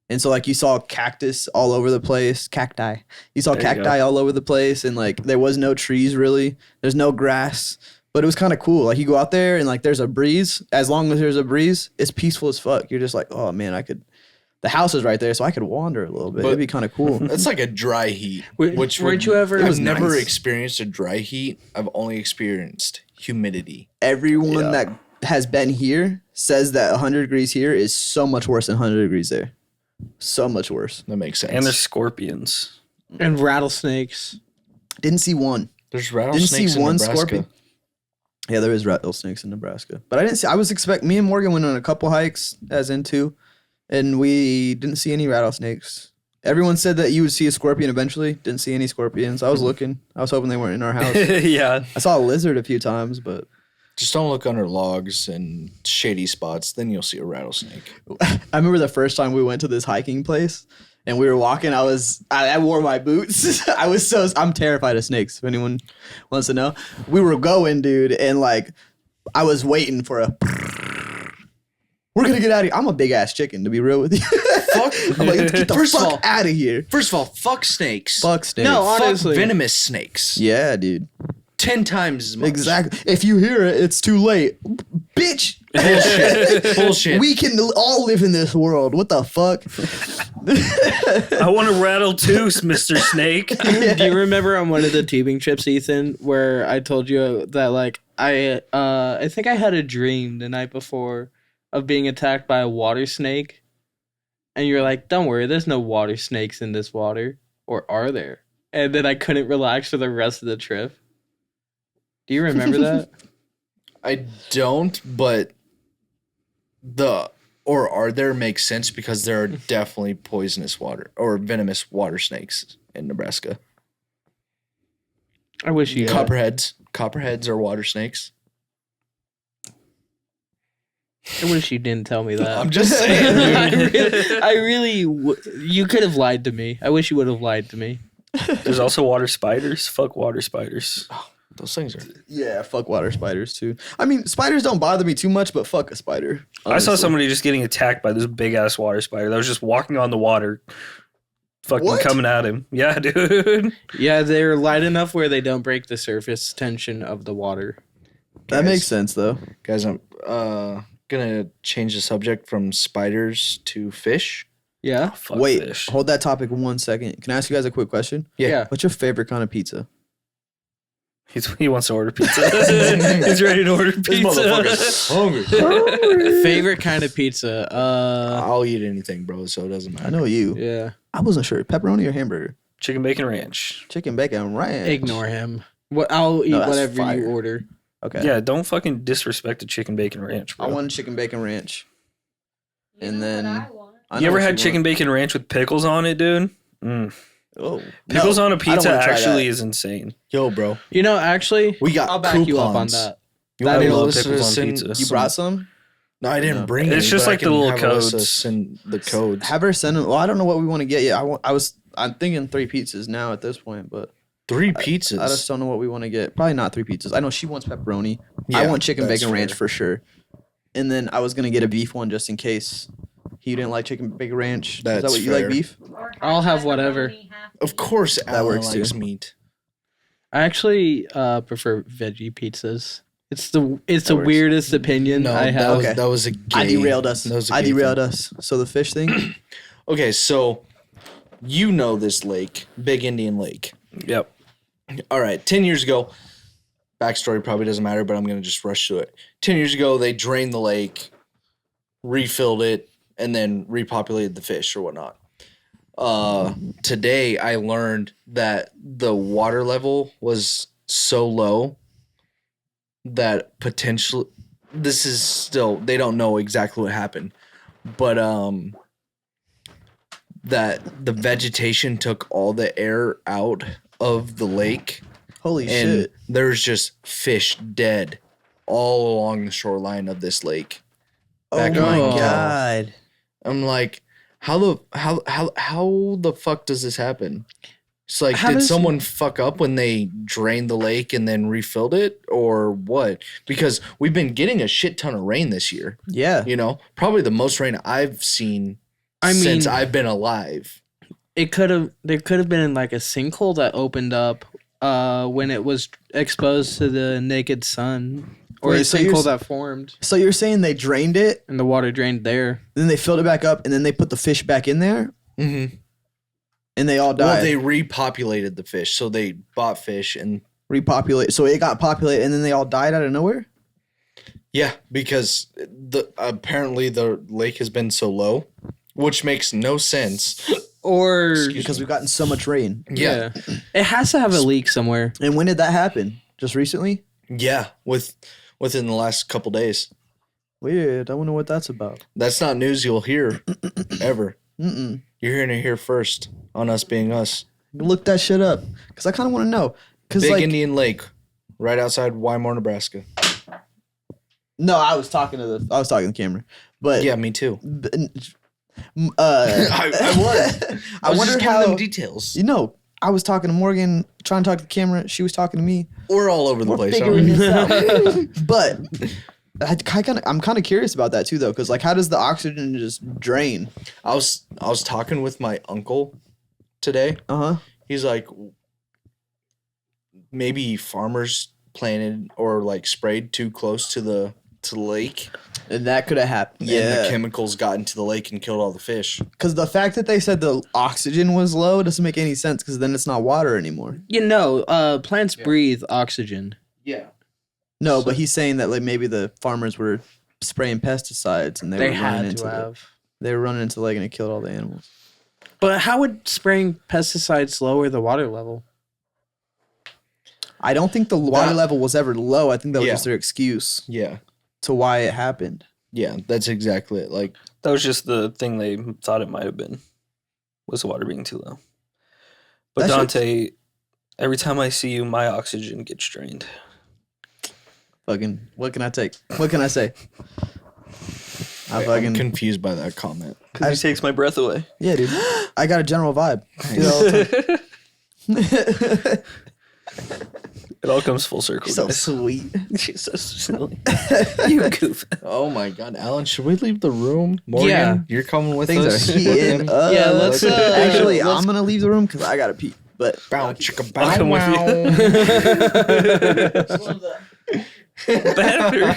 And so like you saw cactus all over the place, cacti. You saw There you cacti all over the place and like there was no trees really. There's no grass, but it was kind of cool. Like you go out there and like there's a breeze. As long as there's a breeze, it's peaceful as fuck. You're just like, "Oh man, the house is right there, so I could wander a little bit. But- It'd be kind of cool." That's like a dry heat. Weren't would- you ever- It I've was never nice. experienced a dry heat. I've only experienced humidity. Everyone Yeah. that has been here says that 100 degrees here is so much worse than 100 degrees there. So much worse. That makes sense. And there's scorpions. And rattlesnakes. Didn't see one. there's Didn't rattlesnakes see in one Nebraska. scorpion. Yeah, there is rattlesnakes in Nebraska. But I didn't see, I was me and Morgan went on a couple hikes, as in two, and we didn't see any rattlesnakes. Everyone said that you would see a scorpion eventually. Didn't see any scorpions. I was looking. I was hoping they weren't in our house. Yeah. I saw a lizard a few times, but Just don't look under logs and shady spots. Then you'll see a rattlesnake. I remember the first time we went to this hiking place and we were walking. I wore my boots. I'm terrified of snakes. If anyone wants to know, we were going, dude, and like I was waiting for a. We're gonna get out of here. I'm a big ass chicken, to be real with you. Fuck. I'm like, let's get the First of all- fuck out of here. First of all, fuck snakes. Fuck snakes. No, Fuck honestly. venomous snakes. Yeah, dude. 10 times as much. Exactly. If you hear it, it's too late. Bitch. Bullshit. Bullshit. We can all live in this world. What the fuck? I want to rattle too, Mr. Snake. Do you remember on one of the tubing trips, Ethan, where I told you that like I think I had a dream the night before of being attacked by a water snake, and you're like, "Don't worry, there's no water snakes in this water, or are there?" And then I couldn't relax for the rest of the trip. Do you remember that? I don't, but or are there makes sense because there are definitely poisonous water or venomous water snakes in Nebraska. I wish you. Copperheads. Copperheads are water snakes. I wish you didn't tell me that. I'm just saying, dude. I really you could have lied to me. I wish you would have lied to me. There's also water spiders. Fuck water spiders. Those things are. Yeah, fuck water spiders too. I mean, spiders don't bother me too much, but fuck a spider. I saw honestly. somebody just getting attacked by this big ass water spider that was just walking on the water, fucking What? coming at him. Yeah, dude. Yeah, they're light enough where they don't break the surface tension of the water. That makes sense though. Guys, I'm gonna change the subject from spiders to fish. Yeah. Fuck Wait, fish. hold that topic 1 second. Can I ask you guys a quick question? Yeah. What's your favorite kind of pizza? He wants to order pizza. He's ready to order pizza. hungry. Favorite kind of pizza. I'll eat anything, bro, so it doesn't matter. I know you. Yeah. I wasn't sure. Pepperoni or hamburger? Chicken bacon ranch. Chicken bacon ranch. Ignore him. What I'll eat No, that's whatever fire. you order. Okay. Yeah, don't fucking disrespect the chicken bacon ranch, bro. I want chicken bacon ranch. You And know then- what I want. I You know ever what had chicken want. bacon ranch with pickles on it, dude? Mm. Oh, Pickles no, on a I don't pizza wanna try actually that. is insane. Yo, bro, You know, actually, we got I'll back coupons. you up on that. You I want me to love listen to pickles on send pizza. You some- brought some? No, I didn't No. bring It's any, just but I like the can little have Alyssa codes. Send the codes. Have her send them. Well, I don't know what we want to get yet. I'm thinking 3 pizzas now at this point, but 3 pizzas. I just don't know what we want to get. Probably not 3 pizzas. I know she wants pepperoni. I Yeah, want chicken that's bacon ranch fair. for sure. And then I was gonna get a beef one just in case he didn't like chicken bacon ranch. Is that That's what you like, fair. beef? Or I'll have pepperoni, whatever. half Of course, That Alan works, likes too. meat. I actually prefer veggie pizzas. It's the That works. weirdest opinion No, I have. Okay. that was a gay. I derailed us. that was a I gay derailed thing. us. So the fish thing. Okay, so you know this lake, Big Indian Lake. Yep. All right, 10 years ago, backstory probably doesn't matter, but I'm going to just rush through it. 10 years ago, they drained the lake, refilled it, and then repopulated the fish or whatnot. Today, I learned that the water level was so low that potentially, this is still, they don't know exactly what happened, but that the vegetation took all the air out of the lake. Holy And shit! there's just fish dead all along the shoreline of this lake. Oh back in my my god! I'm like, how the fuck does this happen? It's like, How did does- someone fuck up when they drained the lake and then refilled it, or what? Because we've been getting a shit ton of rain this year. Yeah. You know, probably the most rain I've seen I since mean- I've been alive. There could have been like a sinkhole that opened up when it was exposed to the naked sun, or Wait, a so you're sinkhole s- that formed So you're saying they drained it, and the water drained there. then they filled it back up, and then they put the fish back in there, Mm-hmm. and they all died. Well, they repopulated the fish, so they bought fish and repopulate. So it got populated, and then they all died out of nowhere. yeah, because apparently the lake has been so low, which makes no sense. Or Excuse Because me. we've gotten so much rain. Yeah, it has to have a leak somewhere. And when did that happen? Just recently? yeah, within the last couple days. Weird. I wonder what that's about. That's not news you'll hear ever. Mm-mm. You're hearing it here first on Us Being Us. Look that shit up, because I kind of want to know. Because Big like, Indian Lake, right outside Wymore, Nebraska. No, I was talking to the camera. But Yeah, me too. I was. I was wonder just giving how them details. you know. I was talking to Morgan, trying to talk to the camera. She was talking to me. We're all over the We're place. figuring aren't we? this out. But I'm kind of curious about that too, though, because like, how does the oxygen just drain? I was talking with my uncle today. Uh huh. He's like, maybe farmers planted or like sprayed too close to the lake, And that could have happened. and the Yeah. chemicals got into the lake and killed all the fish. Because the fact that they said the oxygen was low doesn't make any sense. Because then it's not water anymore. Plants breathe oxygen. Yeah. No, but he's saying that like maybe the farmers were spraying pesticides and they They were running had into to have. they were running into the lake and it killed all the animals. But how would spraying pesticides lower the water level? I don't think the water That- level was ever low. I think that was Yeah. just their excuse Yeah. to why it happened. Yeah. That's exactly it. Like, That was just the thing they thought it might have been, was the water being too low. But That shit's- Dante, every time I see you, my oxygen gets drained. Fucking, what can I take? What can I say? I I'm fucking confused by that comment. Because he takes my breath away. yeah, dude. I got a general vibe. Do that all the time. It all comes full circle. So guys. sweet. She's so silly. You goof. Oh my God, Alan, should we leave the room? Morgan, Yeah. you're coming with Things us. are with heating him? up. Yeah, let's, actually, let's- I'm gonna leave the room because I gotta pee. But Bow, chicka, I'll bow, come with wow. Better.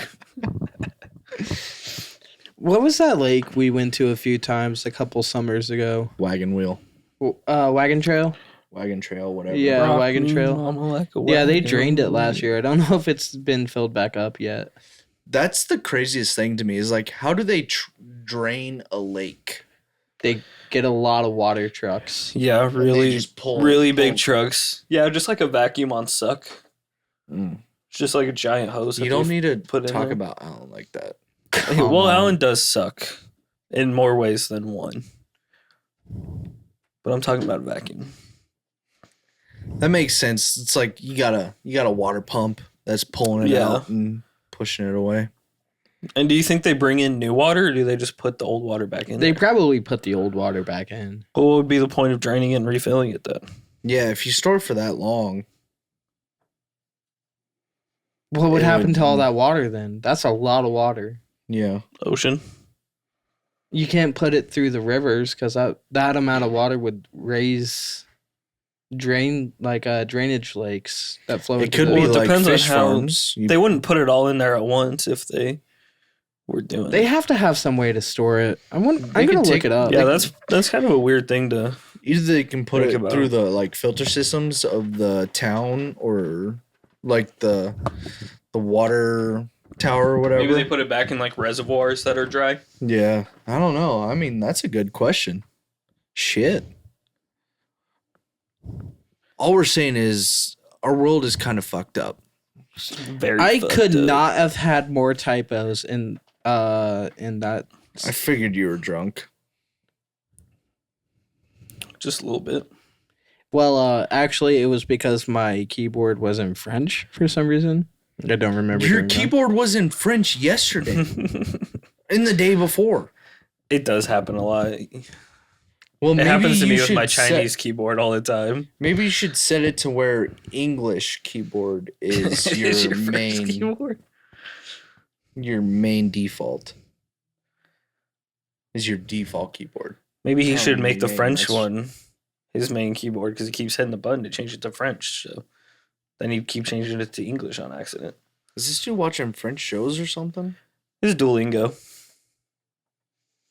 What was that lake we went to a few times a couple summers ago? Wagon wheel, Wagon Trail? wagon trail, whatever. Yeah, Rock Wagon me, Trail. mama, like a Yeah, they wagon drained it last wheel. year. I don't know if it's been filled back up yet. That's the craziest thing to me is like, how do they drain a lake? They get a lot of water trucks. Yeah, really, just pull- really big pull- trucks. Yeah, just like a vacuum on suck. Mm. It's just like a giant hose. that You don't they need to put in talk there. about Alan like that. Well, on. Alan does suck in more ways than one. But I'm talking about a vacuum. That makes sense. It's like you got a water pump that's pulling it Yeah. out and pushing it away. And do you think they bring in new water, or do they just put the old water back in? They there? probably put the old water back in. What would be the point of draining it and refilling it then? Yeah, if you store it for that long, What would It happen would- to all that water then? That's a lot of water. yeah. Ocean. You can't put it through the rivers because that amount of water would drainage lakes that flow. It into could the be Well, it like depends on fish how farms. They wouldn't put it all in there at once if they were doing They it. have to have some way to store it. I'm They gonna could look take- it up. Yeah, that's kind of a weird thing to. Either they can put Think it about through it. the like filter systems of the town or like the water tower or whatever. Maybe they put it back in like reservoirs that are dry. Yeah, I don't know. I mean, that's a good question. Shit. All we're saying is our world is kind of fucked up. Very. I fucked could up. not have had more typos in that. I figured you were drunk. Just a little bit. Well, actually, it was because my keyboard was in French for some reason. I don't remember. Your doing that. keyboard was in French yesterday and the day before. It does happen a lot. It Well, maybe happens to you me with should my Chinese keyboard all the time. Maybe you should set it to where English keyboard is your, It's your first main keyboard. your main default. Is your default keyboard. Maybe he Oh, should make the man, French that's- one his main keyboard because he keeps hitting the button to change it to French. So then he keep changing it to English on accident. Is this dude watching French shows or something? This is Duolingo.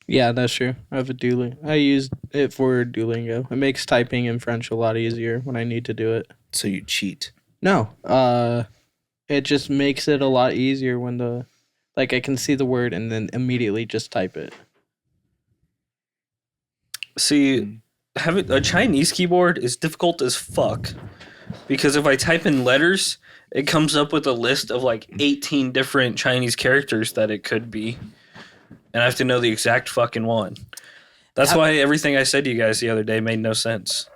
Yeah, that's true. I have a Duolingo. I use it for Duolingo. It makes typing in French a lot easier when I need to do it. So you cheat. No, it just makes it a lot easier when I can see the word and then immediately just type it. See, having a Chinese keyboard is difficult as fuck because if I type in letters, it comes up with a list of like 18 different Chinese characters that it could be, and I have to know the exact fucking one. That's why everything I said to you guys the other day made no sense.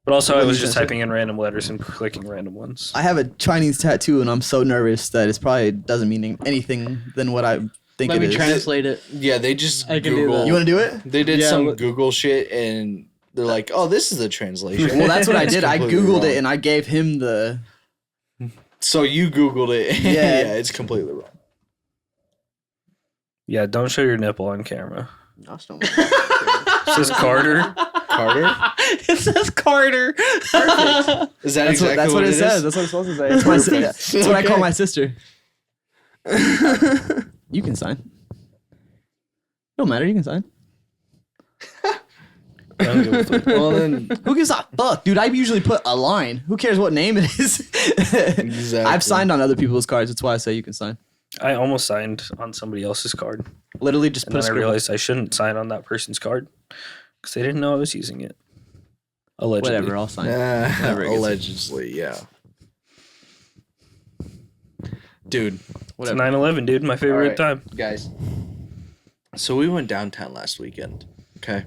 But also, What I were was you just gonna say? typing in random letters and clicking random ones. I have a Chinese tattoo, and I'm so nervous that it's probably doesn't mean anything than what I think Let it me is. translate it. Yeah, they just I can do Google. that. You want to do it? They did Yeah, some but- Google shit, and they're like, "Oh, this is a translation." Well, that's what I It's did. I completely Googled wrong. it, and I gave him the. So you Googled it. Yeah. Yeah, it's completely wrong. Yeah, don't show your nipple on camera. It It says Carter. Carter? It says Carter. Is that That's exactly what it it says. is? That's what it's supposed to say. That's, my si- Perfect. that's what I call Okay. my sister. You can sign. Don't matter. You can sign. I don't give a fuck. Well, then, Who gives a fuck, dude? I usually put a line. Who cares what name it is? Exactly. I've signed on other people's cards. That's why I say you can sign. I almost signed on somebody else's card, Literally, just and put a then I scribble. realized I shouldn't sign on that person's card because they didn't know I was using it. Allegedly. Whatever, I'll sign. Whatever it gets. allegedly, yeah. Dude, It's 9/11, dude. My favorite Alright. time. guys. So we went downtown last weekend. Okay.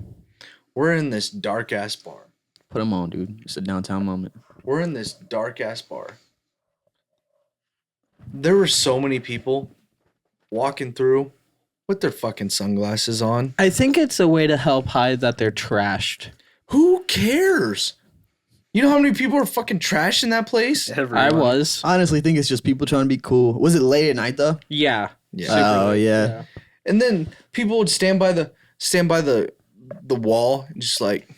We're in this dark ass bar. Put them on, dude. It's a downtown moment. We're in this dark ass bar. There were so many people walking through with their fucking sunglasses on. I think it's a way to help hide that they're trashed. Who cares? You know how many people are fucking trash in that place? I Everyone. was. I honestly think it's just people trying to be cool. Was it late at night though? Yeah. Yeah. Super Oh late, yeah. And then people would stand by the wall and just like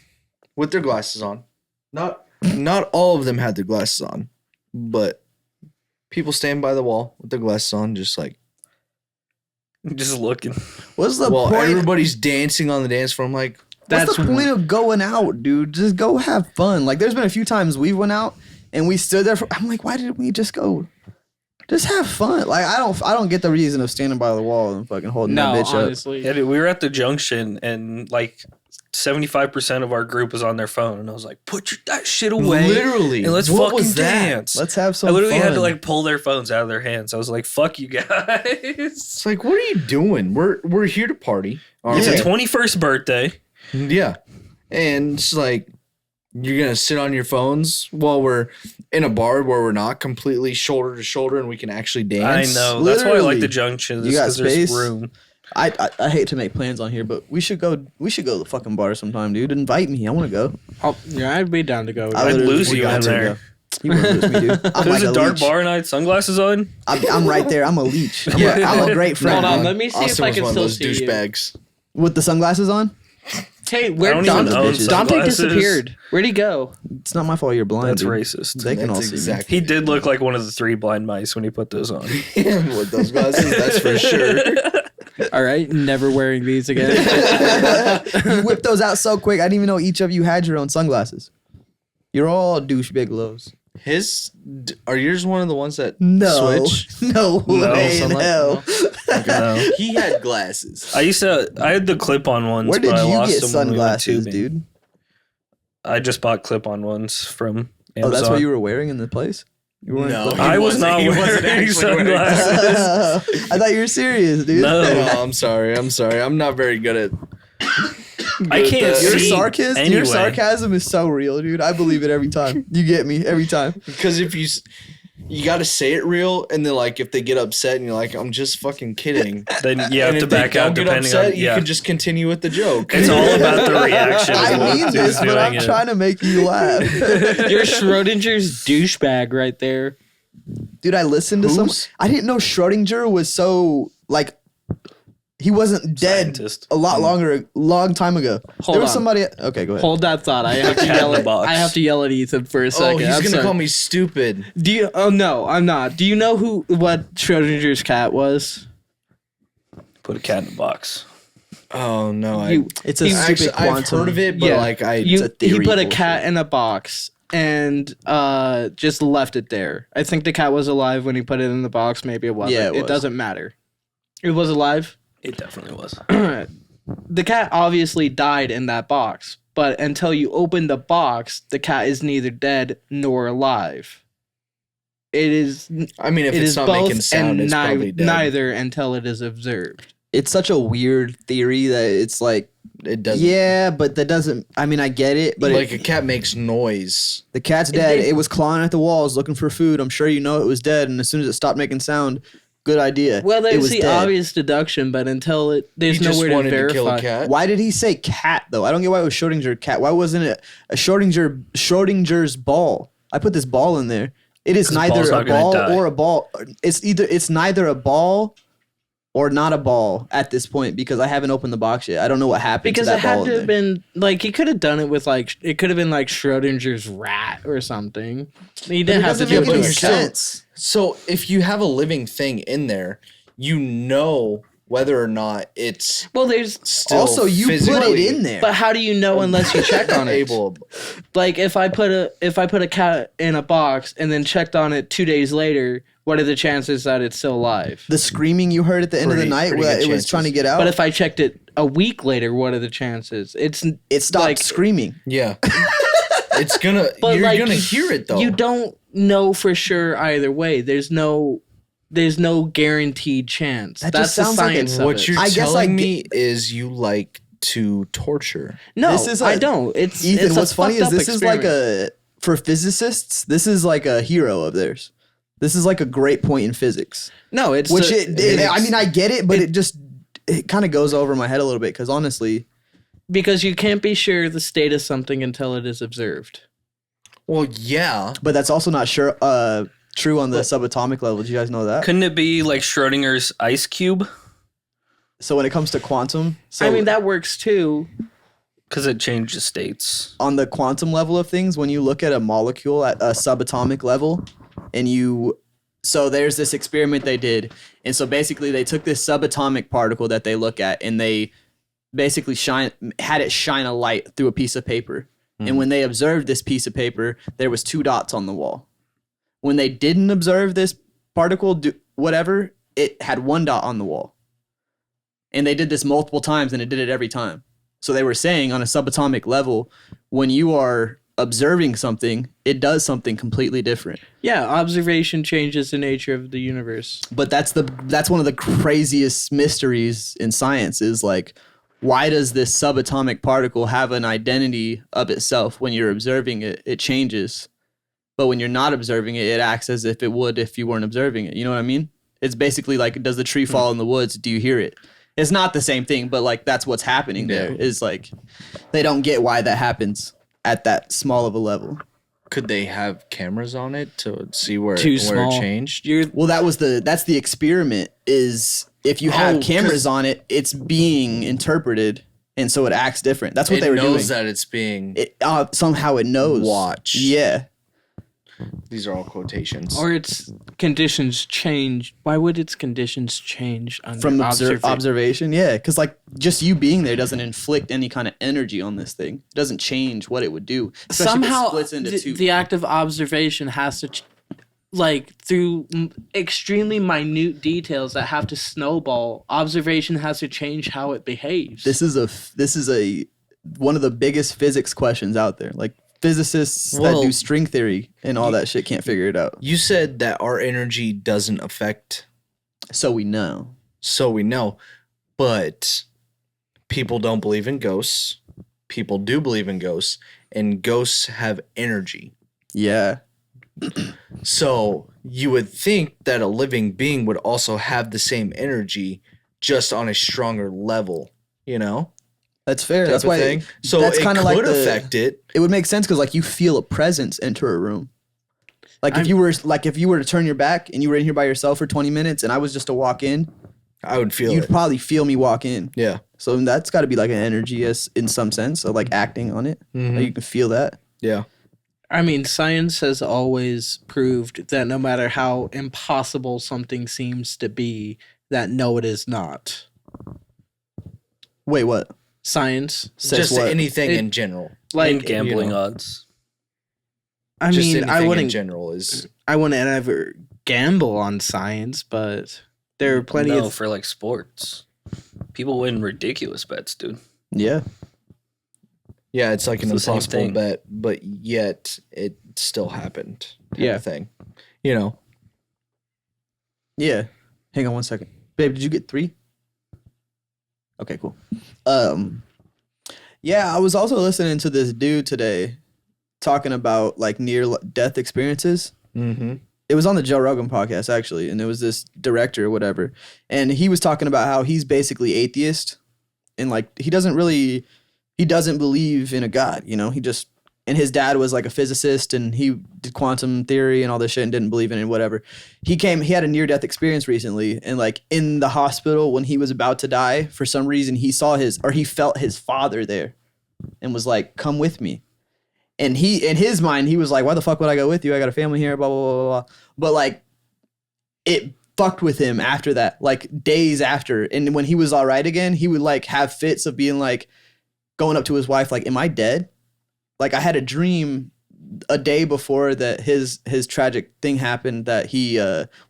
with their glasses on. Not all of them had their glasses on, but people stand by the wall with their glasses on, just like Just looking. What's the well, point? everybody's dancing on the dance floor. I'm like, What's the point of going out, dude? Just go have fun. Like, there's been a few times we went out and we stood there. I'm like, why didn't we just go? Just have fun. Like, I don't get the reason of standing by the wall and fucking holding No, that bitch up. honestly. Yeah, dude, we were at the junction and like 75% of our group was on their phone, and I was like, "Put that shit away, literally. and let's what fucking was that? dance." Let's have some. I literally had to fun. like pull their phones out of their hands. I was like, "Fuck you guys!" It's like, what are you doing? We're here to party. It's Okay. a 21st birthday. Yeah. And it's like you're gonna sit on your phones while we're in a bar where we're not completely shoulder to shoulder and we can actually I dance. know. That's why I like Literally. the junction. You got because there's space? room. I hate to make plans on here, but we should go. We should go to the fucking bar sometime, dude. Invite me. I want to go. Yeah, I'd be down to go. I I'd literally- lose we you got in to there. go. You wouldn't lose me, dude. I'm There's like a dark leech. bar and I had sunglasses on. I'm right there. I'm a leech. I'm, Yeah. I'm a great friend. Hold on, man. let me see Austin if I was can one of still those see you. douchebags. With the sunglasses on. Hey, where I don't even Dante, own Dante sunglasses. disappeared? Where'd he go? It's not my fault. You're blind. That's dude. racist. They can That's all see exactly He did look like one of the three blind mice when he put those on. with those glasses, that's for sure. All right, never wearing these again. me. You whipped those out so quick. I didn't even know each of you had your own sunglasses. You're all douche bigelows. Are yours one of the ones that No, switch? no, No, way in sunlight? hell. No. He had glasses. I had the clip-on ones, Where did but I you lost get them when we went sunglasses, tubing. dude? I just bought clip-on ones from Amazon. Oh, that's what you were wearing in the place. You weren't. No. I was not He wasn't wearing actually wearing sunglasses. I thought you were serious, dude. No. No, I'm sorry. I'm not very good at. I can't Your see sarcasm, anyway. your sarcasm is so real, dude. I believe it every time. You get me every time. Because if you got to say it real, and then like if they get upset and you're like, I'm just fucking kidding. Then you have And to if they back out don't get depending upset, on you can just continue with the joke. It's all about the reaction. of I mean who's this, but doing I'm it. trying to make you laugh. You're Schrodinger's douchebag right there. Dude, I listened to some. Who's? I didn't know Schrodinger was so like he wasn't dead Scientist. a long time ago. Hold there was on. somebody. Okay, go ahead. Hold that thought. I have to Cat in yell the at. box. I have to yell at Ethan for a Oh, second. he's I'm gonna sorry. call me stupid. Do you? Oh no, I'm not. Do you know what Schrodinger's cat was? Put a cat in a box. Oh no, It's a He- stupid actually, I've quantum. heard of it, but Yeah. like I. He theory put a bullshit. cat in a box and just left it there. I think the cat was alive when he put it in the box. Maybe it wasn't. Yeah, it it was. doesn't matter. It was alive. It definitely was. The cat obviously died in that box, but until you open the box, the cat is neither dead nor alive. It is I mean, if it it's is not both making sound, and it's probably dead. neither until it is observed. it's such a weird theory that it's like, It doesn't. yeah, but that doesn't. I mean, I get it, but Like a cat makes noise. the cat's dead. It was clawing at the walls looking for food. I'm sure you know it was dead, and as soon as it stopped making sound, good idea. Well, it there's was the dead. obvious deduction, but until there's You just nowhere to wanted to kill a verify. cat. Why did he say cat though? I don't get why it was Schrodinger cat. Why wasn't it a Schrodinger's ball? I put this ball in there. It is 'Cause neither ball's a not gonna ball die. or a ball. It's neither a ball or not a ball at this point because I haven't opened the box yet. I don't know what happened Because to it that had ball to in have there. been like he could have done it with like it could have been like Schrodinger's rat or something. He didn't It have to doesn't do it make but any with you're a still- cat. sense. So if you have a living thing in there, you know whether or not it's Well, there's still Also, you put it physically in there. but how do you know unless you check on it? able. Like if I put a cat in a box and then checked on it 2 days later, what are the chances that it's still alive? The screaming you heard at the end of the Pretty- night pretty where good it was chances. trying to get out. But if I checked it a week later, what are the chances? it stopped like- screaming. Yeah. It's gonna. But You're like, gonna hear it though. You don't know for sure either way. There's no guaranteed chance. That That's just the sounds like science of What it. you're I guess telling I me is you like to torture. No, This is I a- don't. It's Ethan, it's a what's funny is fucked up this is like experiment. for physicists, this is like a hero of theirs. This is like a great point in physics. No, it's Which the- I mean, I get it, but it kind of goes over my head a little bit because honestly, because you can't be sure the state of something until it is observed. Well, yeah. but that's also not sure true on the subatomic level. Did you guys know that? Couldn't it be like Schrodinger's ice cube? So when it comes to quantum, so I mean that works too. Because it changes states. on the quantum level of things, when you look at a molecule at a subatomic level, so there's this experiment they did, and so basically they took this subatomic particle that they look at, and they basically had it shine a light through a piece of paper. And when they observed this piece of paper, there was 2 dots on the wall. When they didn't observe this particle, whatever, it had 1 dot on the wall. And they did this multiple times, and it did it every time. So they were saying on a subatomic level, when you are observing something, it does something completely different. Yeah, observation changes the nature of the universe. But that's one of the craziest mysteries in science is like, why does this subatomic particle have an identity of itself? When you're observing it, it changes. But when you're not observing it, it acts as if it would if you weren't observing it. You know what I mean? It's basically like, does the tree fall in the woods? Do you hear it? It's not the same thing, but like that's what's happening there. Is like they don't get why that happens at that small of a level. Could they have cameras on it to see where Too where small. it changed? Well, that's the experiment is if you have Oh, cameras on it, it's being interpreted and so it acts different. That's what It they were knows doing. that it's being. It somehow it knows. Watch. Yeah. These are all quotations. Or its conditions change. Why would its conditions change under From observation? observation, yeah, because like just you being there doesn't inflict any kind of energy on this thing. It doesn't change what it would do. Especially if it Somehow, splits into two. the act of observation has to, like, through extremely minute details that have to snowball. Observation has to change how it behaves. This is a one of the biggest physics questions out there. Like physicists Well, that do string theory and all that shit can't figure it out. You said that our energy doesn't affect, So we know. so we know, but people don't believe in ghosts. People do believe in ghosts, and ghosts have energy. Yeah. So you would think that a living being would also have the same energy, just on a stronger level. You know, That's fair. type That's of why thing. So that's it kinda could like the- affect it. it would make sense because like you feel a presence enter a room. Like if I'm- you were to turn your back and you were in here by yourself for 20 minutes and I was just to walk in, I would feel you'd it. probably feel me walk in. Yeah. So that's got to be like an energy in some sense of like acting on it. Mhm. Like you can feel that. Yeah. I mean, science has always proved that no matter how impossible something seems to be, that no, it is not. Wait, what? Science, Says Just what? anything It- in general. like, and gambling you know. odds. I Just mean, anything I in wouldn't, general is. I wouldn't ever gamble on science, but there are plenty No, of for like sports. People win ridiculous bets, dude. Yeah. Yeah, it's like an It's the same impossible thing. bet, but yet it still happened. Type Yeah. of thing. You know. Yeah. Hang on one second. Babe, did you get 3? Okay, cool. Yeah, I was also listening to this dude today talking about like near death experiences. Mm-hmm. It was on the Joe Rogan podcast actually, and it was this director or whatever, and he was talking about how he's basically atheist, and like he doesn't believe in a god, you know. He just, and his dad was like a physicist, and he did quantum theory and all this shit, and didn't believe in it, whatever. He had a near death experience recently, and like in the hospital when he was about to die, for some reason he felt his father there, and was like, "Come with me." And he, in his mind, he was like, why the fuck would I go with you? I got a family here, blah, blah, blah, blah. But like, it fucked with him after that, like days after. And when he was all right again, he would like have fits of being like, going up to his wife, like, am I dead? Like I had a dream a day before that his tragic thing happened, that he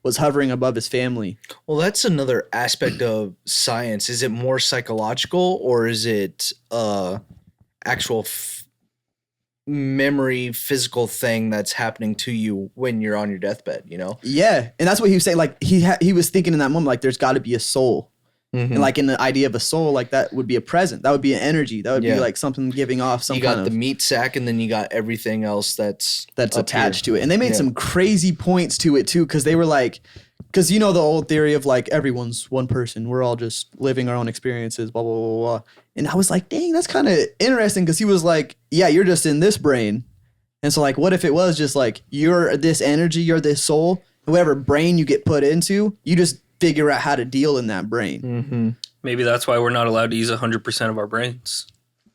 was hovering above his family. Well, that's another aspect of science. Is it more psychological, or is it actual memory, physical thing that's happening to you when you're on your deathbed, you know? Yeah. And that's what he was saying. Like he was thinking in that moment, like there's got to be a soul. Mm-hmm. And like in the idea of a soul, like that would be a present. That would be an energy. That would be like something giving off some you got kind the meat sack, and then you got everything else that's attached to it. And they made some crazy points to it too, because they were like, because you know the old theory of like everyone's one person. We're all just living our own experiences, blah, blah, blah, blah. And I was like, dang, that's kind of interesting, because he was like, yeah, you're just in this brain. And so like, what if it was just like, you're this energy, you're this soul, whatever brain you get put into, you just figure out how to deal in that brain. Mm-hmm. Maybe that's why we're not allowed to use 100% of our brains.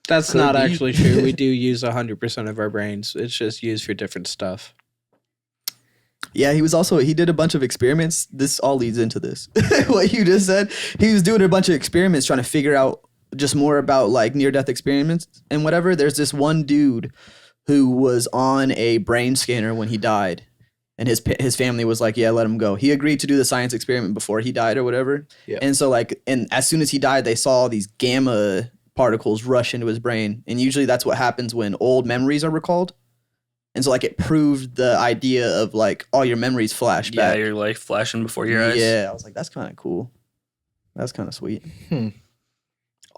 That's not actually true. We do use 100% of our brains. It's just used for different stuff. Yeah, he did a bunch of experiments. This all leads into this. What you just said. He was doing a bunch of experiments trying to figure out just more about like near-death experiments and whatever. There's this one dude who was on a brain scanner when he died. And his family was like, yeah, let him go. He agreed to do the science experiment before he died or whatever. Yeah. And so like, and as soon as he died, they saw these gamma particles rush into his brain. And usually that's what happens when old memories are recalled. And so like it proved the idea of like all your memories flash Yeah, back. your life flashing before your eyes. Yeah, I was like, that's kind of cool. That's kind of sweet.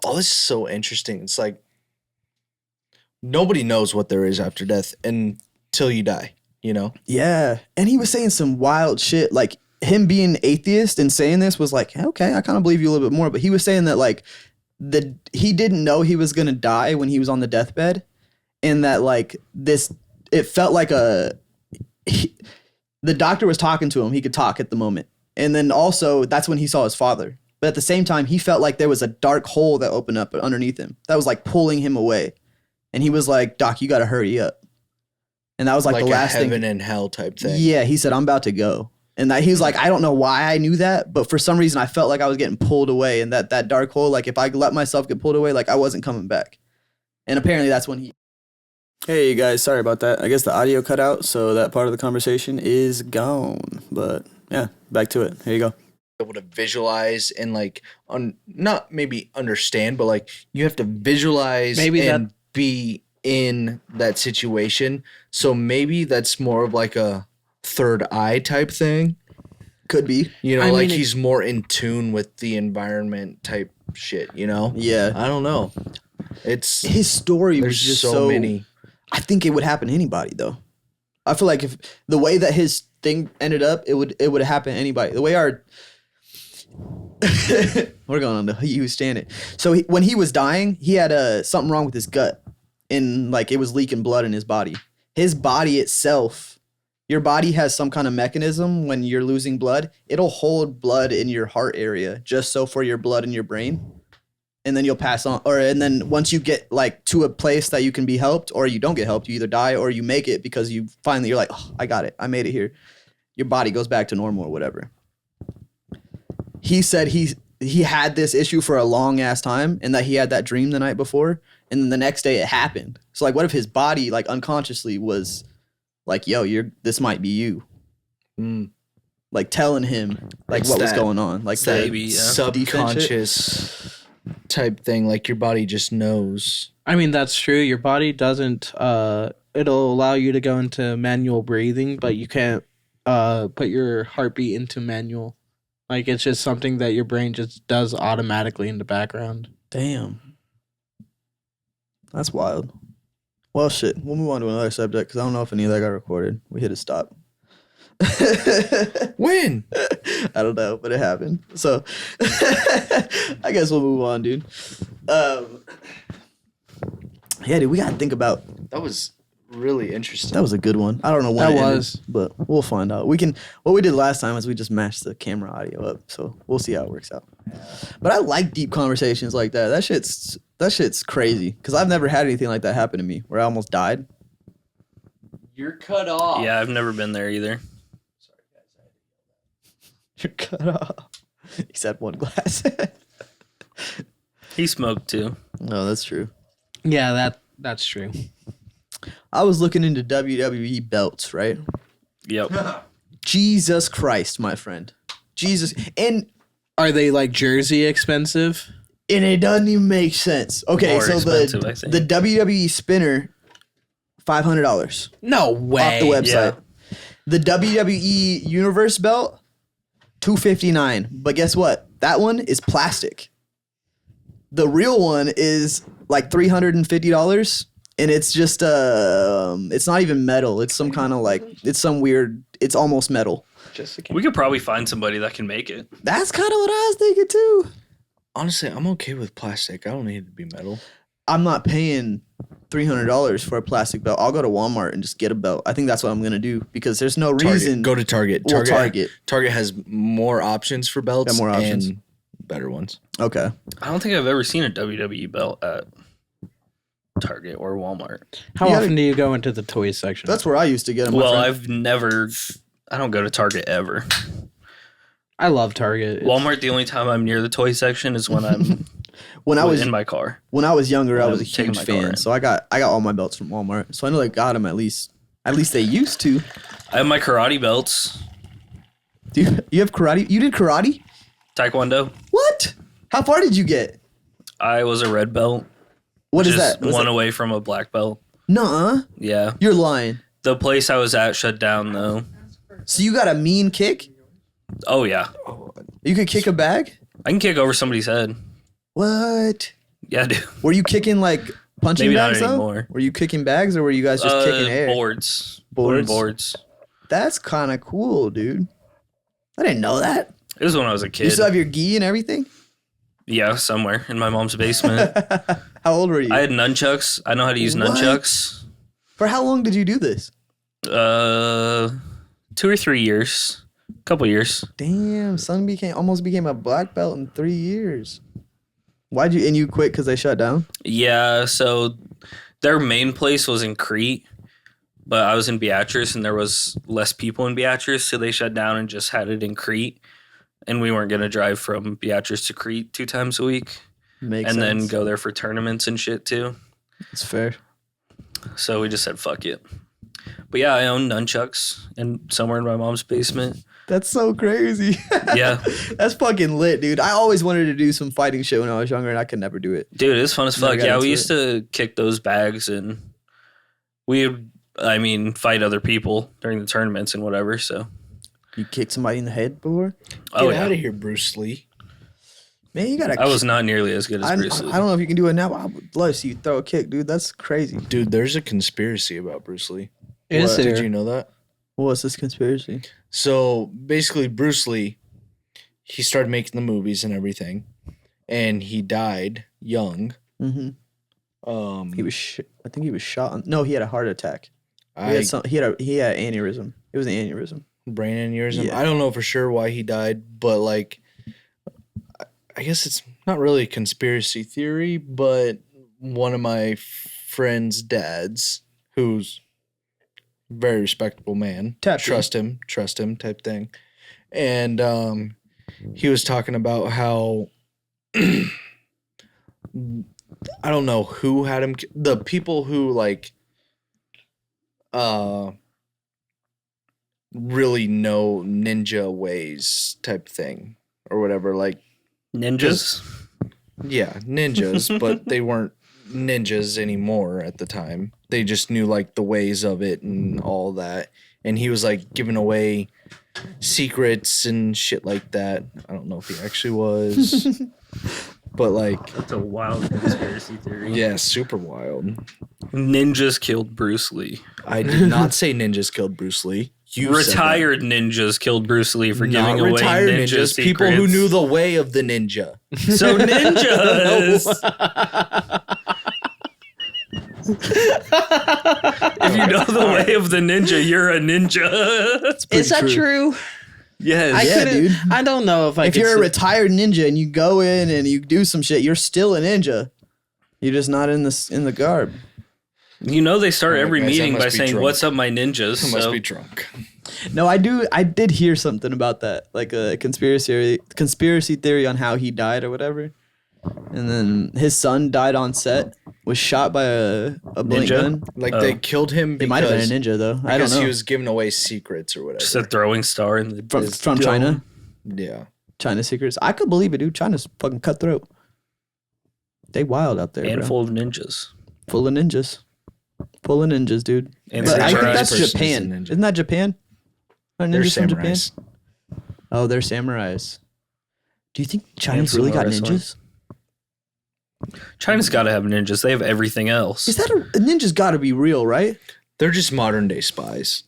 Oh, this is so interesting. It's like nobody knows what there is after death until you die, you know? Yeah. And he was saying some wild shit. Like him being atheist and saying this was like, okay, I kind of believe you a little bit more. But he was saying that like he didn't know he was going to die when he was on the deathbed. And that like it felt like the doctor was talking to him. He could talk at the moment. And then also that's when he saw his father. But at the same time, he felt like there was a dark hole that opened up underneath him that was like pulling him away. And he was like, Doc, you got to hurry up. And that was like the last a heaven thing. and hell type thing. Yeah, he said, I'm about to go. And that he was like, I don't know why I knew that, but for some reason I felt like I was getting pulled away. And that dark hole, like if I let myself get pulled away, like I wasn't coming back. And apparently that's when he... Hey, you guys, sorry about that. I guess the audio cut out, so that part of the conversation is gone. But yeah, back to it. Here you go. Able to visualize and like not maybe understand, but like you have to visualize Maybe and be in that situation. So maybe that's more of like a third eye type thing. Could be. You know, I like mean, he's more in tune with the environment type shit, you know? Yeah. I don't know. It's His story was there's just so many. I think it would happen to anybody though. I feel like if the way that his thing ended up, it would happen to anybody. The way our we're going on to He Who Stand It. So when he was dying, he had something wrong with his gut, and like it was leaking blood in his body. His body itself, your body has some kind of mechanism when you're losing blood. It'll hold blood in your heart area just so for your blood in your brain. And then you'll pass on, and then once you get like to a place that you can be helped, or you don't get helped, you either die or you make it because you're like, oh, I got it, I made it here. Your body goes back to normal or whatever. He said he had this issue for a long ass time, and that he had that dream the night before, and then the next day it happened. So like, what if his body like unconsciously was like, yo, this might be you, like telling him like It's what was that- going on, like the maybe, yeah. subconscious type thing, like your body just knows. I mean, that's true. Your body doesn't, it'll allow you to go into manual breathing, but you can't put your heartbeat into manual. Like it's just something that your brain just does automatically in the background. Damn. That's wild. Well, shit. We'll move on to another subject because I don't know if any of that got recorded. We hit a stop. When? I don't know, but it happened. So I guess we'll move on, dude. Yeah, dude, we gotta think about. That was really interesting. That was a good one. I don't know when That it ended, was. but we'll find out. What we did last time is we just matched the camera audio up, so we'll see how it works out. But I like deep conversations like that. That shit's crazy because I've never had anything like that happen to me where I almost died. You're cut off. Yeah, I've never been there either. You're cut off. He's had one glass. He smoked too. No, that's true. Yeah, that's true. I was looking into WWE belts, right? Yep. Jesus Christ, my friend. Jesus. And Are they like jersey expensive? it doesn't even make sense. Okay, More so expensive, I think. the WWE spinner, $500 No way. off the website. The WWE Universe belt, $259. But guess what? That one is plastic. The real one is like $350, and it's just it's not even metal. It's some kind of like it's some weird. It's almost metal. We could probably find somebody that can make it. That's kind of what I was thinking too. Honestly, I'm okay with plastic. I don't need it to be metal. I'm not paying $300 for a plastic belt. I'll go to Walmart and just get a belt. I think that's what I'm gonna do because there's no reason. Go to Target. Well, Target. Target has more options for belts. Got more options. And better ones. Okay. I don't think I've ever seen a WWE belt at Target or Walmart. How You gotta- often do you go into the toy section? That's where I used to get them. Well, I don't go to Target ever. I love Target. Walmart, the only time I'm near the toy section is when I'm when I was in my car. when I was younger, I When was a I'm taking huge my car fan. in. So I got all my belts from Walmart. So I know they got them at least. At least they used to. I have my karate belts, Do you have karate? You did karate? Taekwondo. What? How far did you get? I was a red belt. What is just that? Was one that? away from a black belt. Nuh-uh. Yeah. You're lying. The place I was at shut down though. So you got a mean kick? Oh yeah. You could kick a bag? I can kick over somebody's head. What? Yeah, dude. Were you kicking like punching Maybe not bags though? anymore. Were you kicking bags or were you guys just kicking air? Boards. Wooden Boards? boards. That's kind of cool, dude. I didn't know that. It was when I was a You kid. still have your gi and everything? Yeah, somewhere in my mom's basement. How old were you? I had nunchucks. I know how to use What? nunchucks. For how long did you do this? 2 or 3 years. Couple years. Damn, son almost became a black belt in 3 years. Why'd you quit because they shut down? Yeah, so their main place was in Crete, but I was in Beatrice and there was less people in Beatrice, so they shut down and just had it in Crete. And we weren't gonna drive from Beatrice to Crete 2 times a week. Makes And then sense. go there for tournaments and shit too. It's fair. So we just said fuck it. But yeah, I own nunchucks and somewhere in my mom's basement. That's so crazy. Yeah. That's fucking lit, dude. I always wanted to do some fighting shit when I was younger and I could never do it. Dude, it's fun as Never fuck. got Yeah, into we used to kick those bags and we would, fight other people during the tournaments and whatever. So, You kicked somebody in the head before? oh Get out yeah, of here, Bruce Lee. Man, you gotta I was not nearly as good as I Bruce Lee. don't know if you can do it now, but I would love to see you throw a kick, dude. That's crazy. Dude, there's a conspiracy about Bruce Lee. Is What? there? Did you know that? What's this conspiracy? So basically, Bruce Lee, he started making the movies and everything, and he died young. Mm-hmm. He was I think he was shot. No, he had a heart attack. He had he had aneurysm. It was an aneurysm. brain aneurysm. Yeah. I don't know for sure why he died, but like, I guess it's not really a conspiracy theory, but one of my friend's dads, who's a very respectable man, Tap trust him type thing, and he was talking about how I don't know who had him. The people who like really know ninja ways type thing or whatever. Like, Ninjas. yeah, ninjas, but they weren't ninjas anymore at the time. They just knew like the ways of it and all that. And he was like giving away secrets and shit like that. I don't know if he actually was, but like, That's a wild conspiracy theory. yeah, super wild. Ninjas killed Bruce Lee. I did not say ninjas killed Bruce Lee. You said that. Retired ninjas killed Bruce Lee for Not giving away retired ninja ninjas, people who secrets. knew the way of the ninja. So ninjas. If you know the way of the ninja, you're a ninja. Is that true? Yes. I Yeah, couldn't- dude. I don't know if I. If could you're a sit- retired ninja and you go in and you do some shit, you're still a ninja. You're just not in the garb. You know they start Alright, every guys, I meeting must by be saying, drunk. "What's up, my ninjas?" I must So be drunk. No, I did hear something about that, like a conspiracy theory on how he died or whatever. And then his son died on set, was shot by a blank Ninja? gun. Like Oh. they killed him It because, might have been a ninja though. I don't because know. he was giving away secrets or whatever. just a throwing star in the from dome. China. Yeah. China secrets. I could believe it, dude. China's fucking cutthroat. They wild out there, bro. Handful of ninjas. Full of ninjas. Full of ninjas, dude. And But I think samurais. that's Person is a Japan. ninja. Isn't that Japan? Are They're ninjas from Japan? samurais. Oh, they're samurais. Do you think China's some really got wrestling. ninjas? China's got to have ninjas. They have everything else. Is that a ninja's got to be real, right? They're just modern day spies,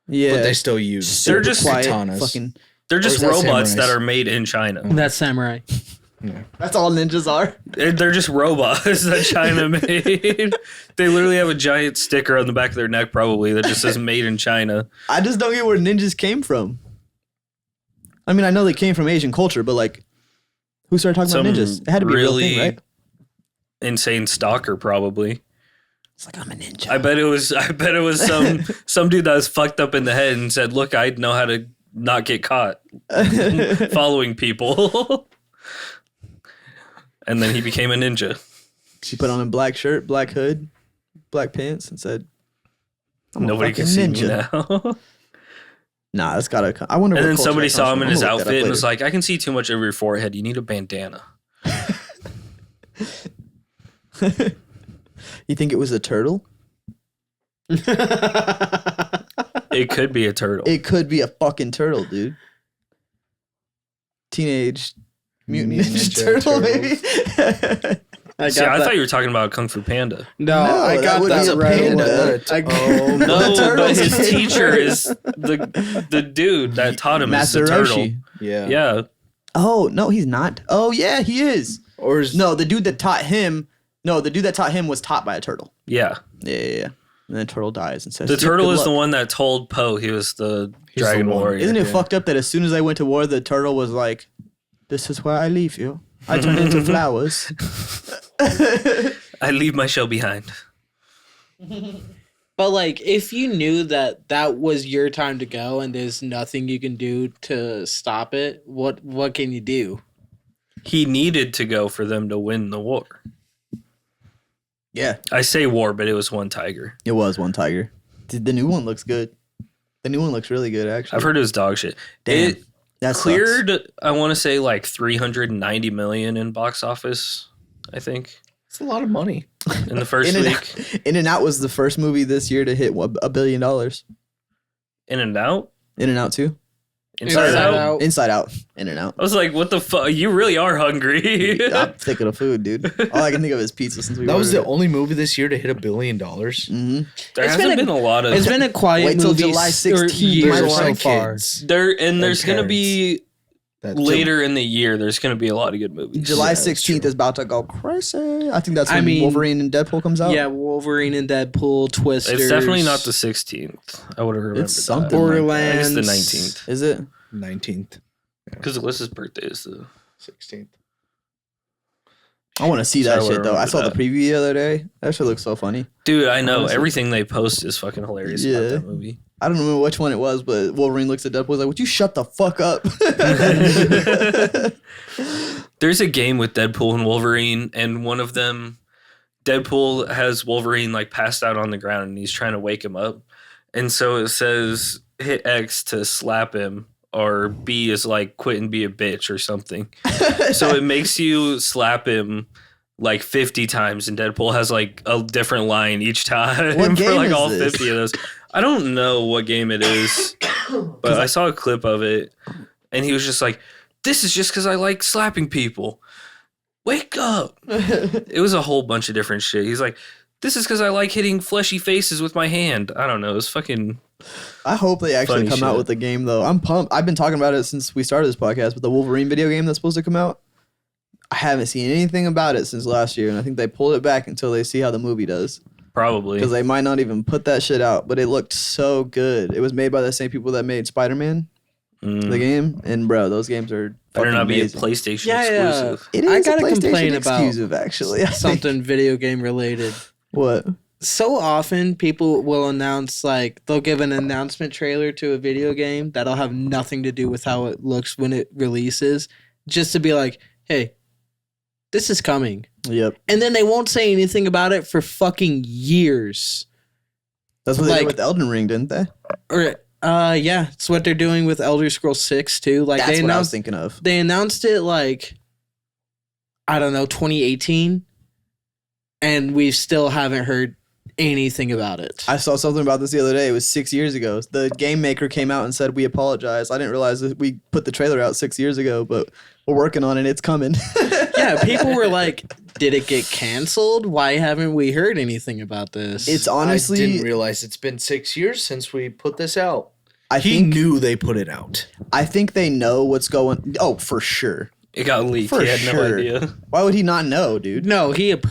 Yeah. but they still use. They're just katanas. fucking. They're just is that robots samurais? that are made in China. That's samurai. That's all ninjas are. They're just robots that China made. They literally have a giant sticker on the back of their neck, probably, that just says "Made in China." I just don't get where ninjas came from. I mean, I know they came from Asian culture, but like, who started talking Some about ninjas? It had to be really a real thing, right? insane stalker, probably. It's like I'm a ninja. I bet it was some dude that was fucked up in the head and said, "Look, I know how to not get caught following people." And then he became a ninja. She put on a black shirt, black hood, black pants, and said, "I'm Nobody a can fucking see me now. Nah, that's gotta. I wonder. And what then culture somebody that saw comes him in from. his I'm gonna look that outfit up and was later. like, "I can see too much over your forehead. You need a bandana." You think it was a turtle? It could be a turtle. It could be a fucking turtle, dude. Teenage Mutant Ninja Ninja Turtle, Turtles. baby. I See, I thought you were talking about Kung Fu Panda. No, No, I that got would that be a right panda. away. Oh, No, but turtles his came teacher from- is the dude that taught him is the Master turtle. Roshi. yeah. Yeah. Oh no, he's not. Oh yeah, he is. Or is No, the dude that taught him. No, the dude that taught him was taught by a turtle. Yeah. Yeah. And then turtle dies and says, The "Good turtle is luck." the one that told Poe he was the He's the Dragon one. Warrior. Isn't it Yeah. fucked up that as soon as I went to war, the turtle was like, "This is where I leave you. I turn into flowers." I leave my shell behind. But like, if you knew that that was your time to go and there's nothing you can do to stop it, what can you do? He needed to go for them to win the war. Yeah, I say war, but it was one tiger. it was one tiger. Dude, the new one looks good. The new one looks really good, actually. I've heard it was dog shit. Damn, It that sucks. cleared, I want to say, like 390 million in box office, I think, it's a lot of money. in the first In and week. In and Out was the first movie this year to hit $1 billion. In and out? In and Out too. Inside out? Inside Out. In and Out. I was like, what the fuck? You really are hungry. I'm thinking of food, dude. All I can think of is pizza since we. That was the ordered only movie this year to hit $1 billion. Mm-hmm. There It's hasn't been been a lot of. It's been a quiet Wait till movie July s- 16th. or There's years a lot so of far. kids. there's going to parents. be That later in the year. There's going to be a lot of good movies. July Yeah, that's 16th true. is about to go crazy. I think that's I when mean, Wolverine and Deadpool comes out. Yeah, Wolverine and Deadpool, Twisters. It's definitely not the 16th. I would have remembered. It's something. That. Borderlands. I think it's the 19th Is it? 19th, because Alyssa's birthday is the. 16th. I want to see So that I would've shit though. I saw the remembered preview the other day. That shit looks so funny. Dude, I know Honestly. everything they post is fucking hilarious Yeah. about that movie. I don't remember which one it was, but Wolverine looks at Deadpool. He's like, "Would you shut the fuck up?" There's a game with Deadpool and Wolverine, and one of them, Deadpool has Wolverine like passed out on the ground, and he's trying to wake him up, and so it says hit X to slap him, or B is like quit and be a bitch or something. So it makes you slap him like 50 times, and Deadpool has like a different line each time What for game like is all this? 50 of those. I don't know what game it is. But I saw a clip of it, and he was just like, "This is just because I like slapping people. Wake up!" It was a whole bunch of different shit. He's like, "This is because I like hitting fleshy faces with my hand." I don't know. It was fucking. I hope they actually Funny come out shit. with the game though. I'm pumped. I've been talking about it since we started this podcast, but the Wolverine video game that's supposed to come out, I haven't seen anything about it since last year, and I think they pulled it back until they see how the movie does. Probably. Because they might not even put that shit out, but it looked so good. It was made by the same people that made Spider-Man, the game, and bro, those games are Better fucking not be a amazing. PlayStation Yeah. exclusive. It is I a gotta PlayStation complain about exclusive, actually. I think. Something video game related. What? So often people will announce, like, they'll give an announcement trailer to a video game that'll have nothing to do with how it looks when it releases, just to be like, hey, this is coming. Yep. And then they won't say anything about it for fucking years. That's what they Like- did with Elden Ring, didn't they? Or yeah, it's what they're doing with Elder Scrolls 6 too. Like That's they what I was announced thinking of. they announced it like, I don't know, 2018, and we still haven't heard anything about it. I saw something about this the other day. It was 6 years ago. The game maker came out and said, "We apologize. I didn't realize that we put the trailer out 6 years ago, but we're working on it. It's coming." Yeah, people were like, did it get canceled? Why haven't we heard anything about this? It's I honestly, didn't realize it's been 6 years since we put this out. I He think knew they put it out. I think they know what's going. Oh, for sure. It got leaked. For He had no sure. idea. Why would he not know, dude? No, he had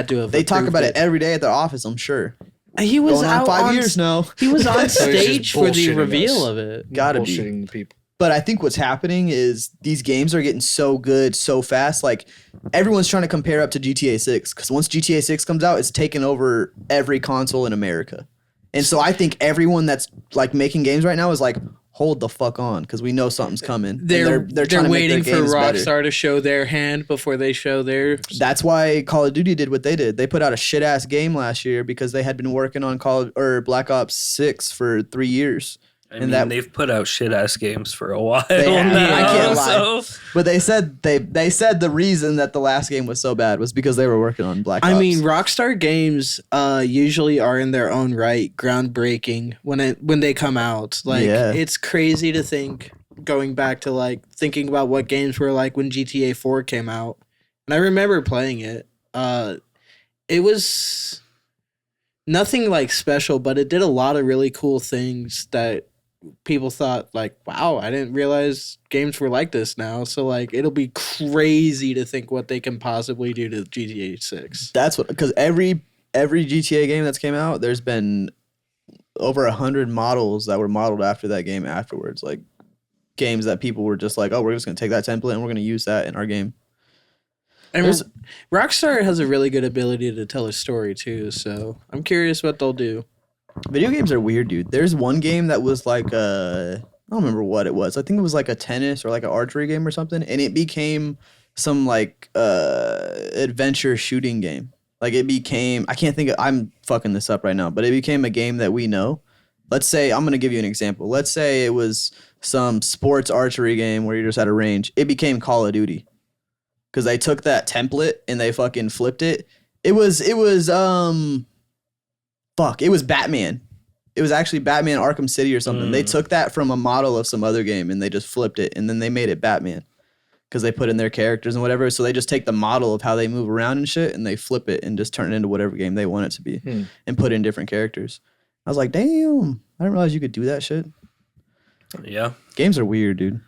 to have. They talk approved about it every day at their office. I'm sure. He was Going on out 5 on years now. He was on So he's just stage for the bullshitting reveal us. of it. Gotta be. Bullshitting the people. But I think what's happening is these games are getting so good so fast. Like everyone's trying to compare up to GTA 6 because once GTA 6 comes out, it's taken over every console in America. And so I think everyone that's like making games right now is like, hold the fuck on because we know something's coming. And They're trying to make waiting their for games better. Rockstar to show their hand before they show their. That's why Call of Duty did what they did. They put out a shit ass game last year because they had been working on Black Ops 6 for 3 years. I And mean, that- they've put out shit ass games for a while They have. now. I can't lie. So But they said they said the reason that the last game was so bad was because they were working on Black Ops. I mean, Rockstar games usually are in their own right groundbreaking when they come out. Like Yeah. it's crazy to think going back to like thinking about what games were like when GTA 4 came out. And I remember playing it. It was nothing like special, but it did a lot of really cool things that people thought like, wow, I didn't realize games were like this now. So like it'll be crazy to think what they can possibly do to GTA 6. that's what because every GTA game that's came out, there's been over 100 models that were modeled after that game afterwards. Like games that people were just like, oh, we're just gonna take that template and we're gonna use that in our game. And There's- Rockstar has a really good ability to tell a story too, so I'm curious what they'll do. Video games are weird, dude. There's one game that was like I don't remember what it was. I think it was like a tennis or like an archery game or something, and it became some like adventure shooting game. Like it became I can't think of I'm fucking this up right now, but it became a game that we know. Let's say I'm gonna give you an example. Let's say it was some sports archery game where you're just at a range. It became Call of Duty. Cause they took that template and they fucking flipped it. It was Batman. It was actually Batman Arkham City or something. They took that from a model of some other game and they just flipped it and then they made it Batman because they put in their characters and whatever. So they just take the model of how they move around and shit and they flip it and just turn it into whatever game they want it to be and put in different characters. I was like, damn, I didn't realize you could do that shit. yeah, Games are weird, dude.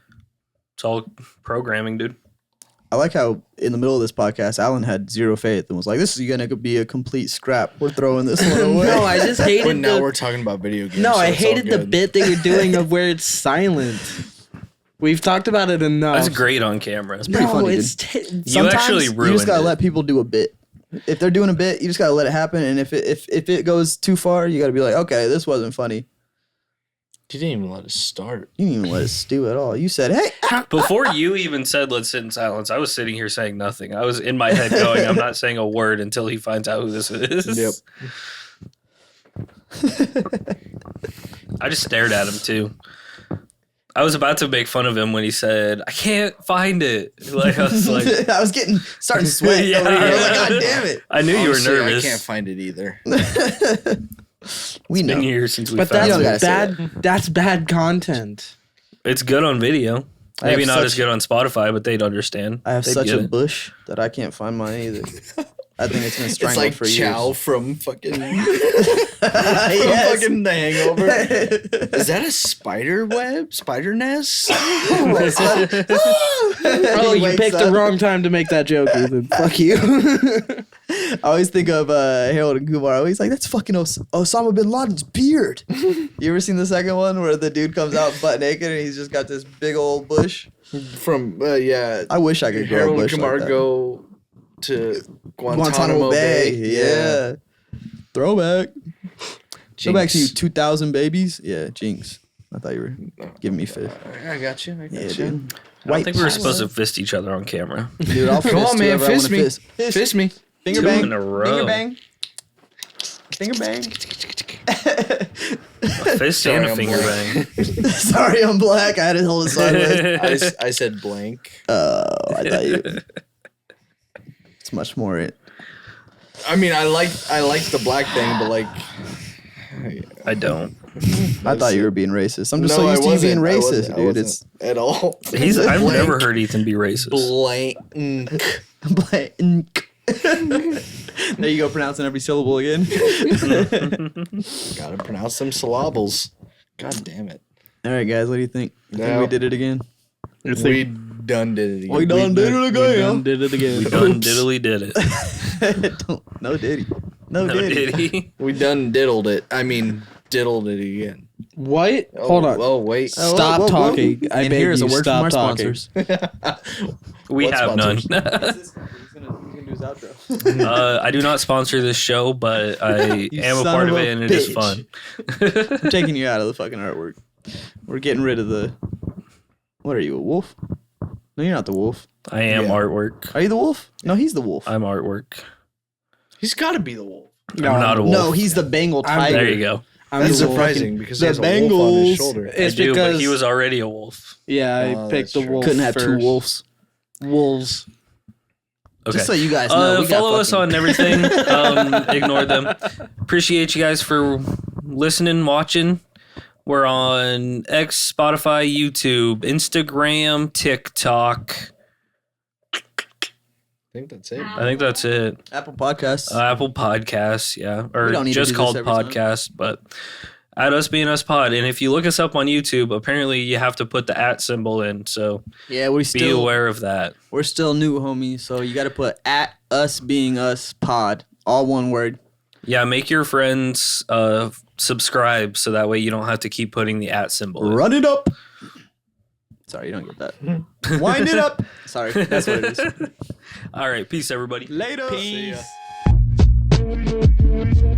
it's all programming, dude. I like how in the middle of this podcast, Alan had zero faith and was like, this is going to be a complete scrap. We're throwing this one away. No, I just But hated now the we're talking about video games. No, so I it's all hated the good. bit that you're doing of where it's silent. We've talked about it enough. That's great on camera. pretty No, funny, it's You actually you just ruined gotta it. let people do a bit. If they're doing a bit, you just gotta let it happen. And if it goes too far, you gotta be like, okay, this wasn't funny. You didn't even let us start. You didn't even let us stew at all. You said, hey, Before you even said let's sit in silence, I was sitting here saying nothing. I was in my head going, I'm not saying a word until he finds out who this is. I just stared at him too. I was about to make fun of him when he said, I can't find it. Like I was like I was starting to sweat Yeah. over here. I was like, God damn it. I knew Honestly, you were nervous. I can't find it either. We Been know. years since we But found don't that's gotta it. say bad. That's bad content. It's good on video. I have Maybe not as such- good on Spotify, but they'd understand. I have They'd such get a it. bush that I can't find mine either. I think it's been It's strangled like for Chow years. from fucking, from Yes. fucking The Hangover. Is that a spider web? Spider nest? Oh, He you wakes picked the up. wrong time to make that joke, Ethan. Fuck you. I always think of Harold and Kumar. Always like, that's fucking Osama bin Laden's beard. You ever seen the second one where the dude comes out butt naked and he's just got this big old bush? From, yeah. I wish I could grow a Harold and bush Kumar like that. go to Guantanamo, Bay. Yeah. Throwback. Throwback to you, Jinx. 2,000 babies. Yeah, Jinx. I thought you were giving me fifth. I got you. I got Yeah, you. dude. I don't think we were power. supposed to fist each other on camera. Dude, I'll Come fist on, man. whoever I Fist wanna me. fist. Fist me. Finger Two bang. in a row. Finger bang. Finger bang. A fist Sorry, and a I'm finger blank. bang. Sorry, I'm black. I had to hold it sideways. I said blank. Oh, I thought you. It's much more it. I mean, I like the black thing, but like, I don't. I thought you were being racist. I'm just so I used to you being wasn't. I racist, wasn't. I dude. wasn't at all. I've Blank. never heard Ethan be racist. Blank. It's blank. There you go, pronouncing every syllable again. Gotta pronounce them syllables. God damn it. All right, guys, what do you think? You think No. we did it again? We done did it again. We done did it We again. done did it again. We done diddly did it. No diddy. No No diddy. diddy. We done diddled it. I mean, diddled it again. What? Oh, Hold on. Oh, wait. Oh, Stop whoa, whoa, whoa. talking. I And beg here's you, a word from our stop talking. sponsors. We What have none. sponsors? He's gonna do his outro. I do not sponsor this show, but I You am a son part of of a it, and it is bitch. fun. I'm taking you out of the fucking artwork. We're getting rid of the. What are you, a wolf? No, you're not the wolf. I am Yeah. artwork. Are you the wolf? No, he's the wolf. I'm artwork. He's got to be the wolf. I'm not a wolf. No, he's the Bengal I'm- tiger. There you go. I'm That's the wolf. surprising because the he has a wolf on Bengals. his shoulder. It's I do, but because he was already a wolf. Yeah, I Oh, picked that's the true. wolf. Couldn't have two first. wolves. Wolves. Okay. Just so you guys know, we got Follow us fucking- on everything. Ignore them. Appreciate you guys for listening, watching. We're on X, Spotify, YouTube, Instagram, TikTok. I think that's it. I think that's it. Apple Podcasts. Apple Podcasts, yeah, or We don't need to just do this called every time. podcast, but at Us Being Us Pod. And if you look us up on YouTube, apparently you have to put the @ symbol in. So Yeah, we be still aware of that. we're still new, homies. So you got to put at us being us pod, all one word. Yeah, make your friends subscribe so that way you don't have to keep putting the @ symbol in. Run it up. Sorry, you don't get that. Wind it up. Sorry, that's what it is. All right, peace, everybody. Later. See ya. Peace.